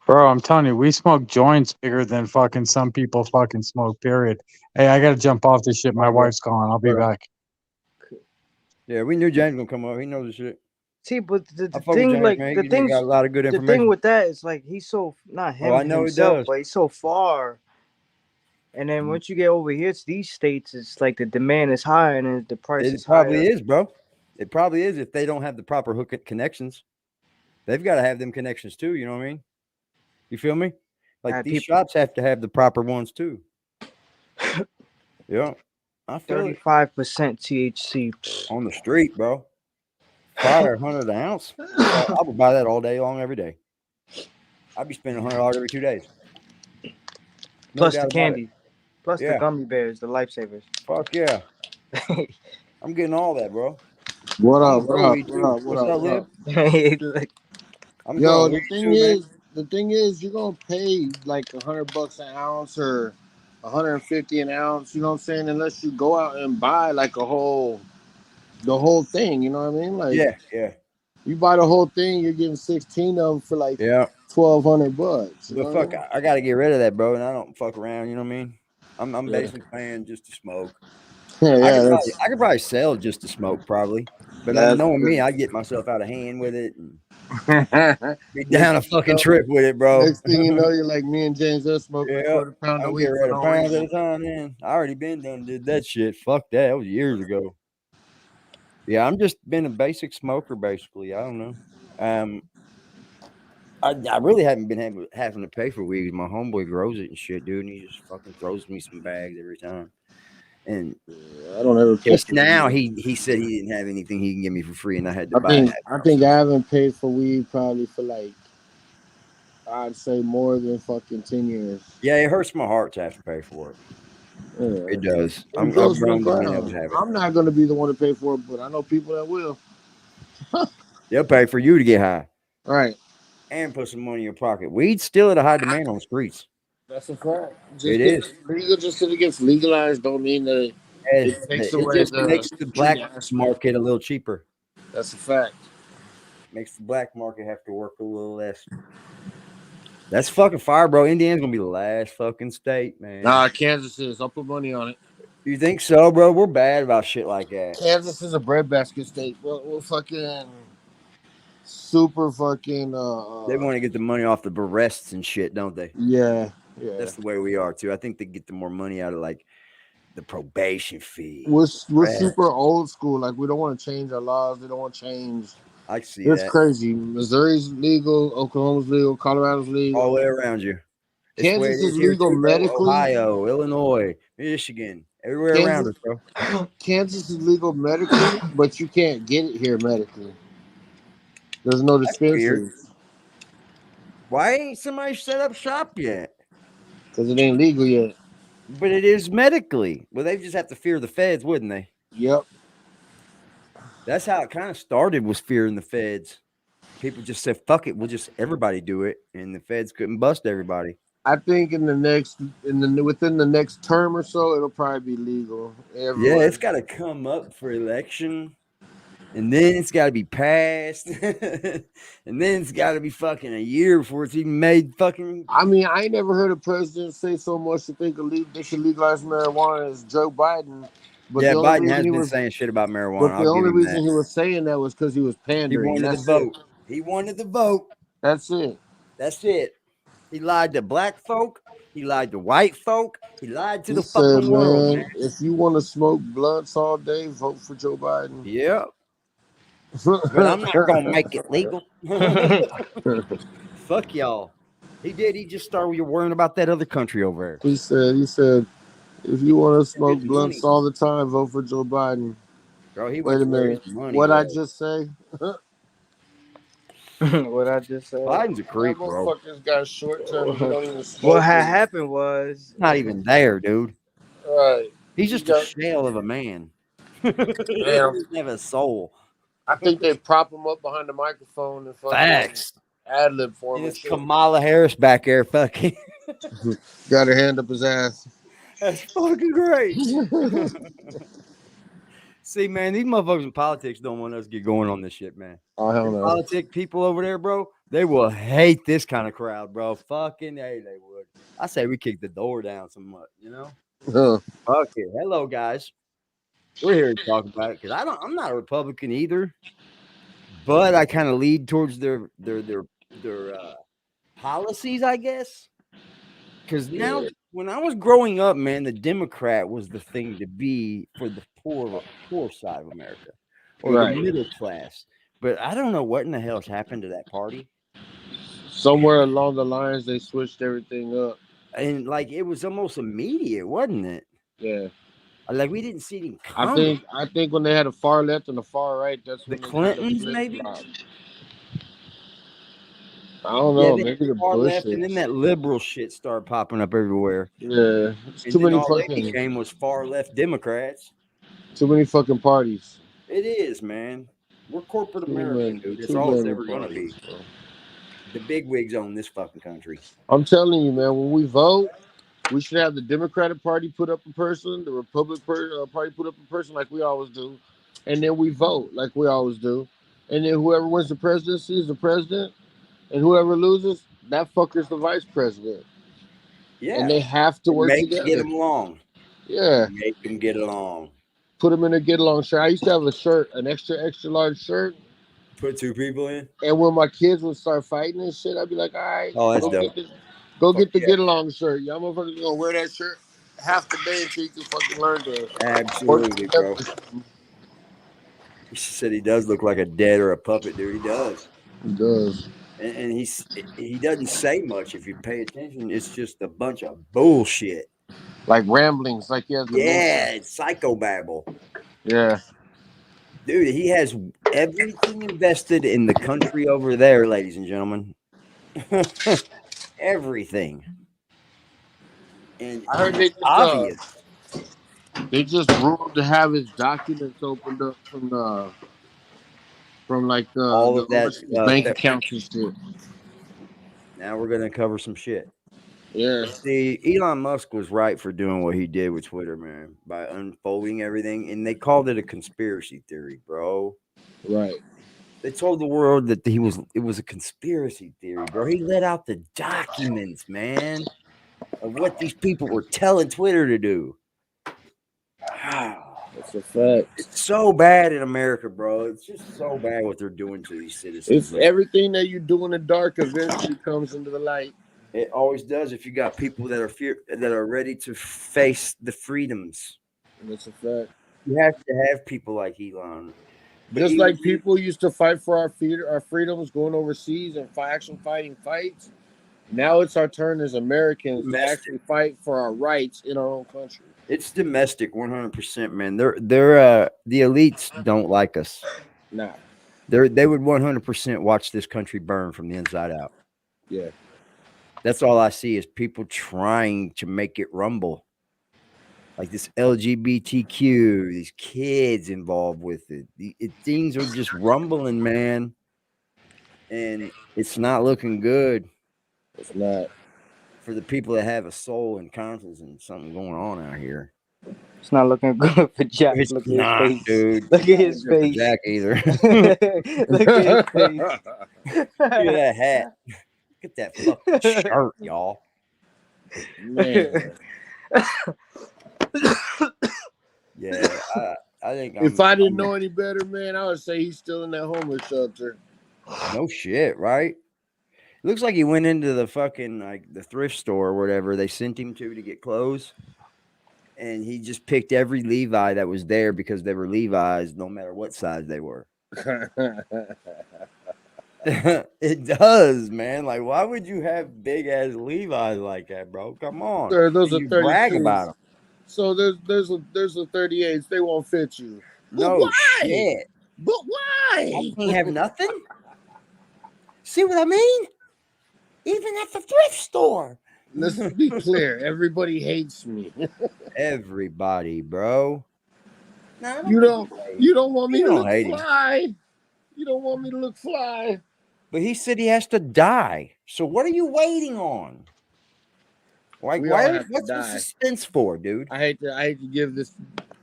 Bro, I'm telling you, we smoke joints bigger than fucking some people fucking smoke, period. Hey, I gotta jump off this shit. My wife's calling. I'll be back. Yeah, we knew James gonna come up. He knows the shit. See, but the I fuck with thing, James, like man. the He thing, got a lot of good the information. thing with that is like he's so not him I know he himself, does. but he's so far. And then once you get over here to these states, it's like the demand is high and then the price It is probably higher. is, bro. It probably is if they don't have the proper hook connections. They've got to have them connections too. You know what I mean? You feel me? Like these shops have to have the proper ones too. Yeah, I feel it. 35% THC On the street, bro. Fire 100 an ounce. I would buy that all day long, every day. I'd be spending $100 every 2 days. No plus doubt the about candy, it. plus Yeah. the gummy bears, the lifesavers. Fuck yeah. I'm getting all that, bro. What I'm up? gonna grow weed too. What's up, Lib? I'm Yo, growing the weed thing too, man. the thing is, you're gonna pay like $100 an ounce or 150 an ounce. You know what I'm saying? Unless you go out and buy like the whole thing. You know what I mean? Like, Yeah. you buy the whole thing, you're getting 16 of them for like Yeah. $1,200. But fuck, I gotta get rid of that, bro, and I don't fuck around. You know what I mean? I'm Yeah. basically paying just to smoke. Yeah, I could probably sell just to smoke, probably. But I that's knowing me, I get myself out of hand with it and be down a fucking trip with it, bro. Next thing you know, you're like me and James. They're smoking a Yeah, quarter pound a I'm week getting for rid of no pounds at reason. a time, man. I already been done did that shit. Fuck that. That was years ago. Yeah, I'm just been a basic smoker, basically. I don't know. I really haven't been having to pay for weed. My homeboy grows it and shit, dude, and he just fucking throws me some bags every time. And I don't ever pay just for now, weed. he said he didn't have anything he can give me for free, and I had to buy half. I think I haven't paid for weed probably for like, I'd say more than fucking 10 years. Yeah, it hurts my heart to have to pay for it. Yeah. It does. It I've goes to the grown to being able ground. to have it. I'm not going to be the one to pay for it, but I know people that will. They'll pay for you to get high. Right. And put some money in your pocket. Weed's still at a high demand on the streets. That's a fact. It is. Legal, just because it gets legalized don't mean that it takes It away just the makes the black treaty aspect. market a little cheaper. That's a fact. Makes the black market have to work a little less. That's fucking fire, bro. Indiana's gonna be the last fucking state, man. Nah, Kansas is. I'll put money on it. You think so, bro? We're bad about shit like that. Kansas is a breadbasket state. We're fucking super fucking. They want to get the money off the arrests and shit, don't they? Yeah. That's the way we are too. I think they get the more money out of like the probation fee. We're super old school. Like we don't want to change our laws. They don't want to change. I see It's that. crazy. Missouri's legal. Oklahoma's legal. Colorado's legal. All the way around you. It's Kansas is legal medically. Ohio, Illinois, Michigan, everywhere around us, bro. Kansas is legal medically, but you can't get it here medically. There's no dispensaries. Why ain't somebody set up shop yet? Because it ain't legal yet. But it is medically. Well, they just have to fear the feds, wouldn't they? Yep. That's how it kind of started, was fearing the feds. People just said, fuck it, we'll just everybody do it. And the feds couldn't bust everybody. I think within the next term or so, it'll probably be legal. Yeah, it's got to come up for election. And then it's got to be passed. And then it's got to be fucking a year before it's even made fucking. I mean, I ain't never heard a president say so much to think they should legalize marijuana as Joe Biden. But yeah, Biden has been saying shit about marijuana. But the only reason he was saying that was because he was pandering. He wanted the vote. He wanted the vote. That's it. That's it. He lied to black folk. He lied to white folk. He lied to the fucking world, man. If you want to smoke blunts all day, vote for Joe Biden. Yep. But I'm not gonna make it legal. Fuck y'all. He did. He just started worrying about that other country over there. He said, if you want to smoke blunts all the time, vote for Joe Biden. Bro, wait a minute. What I just say? What I just said? Biden's a creep, bro. Motherfuckers got short term. What had happened was not even there, dude. Right. He's just a shell of a man. He doesn't have a soul. I think they prop him up behind the microphone and fucking ad lib for him. It's Kamala Harris back there, fucking. Got her hand up his ass. That's fucking great. See, man, these motherfuckers in politics don't want us to get going on this shit, man. Oh, hell no. Politic people over there, bro, they will hate this kind of crowd, bro. Fucking hey, they would. I say we kick the door down somewhat, you know? Fuck it. Hello, guys. We're here to talk about it because I'm not a Republican either, but I kind of lead towards their policies, I guess. Because now, when I was growing up, man, the Democrat was the thing to be for the poor side of America or the middle class. But I don't know what in the hell's happened to that party. Somewhere along the lines, they switched everything up, and like it was almost immediate, wasn't it? Yeah. Like we didn't see it coming. I think when they had a far left and a far right, that's the when Clintons, maybe. I don't know. Yeah, maybe the far Bush left, and then that liberal shit started popping up everywhere. Yeah, it's and too many all fucking. they became was far left Democrats. Too many fucking parties. It is, man. We're corporate America, dude. That's all it's ever gonna be. The big wigs own this fucking country. I'm telling you, man. When we vote, we should have the Democratic Party put up a person, the Republican Party put up a person, like we always do, and then we vote like we always do, and then whoever wins the presidency is the president, and whoever loses, that fucker's the vice president. Yeah. And they have to work together. Get them along. Yeah. Make them get along. Put them in a get along shirt. I used to have a shirt, an extra large shirt. Put 2 people in. And when my kids would start fighting and shit, I'd be like, all right, oh, that's dope. Get the get along shirt. Y'all motherfuckers gonna wear that shirt half the day until you can fucking learn to. Absolutely, bro. He said he does look like a dead or a puppet, dude. He does. He does. And he doesn't say much if you pay attention. It's just a bunch of bullshit. Like ramblings, like he has it's psychobabble. Yeah. Dude, he has everything invested in the country over there, ladies and gentlemen. Everything. And I heard they obvious. They just ruled to have his documents opened up from like all of that bank accounts and shit. Now we're gonna cover some shit. Yeah. See, Elon Musk was right for doing what he did with Twitter, man, by unfolding everything, and they called it a conspiracy theory, bro. Right. They told the world that it was a conspiracy theory, bro. He let out the documents, man, of what these people were telling Twitter to do. Wow. That's a fact. It's so bad in America, bro. It's just so bad what they're doing to these citizens. It's everything that you do in the dark eventually comes into the light. It always does if you got people that are ready to face the freedoms. That's a fact. You have to have people like Elon. But just like people used to fight for our freedoms going overseas and fighting fights. Now it's our turn as Americans to actually fight for our rights in our own country. It's domestic, 100%, man. The elites don't like us. Nah. They would 100% watch this country burn from the inside out. Yeah. That's all I see is people trying to make it rumble. Like this LGBTQ, these kids involved with it. Things are just rumbling, man. And it's not looking good. It's not. For the people that have a soul and conscience and something going on out here. It's not looking good for Jack. It's Look not, at his face. dude. Look at his face. Jack either. Look at his face. Look at that hat. Look at that fucking shirt, y'all. Man. Yeah, I think if I didn't know any better, man, I would say he's still in that homeless shelter. No shit, right? It looks like he went into the fucking the thrift store or whatever they sent him to get clothes, and he just picked every Levi that was there because they were Levi's, no matter what size they were. It does, man. Like, why would you have big ass Levi's like that, bro? Come on, Sir, those are 32s. Brag about them. So there's a 38s. They won't fit you. No why? Shit. But why? I can't have nothing. See what I mean? Even at the thrift store. Let's be clear. Everybody hates me. Everybody, bro. No, you don't want me to look hate fly. You don't want me to look fly. But he said he has to die. So what are you waiting on? Like, what's the suspense for, dude? I hate to give this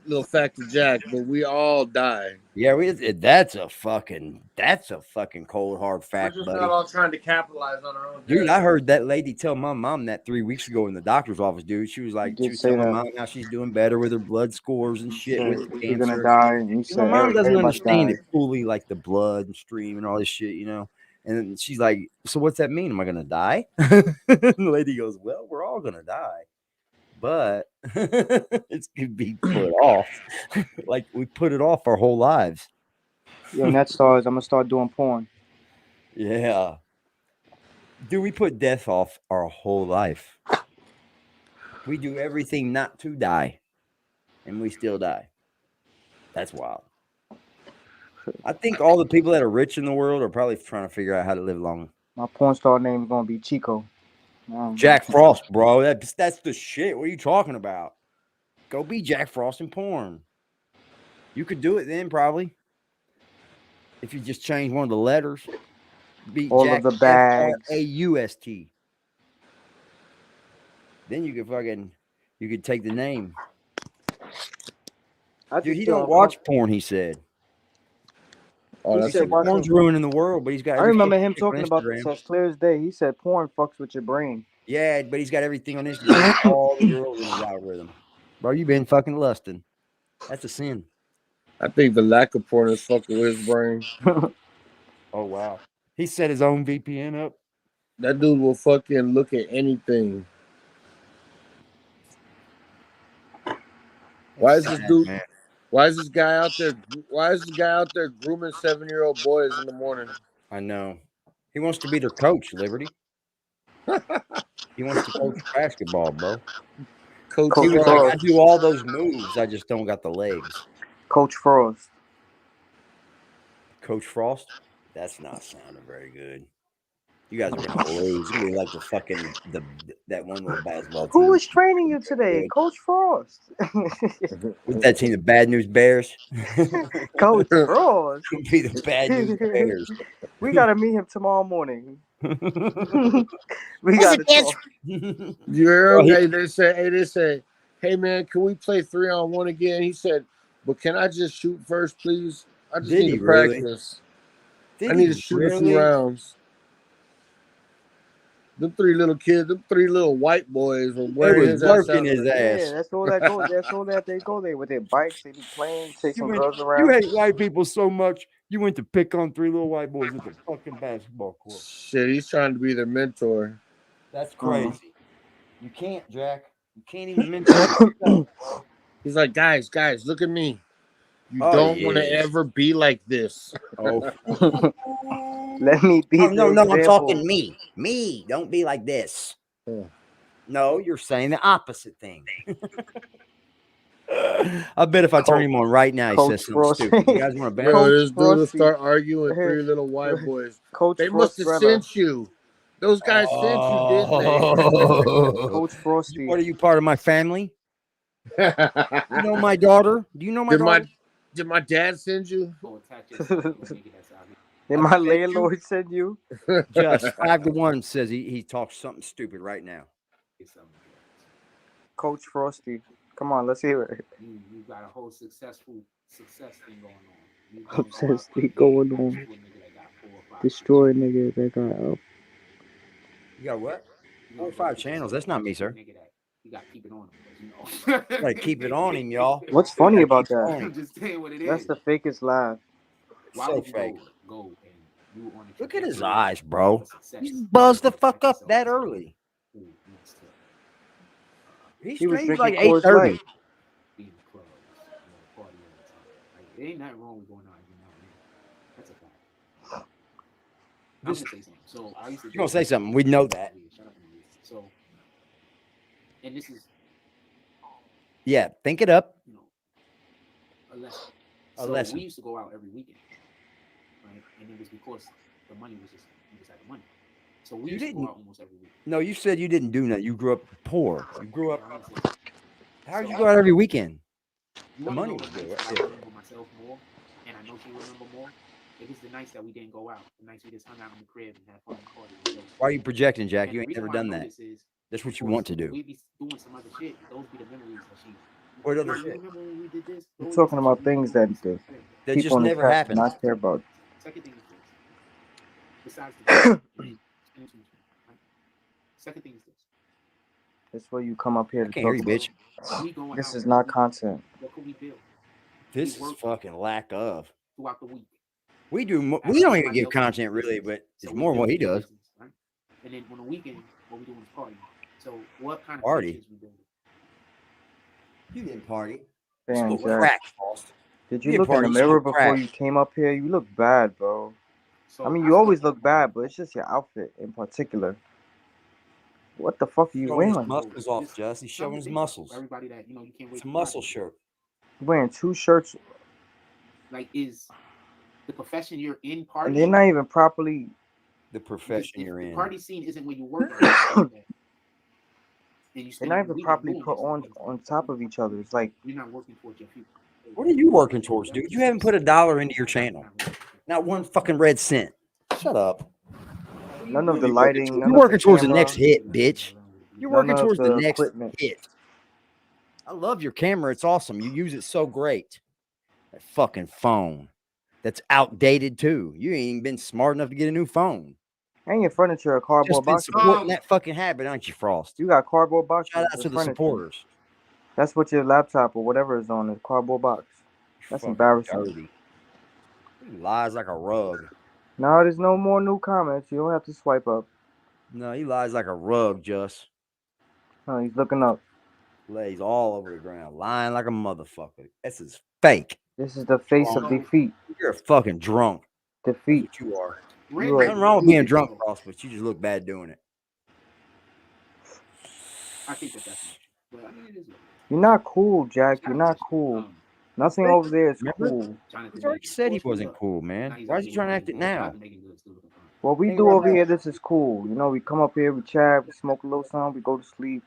little fact to Jack, but we all die. Yeah, that's a fucking cold hard fact, We're just buddy. not all trying to capitalize on our own. Dude, death. I heard that lady tell my mom that 3 weeks ago in the doctor's office, dude. She was like, she was telling my mom how she's doing better with her blood scores and shit with the You're cancer. gonna die. And My mom doesn't understand die. it fully, like the blood and stream and all this shit, you know. And she's like, so what's that mean? Am I gonna die? And the lady goes, well, we're all gonna die. But it's gonna be put off. Like we put it off our whole lives. Yo, that stars, I'm gonna start doing porn. Yeah. Dude, we put death off our whole life. We do everything not to die. And we still die. That's wild. I think all the people that are rich in the world are probably trying to figure out how to live long. My porn star name is gonna be Chico. Jack Frost, bro. That's the shit. What are you talking about? Go be Jack Frost in porn. You could do it then, probably. If you just change one of the letters. Be all Jack of the bags. F-R-A-U-S-T. Then you could take the name. Dude, he don't watch porn, he said. Oh, He that's said, a watch Porn's him. ruining the world, but he's got I every remember fucking him chick on talking about this Instagram. as clear as day. He said porn fucks with your brain. Yeah, but he's got everything on Instagram. All the girls in his algorithm. Bro, you been fucking lusting. That's a sin. I think the lack of porn is fucking with his brain. Oh, wow. He set his own VPN up. That dude will fucking look at anything. Why is this dude? Man. Why is this guy out there? Why is this guy out there grooming 7-year-old boys in the morning? I know. He wants to be their coach, Liberty. He wants to coach basketball, bro. Coach He was Frost. like, I do all those moves. I just don't got the legs. Coach Frost. Coach Frost? That's not sounding very good. You guys are gonna lose. You're gonna be like the fucking that one little basketball team. Who was training you today? Coach Frost. With that team, the Bad News Bears. Coach Frost. Could be the Bad News Bears. We gotta meet him tomorrow morning. We gotta talk. You heard? Hey, they said, hey man, can we play 3-on-1 again? He said, but can I just shoot first, please? I just need to practice. I need to shoot a few rounds. Them 3 little kids, them 3 little white boys were wearing his ass out. Yeah, that's all that goes. That's all that they go there with their bikes. They be playing, take some girls around. You hate white people so much. You went to pick on 3 little white boys at the fucking basketball court. Shit, he's trying to be their mentor. That's crazy. You can't, Jack. You can't even mentor. He's like, guys, look at me. You don't want to ever be like this. Oh. Let me be. No, I'm talking me. Me. Don't be like this. No, you're saying the opposite thing. I bet if I turn him on right now, he says something stupid. You guys want to ban him? This dude will start arguing with 3 little white boys. They must have sent you. Those guys sent you, didn't they? Coach Frosty. What are you, part of my family? You know my daughter? Do you know my daughter? Did my dad send you? Did my landlord send you? Just 5-1 says he talks something stupid right now. Coach Frosty. Come on, let's hear it. You got a whole success thing going on. Success thing going on. Destroy a nigga that got up. You got what? 4 or 5 channels. That's not me, sir. You got to keep it on him. You know. Gotta keep it on him, y'all. What's funny about that? I'm just saying what it That's is. the fakest laugh. So fake. Go and you on Look at his eyes, bro. He's buzzed the fuck up that early. He was He's drinking like Coors 8:30. Light. There ain't nothing wrong with going out every now and then. That's a fact. I'm gonna say something. So I used to. You're gonna say something. We know that. Shut up. So, and this is. Yeah, think it up. You know, a lesson. A So lesson. we used to go out every weekend, right? And it was because the money was just you just had the money. So we used to go out almost every week. No, you said you didn't do nothing. You grew up poor. You grew up. How did you go out every weekend? The money was good. I remember myself more, and I know she remember more. It was the nights that we didn't go out. The nights we just hung out in the crib and had fun and party. Why are you projecting, Jack? And You the ain't reason never why I done know that. this is That's what you want to do. we be doing some other shit. Those be the memories that she. What other You shit? remember when we did this? We're talking about things that the That people just in the never past happened. do not care about. Second thing is this. Besides the second thing is this. That's why you come up here I to can't hear you, talk bitch. We going This out is every not week. content. What can we build This is fucking lack of. throughout the week? We do. We don't even give content really, but it's more what he does. Right? And then on the weekend, what we doing is party. So what kind of Party? friendships we building? You didn't party. Damn, Smoke Jack. crack, Frost. Did You you didn't look in the party, mirror smoke before crack. you came up here? You look bad, bro. So I mean, you always look bad, but it's just your outfit in particular. What the fuck are you Showing his wearing? muscles off, Jess. He's showing his muscles. Everybody that you can't wait. It's a muscle shirt. You wearing 2 shirts, Like is the profession you're in and party? they're not even properly. The profession you're The in. party scene isn't where you work. And you They're spend not the even weekend properly doing put this. on top of each other. It's like You're not working towards your future. What are you working towards, dude? You haven't put $1 into your channel. Not one fucking red cent. Shut up. none of the lighting. None You're of working the towards the camera, next hit, bitch. You're none working of towards the the next equipment. hit. I love your camera. It's awesome. You use it so great. That fucking phone. that's outdated too. You ain't even been smart enough to get a new phone. And your furniture, a cardboard Just been box. supporting that fucking habit, aren't you, Frost? You got cardboard boxes. Shout out to the supporters. That's what your laptop or whatever is on, a cardboard box. That's embarrassing. Dirty. He lies like a rug. No, there's no more new comments. You don't have to swipe up. No, he lies like a rug, Just. No, he's looking up. Lays all over the ground, lying like a motherfucker. This is fake. This is the face of defeat. You're a fucking drunk. Defeat. That's what you are. You Nothing wrong with being drunk, Frost, but you just look bad doing it. I think that's not true. But I mean, it is. You're not cool, Jack. You're not cool. Nothing over there is Remember? cool. He already said he wasn't cool, man. Why is he trying to act it now? What we do over here, this is cool. You know, we come up here, we chat, we smoke a little something, we go to sleep.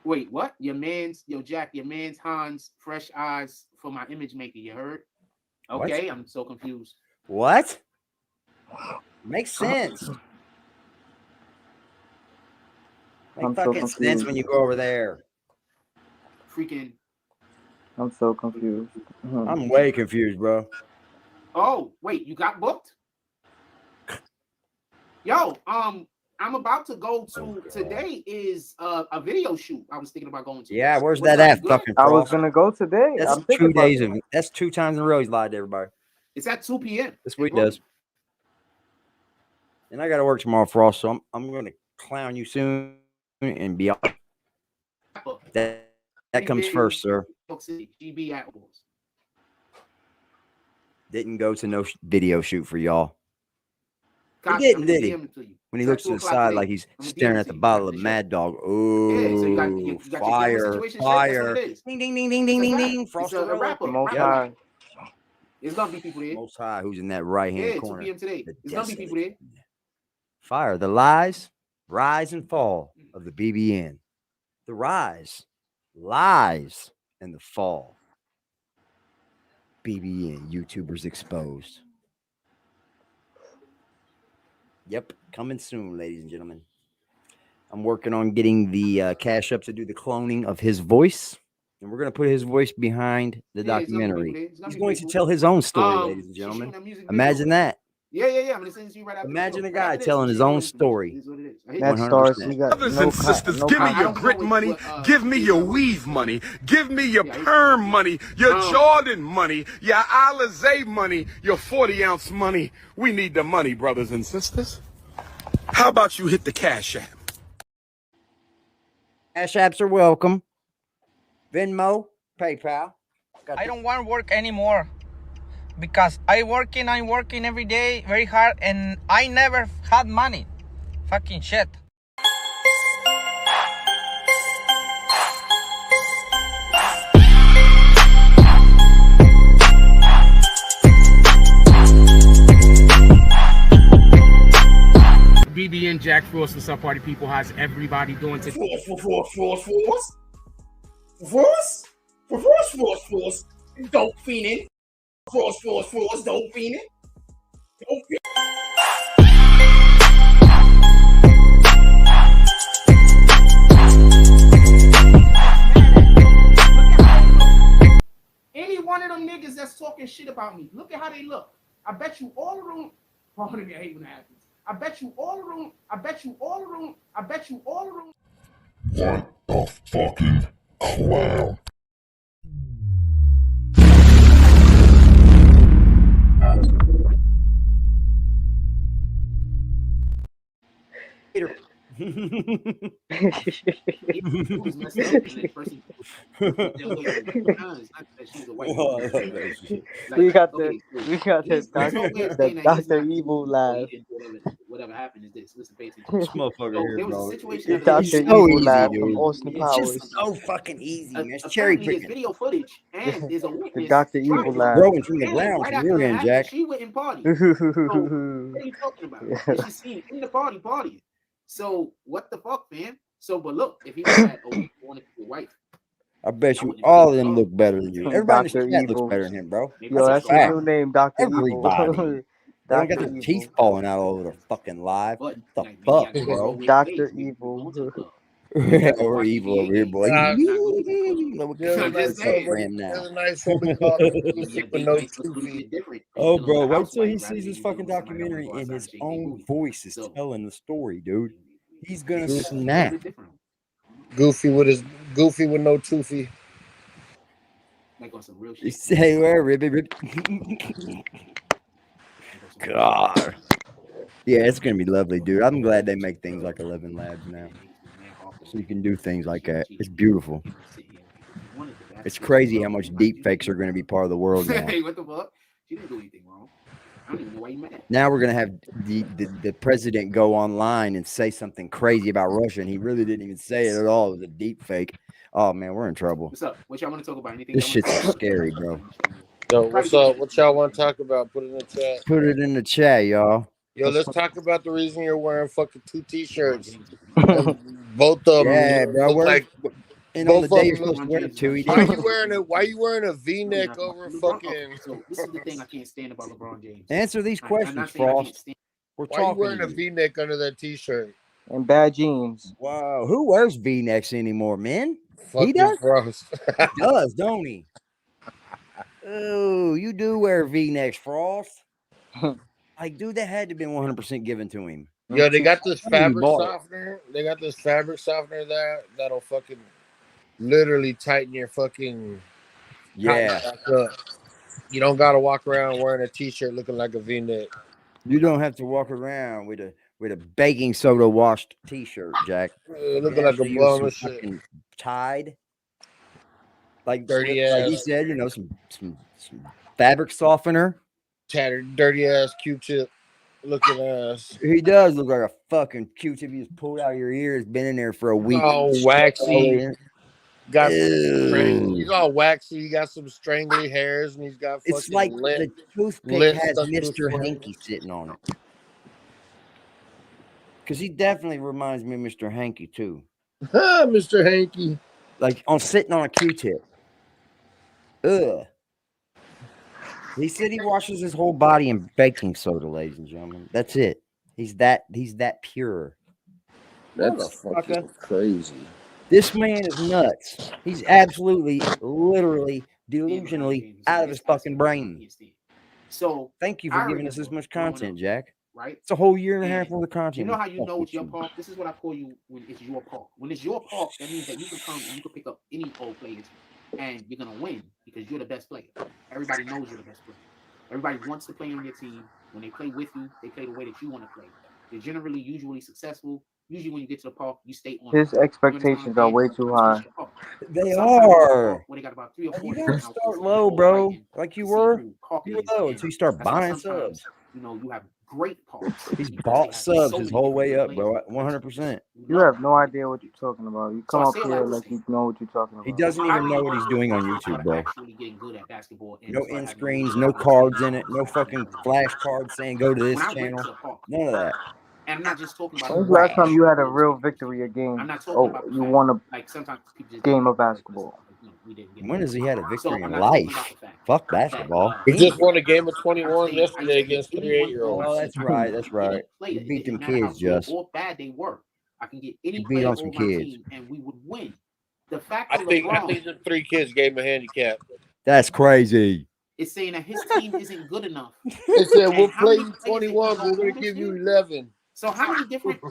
Wait, what? Jack, your man's Hans, fresh eyes for my image maker, you heard? Okay, what? I'm so confused. What? Makes sense. Makes fucking sense when you go over there. Freaking. I'm so confused. I'm way confused, bro. Oh, wait, you got booked? Yo, I'm about to go to today is a video shoot. I was thinking about going to. Yeah, where's that at? Fucking I was gonna go today. That's 2 days of it. That's 2 times in a row he's lied to everybody. It's at 2 p.m. That's what he does. And I gotta work tomorrow, Frost, so I'm gonna clown you soon and be off. That comes first, sir. GB at Wolves. Didn't go to no video shoot for y'all. He didn't, did he? When he looks to the side like he's staring at the bottle of Mad Dog. Oh, yeah, so you got fire, fire. Ding, ding, ding, ding, ding, ding, ding. Frost the rapper. Most High. There's gonna be people there. Most High, who's in that right-hand corner. 2 p.m. today. There's gonna be people there. Fire, the lies, rise and fall of the BBN. The rise, lies, and the fall. BBN, YouTubers exposed. Yep, coming soon, ladies and gentlemen. I'm working on getting the Cash Up to do the cloning of his voice. And we're going to put his voice behind the documentary. He's going to tell his own story, ladies and gentlemen. Imagine that. Yeah. I'm going to send it to you right after. Imagine a guy telling his own story. That stars, Brothers and sisters, give me your grit money. Give me your weave money. Give me your perm money. Your Jordan money. Your Alizé money. Your 40-ounce money. We need the money, brothers and sisters. How about you hit the Cash App? Cash Apps are welcome. Venmo, PayPal. I don't want to work anymore because I'm working every day very hard and I never had money. Fucking shit. BBN, Jack Frost, what's up, party people? How's everybody doing today? Force, dope fiending. Force, dope fiending. Dope fiending. Any one of them niggas that's talking shit about me, look at how they look. I bet you all around. Pardon me, I hate when that happens. I bet you all around. What the fucking clown? We got the Dr. Evil laugh. Whatever happened is this. Listen, basically. This motherfucker here, there was bro. a situation. Dr. Evil laugh from Austin Powers. It's so fucking easy, man. It's cherry There's picking. video footage, and there's a witness. The Dr. Evil laugh. Growing from the ground from your end, Jack. She went and partied. So, what are you talking about? She's seen in the party. So what the fuck, man? So, but look, if he was like, oh, you want to be your wife. I bet you all of them look better than you. Everybody in the chat looks better than him, bro. Yo, that's your new name, Dr. Everybody. Evil. They don't got their teeth falling out all over their fucking live. What the fuck, bro? Dr. Evil. We're evil over here, boy. There's a nice woman called Goofy with no 2 feet. Oh, bro, wait till he sees this fucking documentary and his own voice is telling the story, dude. He's gonna snap. Goofy with no 2 feet. Like on some real shit. Say where, Ribby. God. Yeah, it's gonna be lovely, dude. I'm glad they make things like 11 Labs now, so you can do things like that. It's beautiful. It's crazy how much deep fakes are going to be part of the world now. Hey, what the fuck? She didn't do anything wrong. I don't even know why you mad. Now we're going to have the president go online and say something crazy about Russia, and he really didn't even say it at all. It was a deep fake. Oh, man, we're in trouble. What's up? What y'all want to talk about? Anything? This shit's scary, bro. So, what's up? What y'all want to talk about? Put it in the chat. Put it in the chat, y'all. Yo, let's talk about the reason you're wearing fucking 2 t-shirts. Both of them, yeah, bro. look like and on the day you're supposed to wear 2, he Why did. you wearing a V-neck over fucking? So this is the thing I can't stand about LeBron James. Answer these questions, Frost. We're Why you talking. wearing a V-neck under that t-shirt? And bad jeans. Wow, who wears V-necks anymore, man? Fuck He does. Frost. He does, don't he? Oh, you do wear V-necks, Frost. Like, dude, that had to be 100% given to him. Yo, they got this fabric bought it. softener. They got this fabric softener that'll fucking literally tighten your fucking Yeah. back up. You don't gotta walk around wearing a t-shirt looking like a V-neck. You don't have to walk around with a baking soda washed t-shirt, Jack. Looking like a blown shit. Tied. Like dirty like ass. he said, you know, some fabric softener. Tattered, dirty ass Q-tip looking ass. He does look like a fucking Q-tip you just pulled out of your ear. It's been in there for a week. Oh, waxy. Got Ew. he's all waxy. He got some strangly hairs, and he's got. It's like the toothpick has Mr. Hanky sitting on it. Because he definitely reminds me of Mr. Hanky too. Mr. Hanky. Like on sitting on a Q-tip. Ugh. He said he washes his whole body in baking soda, ladies and gentlemen. That's it. He's that pure. That's fucking crazy. This man is nuts. He's absolutely, literally, delusionally out of his fucking brain. So thank you for giving us this much content, Jack. Right? It's a whole year and a half worth of content. You know how you know it's your park? This is what I call you when it's your park. When it's your park, that means that you can come and you can pick up any old players and you're gonna win because you're the best player. Everybody knows you're the best player. Everybody wants to play on your team. When they play with you, they play the way that you want to play. They're generally usually successful. Usually when you get to the park, you stay on. His expectations are way too high. They are. When they got about 3 or 4 you gotta start low, bro. Like you were. You were low until you start buying subs. You know, you have great parks. He's bought subs his whole way up, bro. 100%. You have no idea what you're talking about. You come up here like you know what you're talking about. He doesn't even know what he's doing on YouTube, bro. Getting good at basketball. No end screens, no cards in it, no fucking flash cards saying go to this channel. None of that. And I'm not just talking about. When's the last time you had a real victory a game? I'm not talking about you won a like sometimes game of basketball. When has he had a victory in life? Fuck basketball. He just won a game of 21 yesterday against 3 8-year-olds. Oh, that's right. That's right. You beat them kids, just. How bad they were. I can get any you beat on some kids, team and we would win. The fact I think the 3 kids gave him a handicap. That's crazy. It's saying that his team isn't good enough. They said we'll play you 21, but we're going to give you 11. So how many different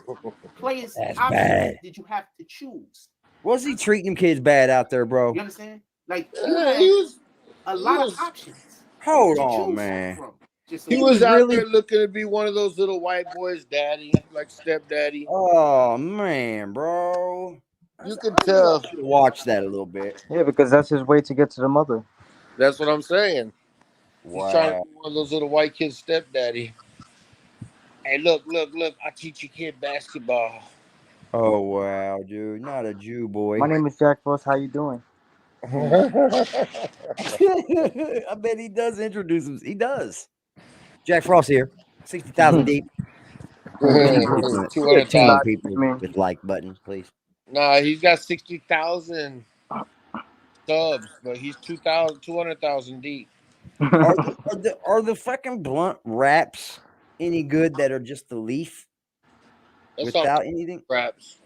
players did you have to choose? Was he treating them kids bad out there, bro? You understand? Like he was a lot of options. Hold on, man. He was out there looking to be one of those little white boys' daddy, like stepdaddy. Oh man, bro. You can tell. Watch that a little bit. Yeah, because that's his way to get to the mother. That's what I'm saying. Wow. He's trying to be one of those little white kids' stepdaddy. Hey, look! I teach your kid basketball. Oh wow, dude, not a Jew boy. My name is Jack Frost. How you doing? I bet he does introduce him. He does. Jack Frost here, 60,000 deep. 200,000 people with like buttons, please. Nah, he's got 60,000 subs, but he's 200,000 deep. Are the fucking blunt wraps any good that are just the leaf? That's without anything? Wraps.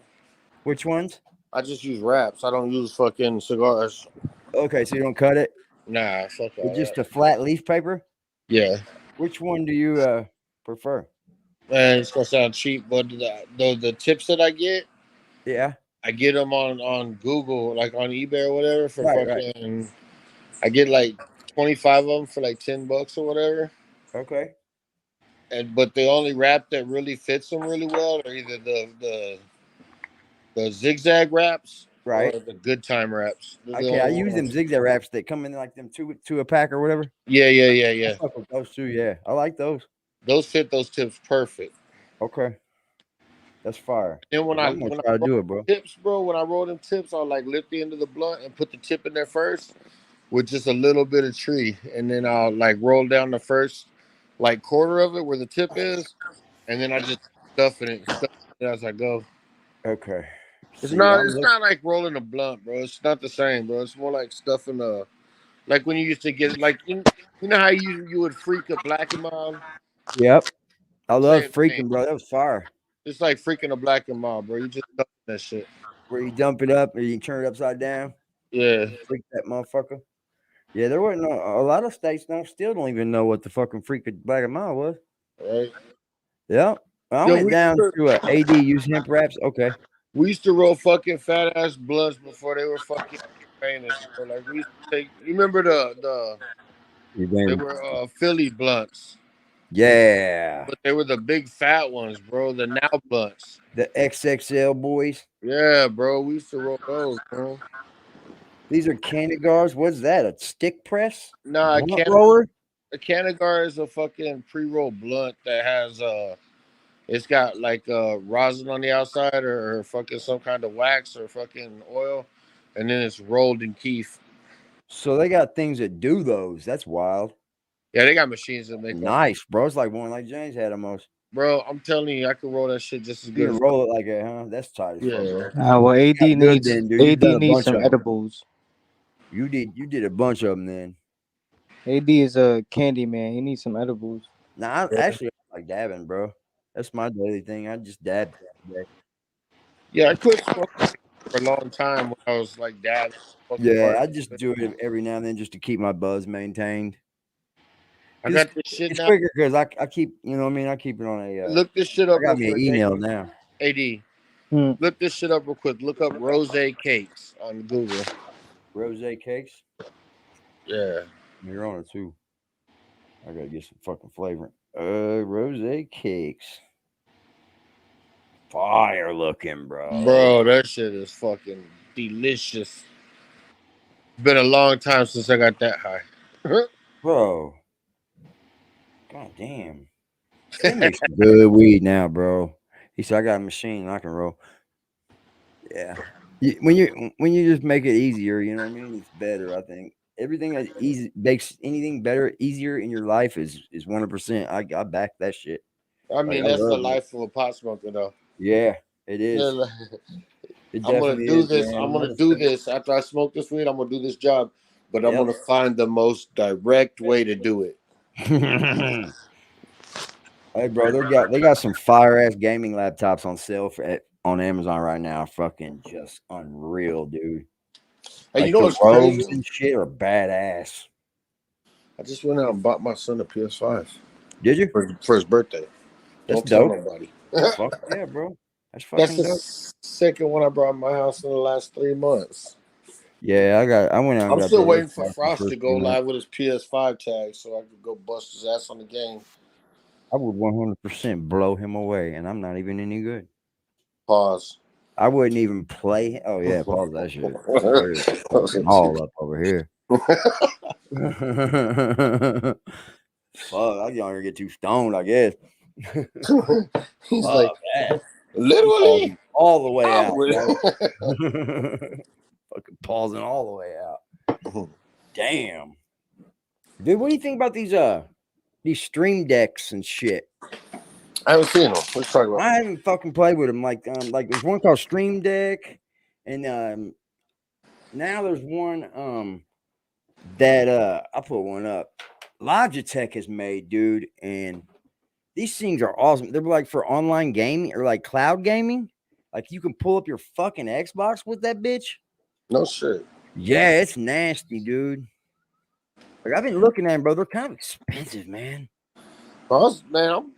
Which ones? I just use wraps. I don't use fucking cigars. Okay, so you don't cut it? Nah, fuck all With just that. a flat leaf paper? Yeah. Which one do you prefer? Man, it's gonna sound cheap, but the tips that I get, Yeah. I get them on Google, like on eBay or whatever, for Right, right. fucking. I get like 25 of them for like $10 or whatever. Okay. But the only wrap that really fits them really well are either the zigzag wraps or Right. the good time wraps. They're the Okay, I only use them ones. zigzag wraps that come in like them two a pack or whatever. Yeah. I fuck with those too. Yeah, I like those. Those fit those tips perfect. Okay, that's fire. Then when I I'm gonna try to do it, bro. tips, bro, when I roll them tips, I'll like lift the end of the blunt and put the tip in there first with just a little bit of tree, and then I'll like roll down the first like quarter of it where the tip is, and then I just stuff it as I go. Okay. It's See, not. It's not like rolling a blunt, bro. It's not the same, bro. It's more like stuffing a, like when you used to get like you know how you would freak a black and mild. Yep. I love Same thing. freaking, bro. That was fire. It's like freaking a black and mild, bro. You just stuff that shit. Where you dump it up or you turn it upside down. Yeah. Freak that motherfucker. Yeah, there wasn't a lot of states now still don't even know what the fucking freak of black and mild was. Right. Yeah. I Yo, went down to AD use hemp wraps. Okay. We used to roll fucking fat ass blunts before they were fucking famous, bro. Like we used to take. You remember they were Philly blunts. Yeah. But they were the big fat ones, bro. The now blunts. The XXL boys. Yeah, bro. We used to roll those, bro. These are Canagars. What's that? A stick press? Nah, a Canagar is a fucking pre-roll blunt that has it's got like rosin on the outside or fucking some kind of wax or fucking oil, and then it's rolled in keef. So they got things that do those. That's wild. Yeah, they got machines that make nice, bro. It's like one like James had almost. Bro, I'm telling you, I can roll that shit just as good. You can roll it like that, huh? That's tight as fuck. Well, AD needs AD needs some of edibles. You did a bunch of them then. AD is a candy man. He needs some edibles. Nah, actually I like dabbing, bro. That's my daily thing. I just dab today. Yeah, I quit smoking for a long time when I was like dabbing. Yeah, I just do it every now and then just to keep my buzz maintained. I got this shit it's now. quicker because I keep, you know what I mean? I keep it on a look this shit up. I got me an email now. AD. Look this shit up real quick. Look up rose cakes on Google. Rose cakes? Yeah. You're on it too. I gotta get some fucking flavor. Rose cakes. Fire looking, bro. Bro, that shit is fucking delicious. Been a long time since I got that high. Bro. God damn. That makes good weed now, bro. He said I got a machine I can roll. Yeah. When you just make it easier, you know what I mean? It's better, I think. Everything that easy makes anything better, easier in your life is 100%. I back that shit. I mean, that's the life of a pot smoker, though. Yeah, it is. Yeah, It I'm gonna do this. man. I'm gonna do this after I smoke this weed. I'm gonna do this job, but I'm gonna find the most direct way to do it. Hey, bro, they got some fire ass gaming laptops on sale on Amazon right now. Fucking just unreal, dude. Hey, like you know what's robes crazy? And shit are badass. I just went out and bought my son a PS5. Did you? For his birthday. That's Don't dope. tell nobody. Fuck yeah, bro. That's fucking the dope. second one I brought in my house in the last 3 months. Yeah, I went out. I'm still waiting for Frost to go live with his PS5 tag so I could go bust his ass on the game. I would 100% blow him away, and I'm not even any good. Pause. I wouldn't even play. Oh yeah, pause that shit. All up over here. Fuck, I don't get too stoned, I guess. He's like, literally all the way out. Fucking pausing all the way out. Damn, dude, what do you think about these stream decks and shit? I haven't seen them. Let's talk about. I haven't fucking played with them. Like there's one called Stream Deck, and now there's one that I put one up. Logitech has made, dude, and these things are awesome. They're like for online gaming or like cloud gaming. Like you can pull up your fucking Xbox with that bitch. No shit. Yeah, it's nasty, dude. Like I've been looking at them, bro. They're kind of expensive, man.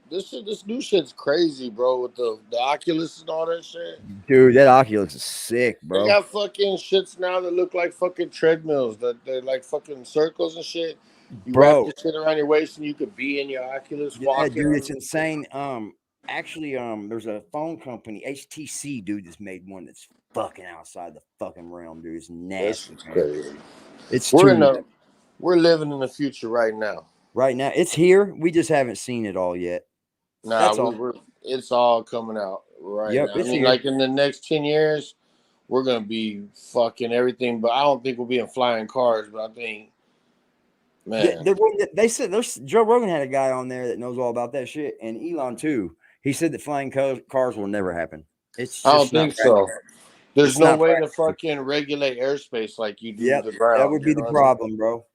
This new shit's crazy, bro. With the Oculus and all that shit. Dude, that Oculus is sick, bro. They got fucking shits now that look like fucking treadmills. That they're like fucking circles and shit. You wrap the shit around your waist and you could be in your Oculus walking. Dude, it's insane. Actually, there's a phone company, HTC, dude, that's made one that's fucking outside the fucking realm, dude. It's nasty. Crazy. It's we're living in the future right now. Right now, it's here. We just haven't seen it all yet. Nah, it's all coming out right now. It's here. Like in the next 10 years, we're gonna be fucking everything. But I don't think we'll be in flying cars. But I think, man, they said Joe Rogan had a guy on there that knows all about that shit, and Elon too. He said that flying cars will never happen. I don't think so. There's no way to fucking regulate airspace like you do the ground. That would be the problem, bro.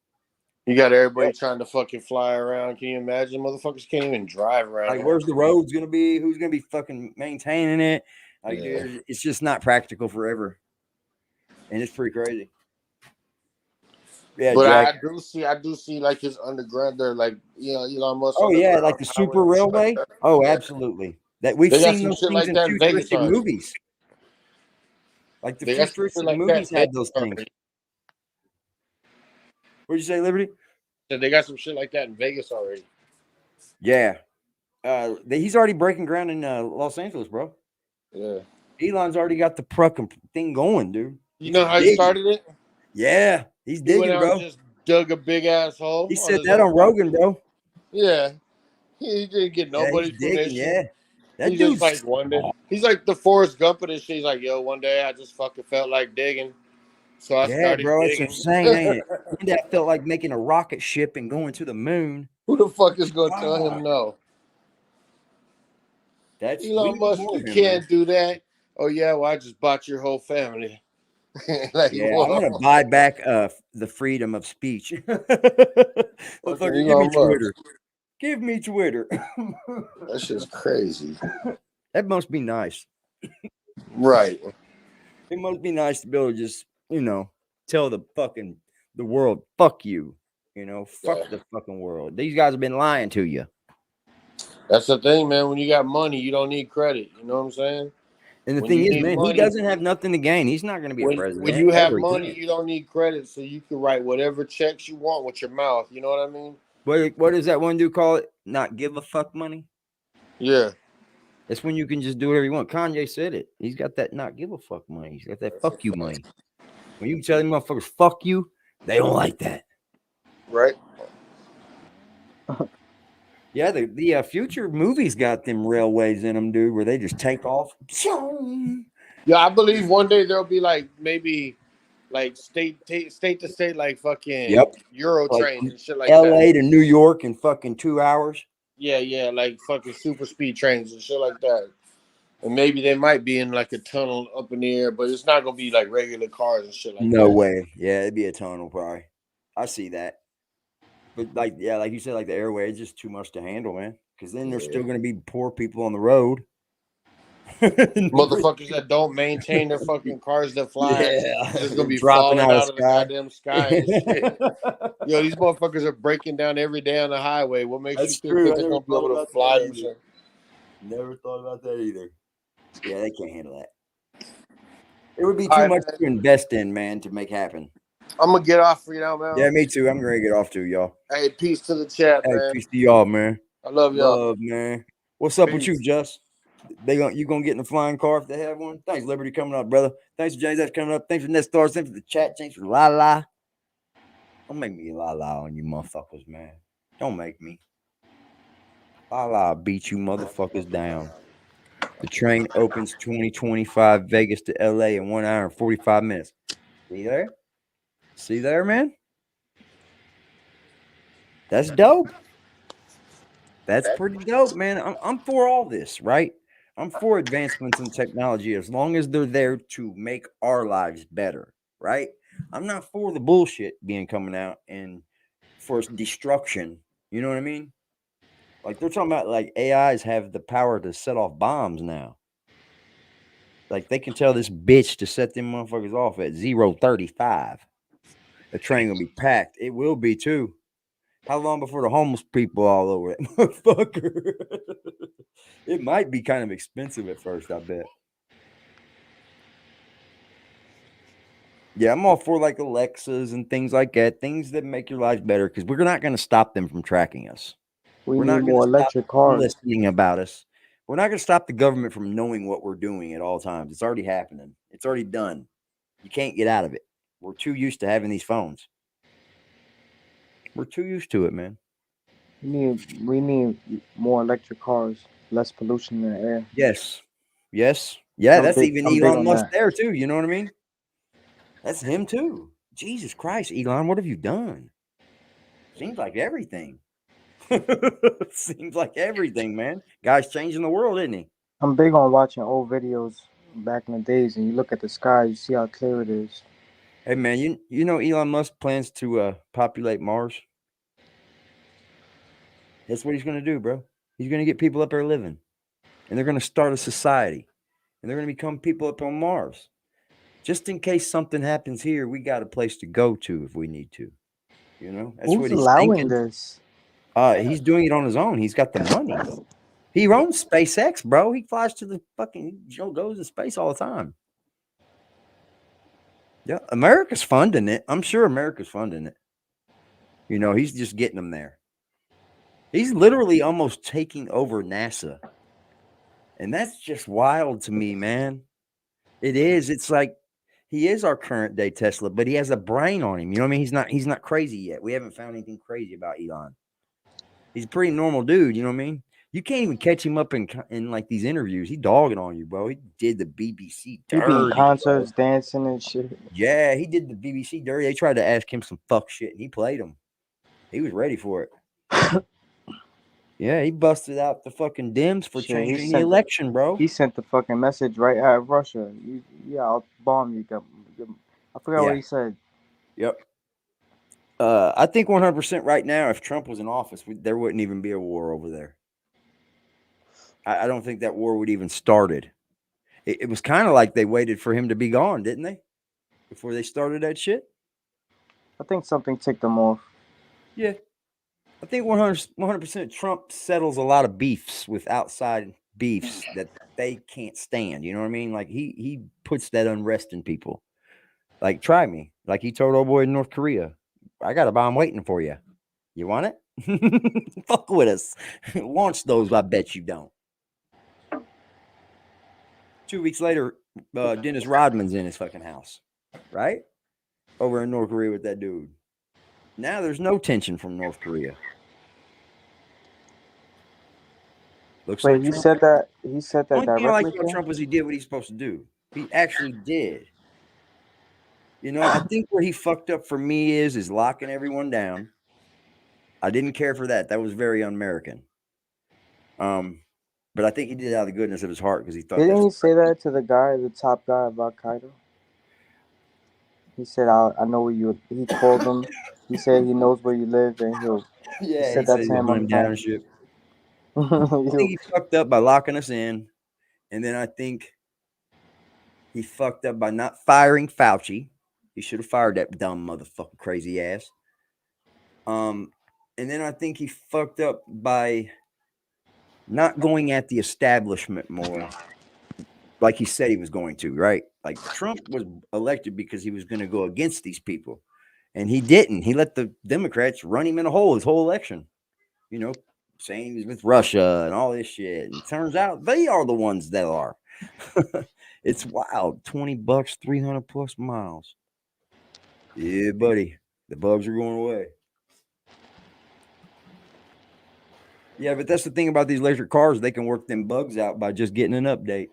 You got everybody trying to fucking fly around. Can you imagine? Motherfuckers can't even drive around. Like, where's the roads gonna be? Who's gonna be fucking maintaining it? Like, dude, it's just not practical forever, and it's pretty crazy. Yeah, but Jack. I do see like his underground there, like Elon Musk. Oh yeah, like the super railway. Oh, absolutely. That we've seen those things like in that in Vegas futuristic movies. Like the futuristic movies had those things. What'd you say, Liberty? So they got some shit like that in Vegas already. Yeah. He's already breaking ground in Los Angeles, bro. Yeah. Elon's already got the truck thing going, dude. You know how he started it? Yeah. He's digging, bro. Just dug a big ass hole. He said that on Rogan, bro. Yeah. He didn't get nobody permission. Yeah. That he's dude's just like one day. He's like the Forrest Gump of this shit. He's like, yo, one day I just fucking felt like digging. So I started digging. It's insane, ain't it? One day I felt like making a rocket ship and going to the moon. Who the fuck is going to tell him no? That's Elon Musk. You can't do that. Oh, yeah, well, I just bought your whole family. Like, yeah, I'm going to buy back the freedom of speech. Give me Twitter. Give me Twitter. That's just crazy. That must be nice. Right. It must be nice to be able to just, tell the world, fuck you. Fuck the fucking world. These guys have been lying to you. That's the thing, man. When you got money, you don't need credit. You know what I'm saying? And the thing is, man, he doesn't have nothing to gain. He's not going to be a president. When you have money, you don't need credit, so you can write whatever checks you want with your mouth. You know what I mean? What does that one dude call it? Not give a fuck money? Yeah. That's when you can just do whatever you want. Kanye said it. He's got that not give a fuck money. He's got that fuck you money. When you tell them motherfuckers fuck you, they don't like that. Right. Yeah, the future movies got them railways in them, dude, where they just take off. Yeah, I believe one day there'll be like maybe like state to state, like fucking Euro trains and shit like that. LA to New York in fucking 2 hours. Yeah, like fucking super speed trains and shit like that. And maybe they might be in like a tunnel up in the air, but it's not gonna be like regular cars and shit like that. No way. Yeah, it'd be a tunnel probably. I see that. But like you said, like the airway is just too much to handle, man. Because then there's still gonna be poor people on the road. Motherfuckers that don't maintain their fucking cars that fly. Yeah. It's gonna be dropping falling out of the goddamn sky and shit. Yo, these motherfuckers are breaking down every day on the highway. What makes you think that they're gonna be able to fly them shit? Never thought about that either. Yeah, they can't handle that. It would be too much to invest in, man, to make happen. I'm gonna get off for you now, man. Yeah, me too. I'm gonna get off too, y'all. Hey, peace to the chat, man. Peace to y'all, man. I love y'all. Man. What's up with you, Just? You gonna get in the flying car if they have one? Thanks, Liberty, coming up, brother. Thanks for James F coming up. Thanks for Nestor. Thanks for the chat. Thanks for La La. Don't make me La La on you motherfuckers, man. Don't make me. La La beat you motherfuckers down. The train opens 2025 Vegas to LA in 1 hour and 45 minutes. See there? See there, man? That's dope. That's pretty dope, man. I'm for all this, right? I'm for advancements in technology as long as they're there to make our lives better, right? I'm not for the bullshit coming out and for destruction. You know what I mean? Like they're talking about like AIs have the power to set off bombs now. Like they can tell this bitch to set them motherfuckers off at 0:35. The train will be packed. It will be too. How long before the homeless people all over that motherfucker? It might be kind of expensive at first, I bet. Yeah, I'm all for like Alexas and things like that, things that make your life better because we're not going to stop them from tracking us. We We're need not going to more stop electric them from cars. listening about us. We're not going to stop the government from knowing what we're doing at all times. It's already happening. It's already done. You can't get out of it. We're too used to having these phones. We're too used to it, man. We need more electric cars, less pollution in the air. Yes. Yes. Yeah, that's even I'm big Elon on Musk that. there too. You know what I mean? That's him too. Jesus Christ, Elon, what have you done? Seems like everything. Seems like everything, man. Guy's changing the world, isn't he? I'm big on watching old videos back in the days, and you look at the sky, you see how clear it is. Hey, man, you know Elon Musk plans to populate Mars? That's what he's going to do, bro. He's going to get people up there living, and they're going to start a society, and they're going to become people up on Mars. Just in case something happens here, we got a place to go to if we need to. You know, that's Who's what he's allowing thinking. this? He's doing it on his own. He's got the money. He owns SpaceX, bro. He flies to the fucking, goes to space all the time. Yeah, America's funding it. I'm sure America's funding it. You know, he's just getting them there. He's literally almost taking over NASA. And that's just wild to me, man. It is. It's like he is our current day Tesla, but he has a brain on him. You know what I mean? He's not crazy yet. We haven't found anything crazy about Elon. He's a pretty normal dude, you know what I mean? You can't even catch him up in like these interviews. He dogging on you, bro. He did the BBC He be in dirty. concerts, dancing and shit. Yeah, he did the BBC dirty. They tried to ask him some fuck shit, and he played them. He was ready for it. Yeah, he busted out the fucking Dems for changing the election, bro. He sent the fucking message right at Russia. I'll bomb you. I forgot what he said. Yep. I think 100% right now, if Trump was in office, there wouldn't even be a war over there. I don't think that war would even started. It was kind of like they waited for him to be gone, didn't they? Before they started that shit. I think something ticked them off. Yeah. I think 100% Trump settles a lot of beefs with outside beefs that they can't stand. You know what I mean? Like he puts that unrest in people. Like, try me. Like he told old boy in North Korea, I got a bomb waiting for you. You want it? Fuck with us. Launch those. I bet you don't. 2 weeks later, Dennis Rodman's in his fucking house, right? Over in North Korea with that dude. Now there's no tension from North Korea. Wait, like he said that. He said that directly. One thing I like about Trump was he did what he's supposed to do. He actually did. You know, I think where he fucked up for me is locking everyone down. I didn't care for that. That was very un-American. But I think he did it out of the goodness of his heart because he thought. Didn't he say that to the top guy of Al Qaeda? He said, "I know where you." He called him. He said he knows where you live, and he said that to him on the phone. And shit. I think he fucked up by locking us in, and then I think he fucked up by not firing Fauci. He should have fired that dumb motherfucking crazy ass. And then I think he fucked up by not going at the establishment more, like he said he was going to, right? Like Trump was elected because he was going to go against these people, and he didn't. He let the Democrats run him in a hole his whole election, you know, saying he's with Russia and all this shit. And it turns out they are the ones that are. It's wild. $20, 300+ miles. Yeah, buddy. The bugs are going away. Yeah, but that's the thing about these electric cars. They can work them bugs out by just getting an update.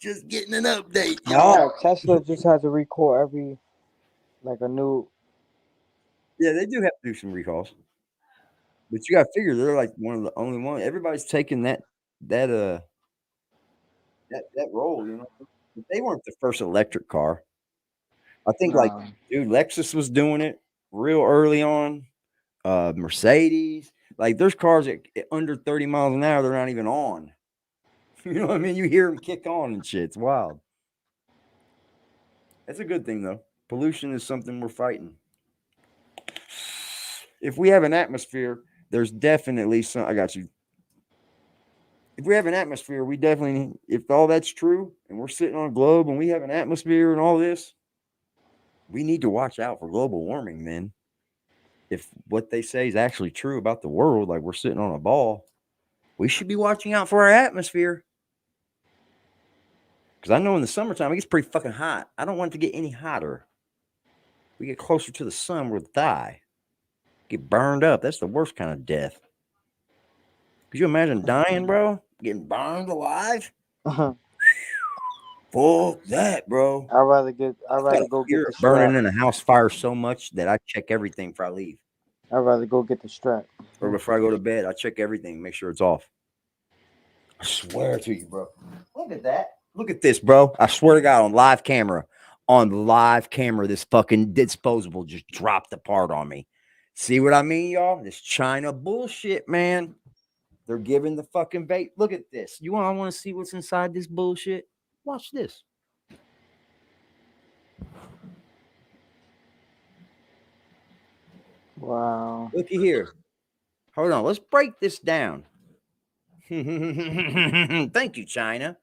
Just getting an update, y'all. Tesla just has a recall every, like a new. Yeah, they do have to do some recalls. But you got to figure they're like one of the only ones. Everybody's taking that role, you know. But they weren't the first electric car. I think dude, Lexus was doing it real early on. Mercedes, like there's cars at under 30 miles an hour they're not even on. You know what I mean? You hear them kick on and shit. It's wild. That's a good thing, though. Pollution is something we're fighting. If we have an atmosphere, there's definitely some. I got you. If we have an atmosphere, we definitely, if all that's true, and we're sitting on a globe and we have an atmosphere and all this, we need to watch out for global warming, man. If what they say is actually true about the world, like we're sitting on a ball, we should be watching out for our atmosphere. Because I know in the summertime, it gets pretty fucking hot. I don't want it to get any hotter. We get closer to the sun, we'll die. Get burned up. That's the worst kind of death. Could you imagine dying, bro? Getting burned alive? Fuck that, bro. I'd rather go get the strap. Burning in a house fire so much that I check everything before I leave. I'd rather go get the strap. Or before I go to bed, I check everything, make sure it's off. I swear to you, bro. Look at that. Look at this, bro. I swear to God, on live camera, this fucking disposable just dropped apart on me. See what I mean, y'all? This China bullshit, man. They're giving the fucking bait. Look at this. I want to see what's inside this bullshit. Watch this. Wow. Looky here. Hold on. Let's break this down. Thank you, China.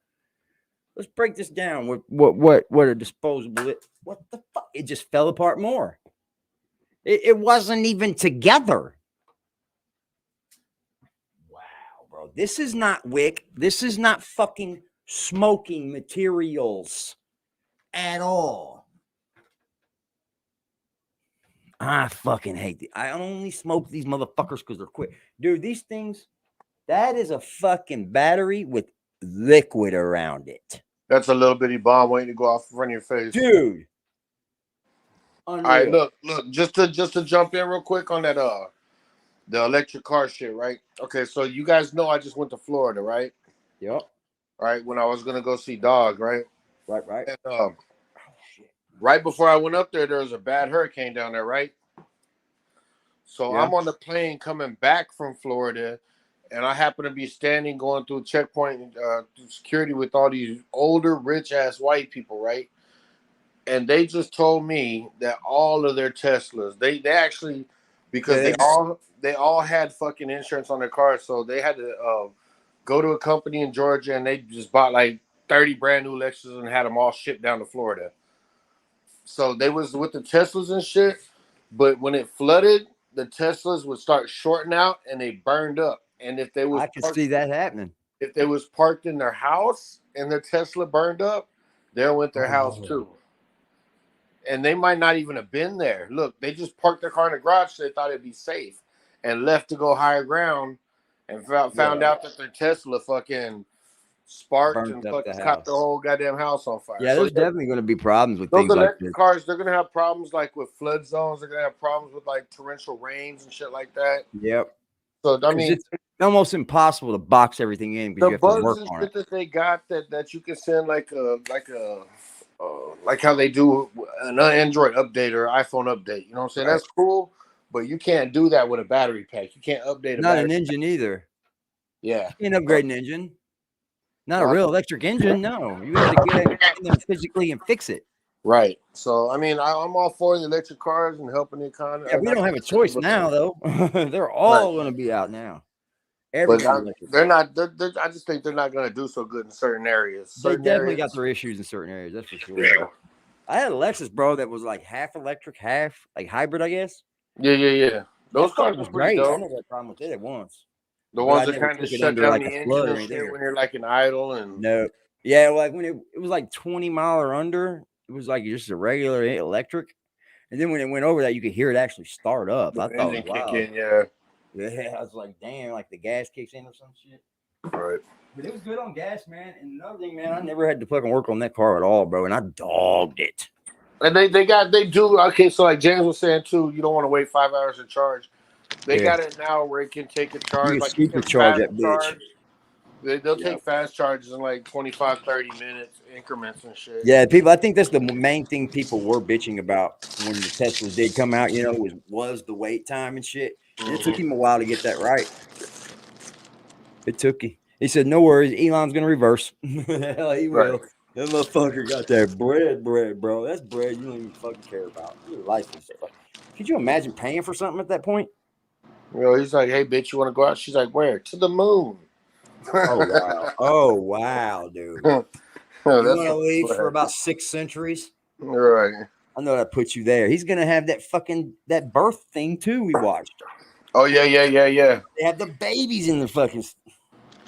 Let's break this down. What a disposable. What the fuck? It just fell apart more. It wasn't even together. Wow, bro. This is not wick. This is not fucking smoking materials at all. I fucking hate it. I only smoke these motherfuckers because they're quick. Dude, these things, that is a fucking battery with liquid around it. That's a little bitty bomb waiting to go off in front of your face. Dude. All right, look, just to jump in real quick on that the electric car shit, right? Okay, so you guys know I just went to Florida, right? Yep. All right, when I was gonna go see Dog, right? Right. And, right before I went up there was a bad hurricane down there, right? So yeah. I'm on the plane coming back from Florida, and I happen to be standing going through checkpoint through security with all these older, rich-ass white people, right? And they just told me that all of their Teslas, they actually, because they all had fucking insurance on their cars, so they had to go to a company in Georgia, and they just bought like 30 brand new Lexus and had them all shipped down to Florida. So they was with the Teslas and shit, but when it flooded, the Teslas would start shorting out and they burned up. And if they was, I can see that happening. If they was parked in their house and their Tesla burned up, there went their house too. And they might not even have been there. Look, they just parked their car in the garage so they thought it'd be safe and left to go higher ground and found out that their Tesla fucking sparked and fucking caught the whole goddamn house on fire. Yeah, there's definitely going to be problems with things like this. Cars, they're going to have problems like with flood zones. They're going to have problems with like torrential rains and shit like that. Yep. So I mean, it's almost impossible to box everything in because you have to work bugs on and it. shit that they got that you can send like how they do an Android update or iPhone update. You know what I'm saying? Right. That's cool, but you can't do that with a battery pack. You can't update Not an engine either. Yeah. You can't upgrade an engine. Not a real electric engine. No, you have to get in there physically and fix it. Right. So I mean, I'm all for the electric cars and helping the economy. Yeah, we don't have a choice now, though. They're all going to be out now. But they're not. I just think they're not going to do so good in certain areas. They definitely got their issues in certain areas. That's for sure. Yeah. I had a Lexus, bro, that was like half electric, half like hybrid, I guess. Yeah. Those cars were great. dope. I never had a problem with it at once. The ones that kind of shut down the engine and shit when you're like an idle and no. Yeah, like when it was like 20 mile or under, it was like just a regular electric. And then when it went over that, you could hear it actually start up. I thought, wow. Kick in, yeah. Yeah, I was like, damn, like the gas kicks in or some shit. Right. But it was good on gas, man. And another thing, man, I never had to fucking work on that car at all, bro. And I dogged it. And they do. Okay, so like James was saying too, you don't want to wait 5 hours to charge. They got it now where it can take a charge. You can charge that bitch. They'll take fast charges in like 25, 30 minutes increments and shit. Yeah, people, I think that's the main thing people were bitching about when the Teslas did come out, you know, was the wait time and shit. And it took him a while to get that right. It took him. He said, "No worries, Elon's gonna reverse." Hell, he will. Right. That motherfucker got that bread, bro. That's bread you don't even fucking care about. Your life is. Could you imagine paying for something at that point? You know, he's like, "Hey, bitch, you want to go out?" She's like, "Where? To the moon." Oh wow! Oh wow, dude! Oh, You that's want to leave for what about 6 centuries? right. I know that puts you there. He's gonna have that birth thing too. We watched. Oh yeah. They have the babies in the fucking.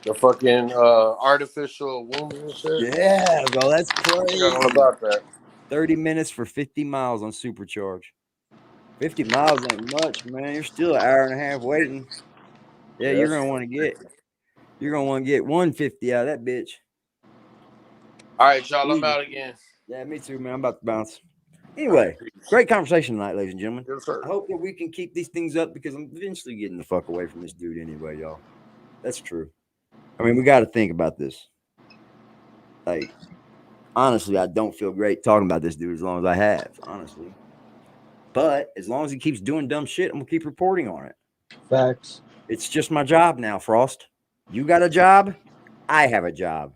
The fucking artificial womb and shit. Yeah, bro, that's I forgot crazy. all about that. 30 minutes for 50 miles on Supercharge. 50 miles ain't much, man. You're still an hour and a half waiting. Yeah, Yes. you're gonna want to get 150 out of that bitch. All right, y'all. I'm out again. Yeah, me too, man. I'm about to bounce. Anyway, great conversation tonight, ladies and gentlemen. Yes, sir. I hope that we can keep these things up because I'm eventually getting the fuck away from this dude anyway, y'all. That's true. I mean, we got to think about this. Like, honestly, I don't feel great talking about this dude as long as I have, honestly. But as long as he keeps doing dumb shit, I'm going to keep reporting on it. Facts. It's just my job now, Frost. You got a job. I have a job.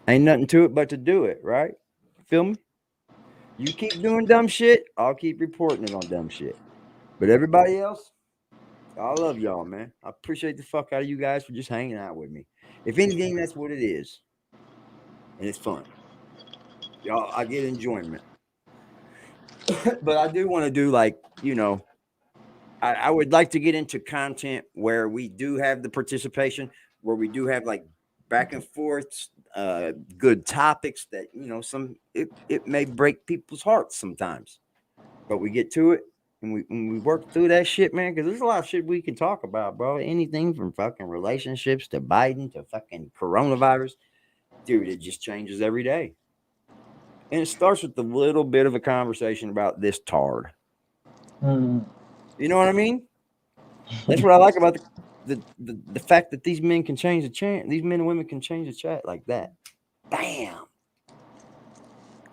Ain't nothing to it but to do it, right? Feel me? You keep doing dumb shit, I'll keep reporting it on dumb shit. But everybody else, I love y'all, man. I appreciate the fuck out of you guys for just hanging out with me. If anything, that's what it is. And it's fun. Y'all, I get enjoyment. But I do want to do I would like to get into content where we do have the participation, where we do have like back and forth, good topics that, it may break people's hearts sometimes, but we get to it and we work through that shit, man. Cause there's a lot of shit we can talk about, bro. Anything from fucking relationships to Biden to fucking coronavirus, dude, it just changes every day. And it starts with a little bit of a conversation about this tard. You know what I mean? That's what I like about the fact that these men can change the chat. These men and women can change the chat like that. Bam.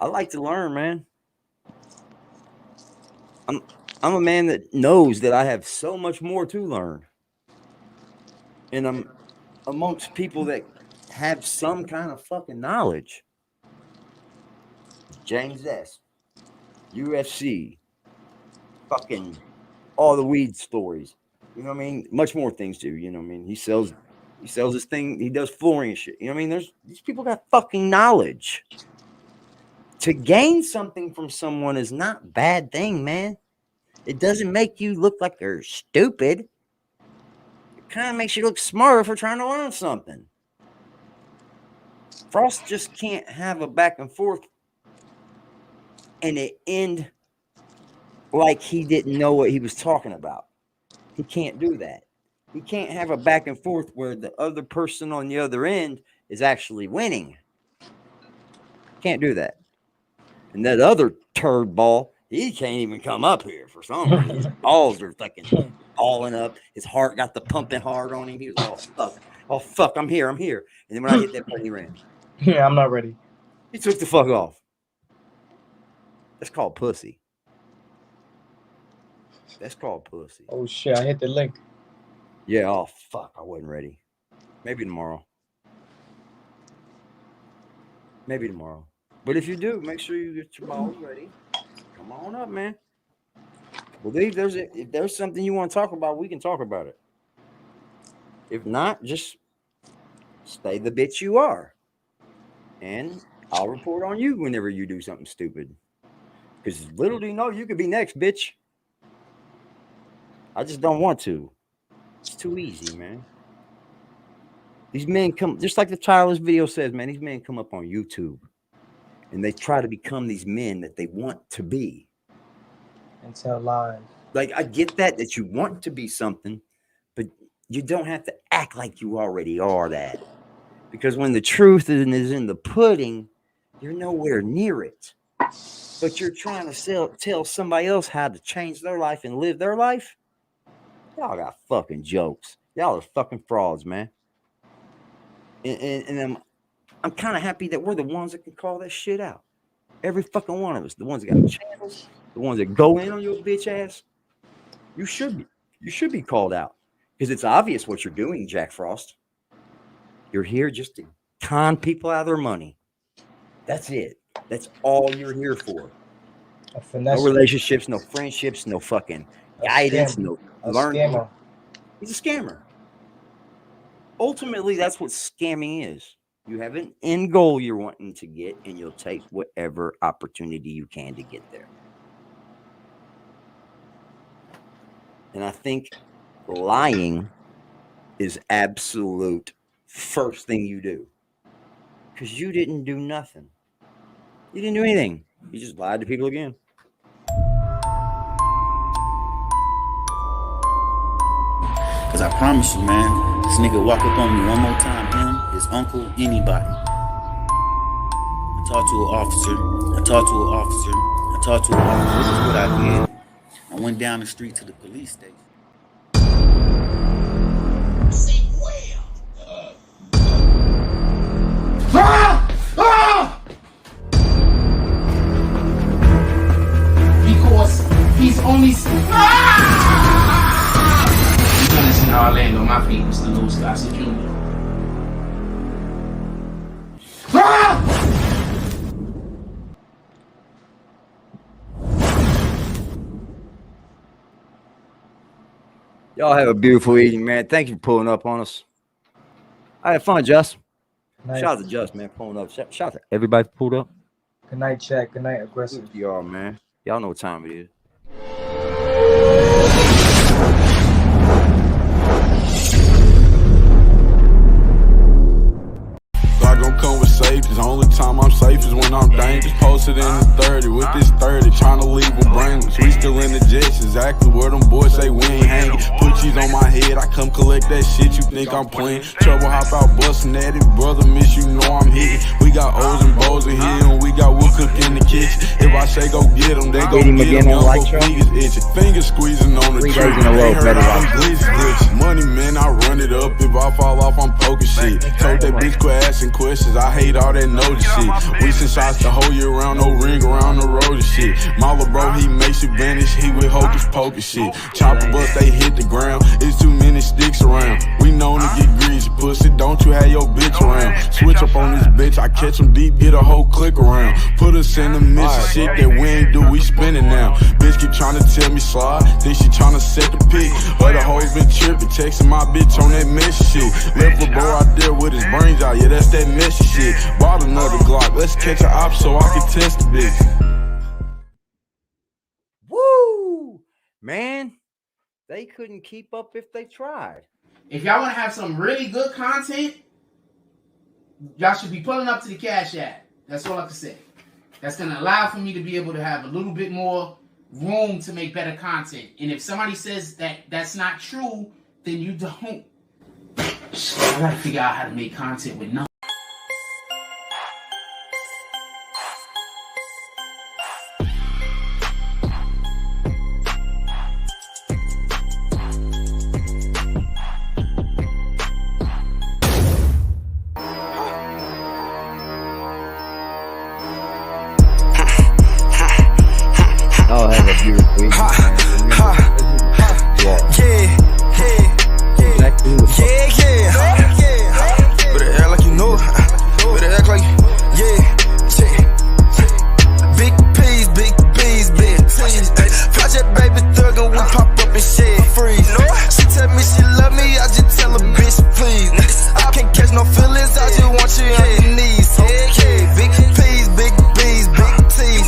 I like to learn, man. I'm a man that knows that I have so much more to learn. And I'm amongst people that have some kind of fucking knowledge. James S. UFC. Fucking all the weed stories. You know what I mean? Much more things too. You know what I mean? He sells this thing. He does flooring and shit. You know what I mean? These people got fucking knowledge. To gain something from someone is not a bad thing, man. It doesn't make you look like you're stupid. It kind of makes you look smarter for trying to learn something. Frost just can't have a back and forth and it end like he didn't know what he was talking about. He can't do that. He can't have a back and forth where the other person on the other end is actually winning. Can't do that. And that other turd ball, he can't even come up here for some reason. His balls are fucking balling up. His heart got the pumping hard on him. He was like, oh fuck, I'm here. And then when I hit that button, he ran. Yeah, I'm not ready. He took the fuck off. That's called pussy. That's called pussy. Oh shit, I hit the link. Yeah, oh fuck, I wasn't ready. Maybe tomorrow. But if you do, make sure you get your balls ready. Come on up, man. Believe if there's something you want to talk about, we can talk about it. If not, just stay the bitch you are. And I'll report on you whenever you do something stupid. Because little do you know, you could be next, bitch. I just don't want to. It's too easy, man. These men come, just like the title of this video says, man, these men come up on YouTube and they try to become these men that they want to be. And tell lies. Like, I get that you want to be something, but you don't have to act like you already are that. Because when the truth is in the pudding, you're nowhere near it. But you're trying to tell somebody else how to change their life and live their life. Y'all got fucking jokes. Y'all are fucking frauds, man. And I'm kind of happy that we're the ones that can call that shit out. Every fucking one of us. The ones that got channels, the ones that go in on your bitch ass. You should be called out. Because it's obvious what you're doing, Jack Frost. You're here just to con people out of their money. That's it. That's all you're here for. No relationships, no friendships, no fucking guidance, no learning. Scammer. He's a scammer. Ultimately, that's what scamming is. You have an end goal you're wanting to get, and you'll take whatever opportunity you can to get there. And I think lying is absolute first thing you do. Because you didn't do nothing. You didn't do anything. You just lied to people again. Because I promise you, man, this nigga walk up on me one more time, him, his uncle, anybody. I talked to an officer. This is what I did. I went down the street to the police station. Because he's only. You're gonna see how I land on my feet, Mr. Louis Gossett Jr. Y'all have a beautiful evening, man. Thank you for pulling up on us. I had fun, Just. Nice. Shout out to Just, man, pulling up. Shout out to everybody who pulled up. Good night, Jack. Good night, Aggressive. Y'all, man. Y'all know what time it is. Gon' come with safety. The only time I'm safe is when I'm dangerous. Posted in the 30 with this 30, trying to leave them brainless. We still in the jets, exactly where them boys say we ain't hanging. Put cheese on my head, I come collect that shit. You think I'm playing? Trouble hop out busting at it, brother. Miss you know I'm hitting. We got O's and Bo's in here, and we got wood cook in the kitchen. If I say go get them, they go get them. Young folks fingers itching, fingers squeezing on the tree. They heard all them glitches. Money, man, I run it up. If I fall off, I'm poking shit. Told that bitch quit asking questions. I hate all that notice shit. We send shots the whole year round, no ring around the road and shit. My little bro, he makes you vanish. He with hocus pocus shit. Chopper bust, they hit the ground. It's too many sticks around. We known to get greasy, pussy. Don't you have your bitch around? Switch up on this bitch. I catch him deep, get a whole click around. Put us in the mission, shit that we ain't do. We spinning now. Bitch keep trying to tell me slide. Think she trying to set the pick. Other hoes been tripping, texting my bitch on that message shit. Left a bro out there with his brains out. Yeah, that's that message shit. Bought another Glock. Let's catch an op so I can test the bitch. Woo! Man, they couldn't keep up if they tried. If y'all want to have some really good content, y'all should be pulling up to the Cash App. That's all I can say. That's going to allow for me to be able to have a little bit more room to make better content. And if somebody says that that's not true, then you don't. I got to figure out how to make content with nothing. Oh, have a beautiful evening, man. Better act like you know it. Better act like, big peas, big peas, big peas. Project baby thuggin', we pop up and shit freeze. She tell me she love me, I just tell her bitch please. I can't catch no feelings, I just want you on your knees. Big peas, big peas, big teas.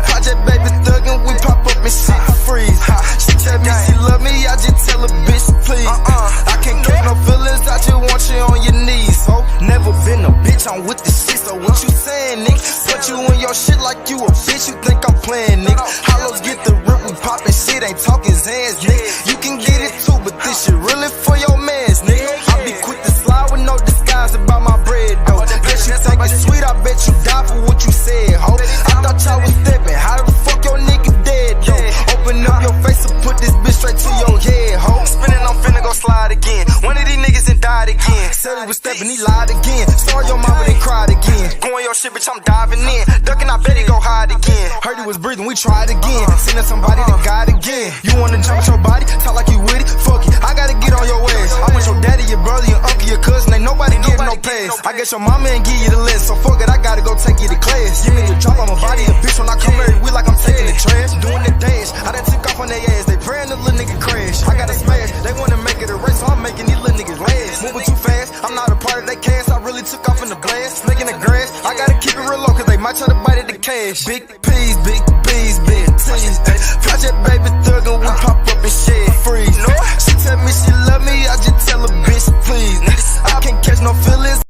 Project baby thuggin', we pop up and shit freeze. She tell me she love me, I just tell her bitch please. I can't catch no feelings, I just want you on your knees. Never been a bitch, I'm with the shit, so what you saying, nigga? Put you in your shit like you a bitch, you think I'm playing, nigga? Hollows get the rip, we poppin' shit, ain't talking Zans, nigga. You can get it too, but this shit really for your mans, nigga. I be quick to slide with no disguise about my bread, though. Bet you think it's sweet, I bet you die for what you said, ho. I thought y'all was steppin', how the fuck your nigga dead, though? Open up your face and put this bitch straight to your head, ho. Spinning, I'm finna go slide again. One of these niggas and died again. Said he was stepping, he lied again. Saw your mama, then cried again. Go on your shit, bitch. bitch, I'm diving in. Ducking, I bet he go hide again. Heard he was breathing, we tried again. Sending somebody to God again. You wanna jump with your body? Talk like you with it? Fuck it, I gotta get on your ass. I want your daddy, your brother, your uncle, your cousin. Ain't nobody getting no pass. I guess your mama ain't give you the list, so fuck it, I gotta go take you to class. You need to drop on my body a bitch when I come every week like I'm taking the trash. Doing the dash, I done took off on their ass. They praying the little nigga crash. I gotta smash, they wanna make it a race, so I'm making these little niggas last. Moving too fast, I'm not a part of that cast. I really took off in the blast, making the grass. I gotta keep it real low, cause they might try to bite at the cash. Big P's, big B's, big T's. Project baby thug and we pop up and shit freeze. She tell me she love me, I just tell her bitch please. I can't catch no feelings.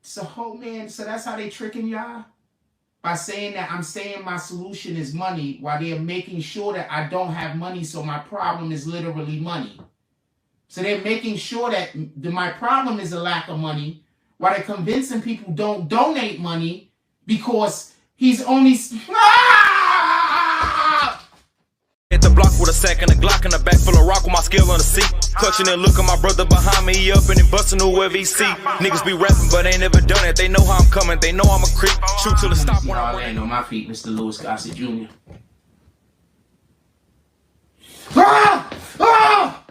So, man, so that's how they tricking y'all? By saying that I'm saying my solution is money, while they're making sure that I don't have money, so my problem is literally money. So they're making sure that my problem is a lack of money, while they're convincing people don't donate money because he's only... Hit the block with a sack and a Glock in the back full of rock with my skill on the seat. Clutching and looking my brother behind me, he up and he busting whoever he see. Niggas be rapping but ain't never done it. They know how I'm coming, they know I'm a creep. Shoot till it stop when I land on my feet, Mr. Louis Gossett Jr. Ah! Ah!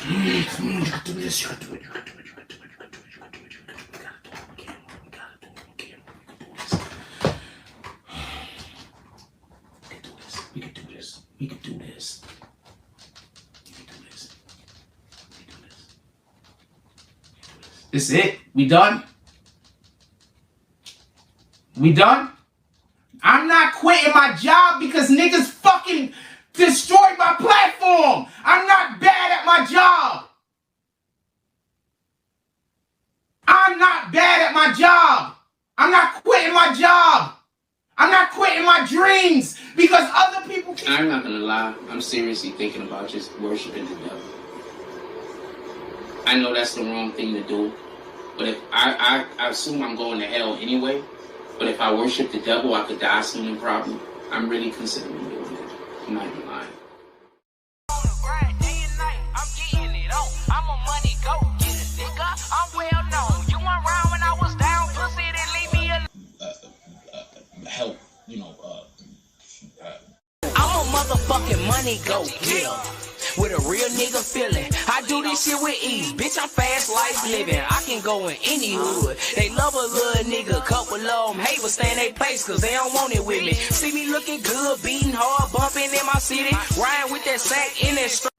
You gotta do this, you gotta do it, you gotta do it, you gotta do it, you gotta do it, you gotta do it, you gotta do it, you gotta do it, you gotta do it, you gotta do this. We can do this, we can do this, we can do this, we can do this. This is it? We done? We done? I'm not quitting my job because niggas fucking destroyed my platform. I'm not bad at my job. I'm not bad at my job. I'm not quitting my job. I'm not quitting my dreams because other people can. I'm not gonna lie. I'm seriously thinking about just worshiping the devil. I know that's the wrong thing to do, but if I assume I'm going to hell anyway. But if I worship the devil, I could die soon and probably. I'm really considering doing it. I'm not even lying. Help, you know, I'm a motherfucking money go getter with a real nigga feeling. I do this shit with ease, bitch. I'm fast life living. I can go in any hood. They love a little nigga, couple of them hate but stay in their place cause they don't want it with me. See me looking good, beating hard, bumping in my city, riding with that sack in that strap.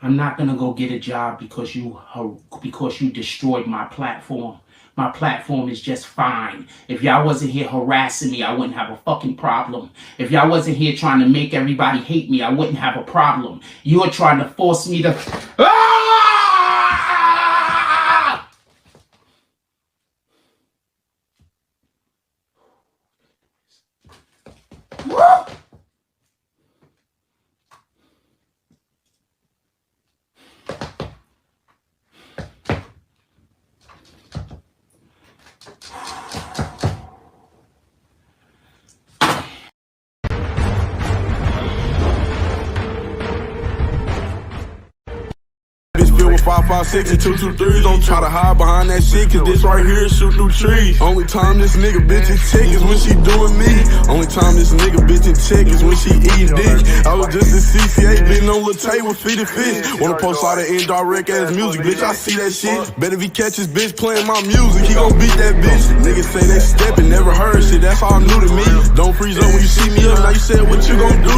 I'm not gonna go get a job because you destroyed my platform. My platform is just fine. If y'all wasn't here harassing me, I wouldn't have a fucking problem. If y'all wasn't here trying to make everybody hate me, I wouldn't have a problem. You are trying to force me to... With 5.56 and 2.23, don't try to hide behind that shit, cause this right here shoot through trees. Only time this nigga bitch in check is when she doing me. Only time this nigga bitch in check is when she eating dick. I was just in CCA, been on the table, feeding fish. Wanna post all that indirect ass music, bitch, I see that shit. Bet if he catch his bitch playing my music, he gon' beat that bitch. Niggas say they steppin', never heard shit, that's all new to me. Don't freeze up when you see me up, now you said what you gon' do to me.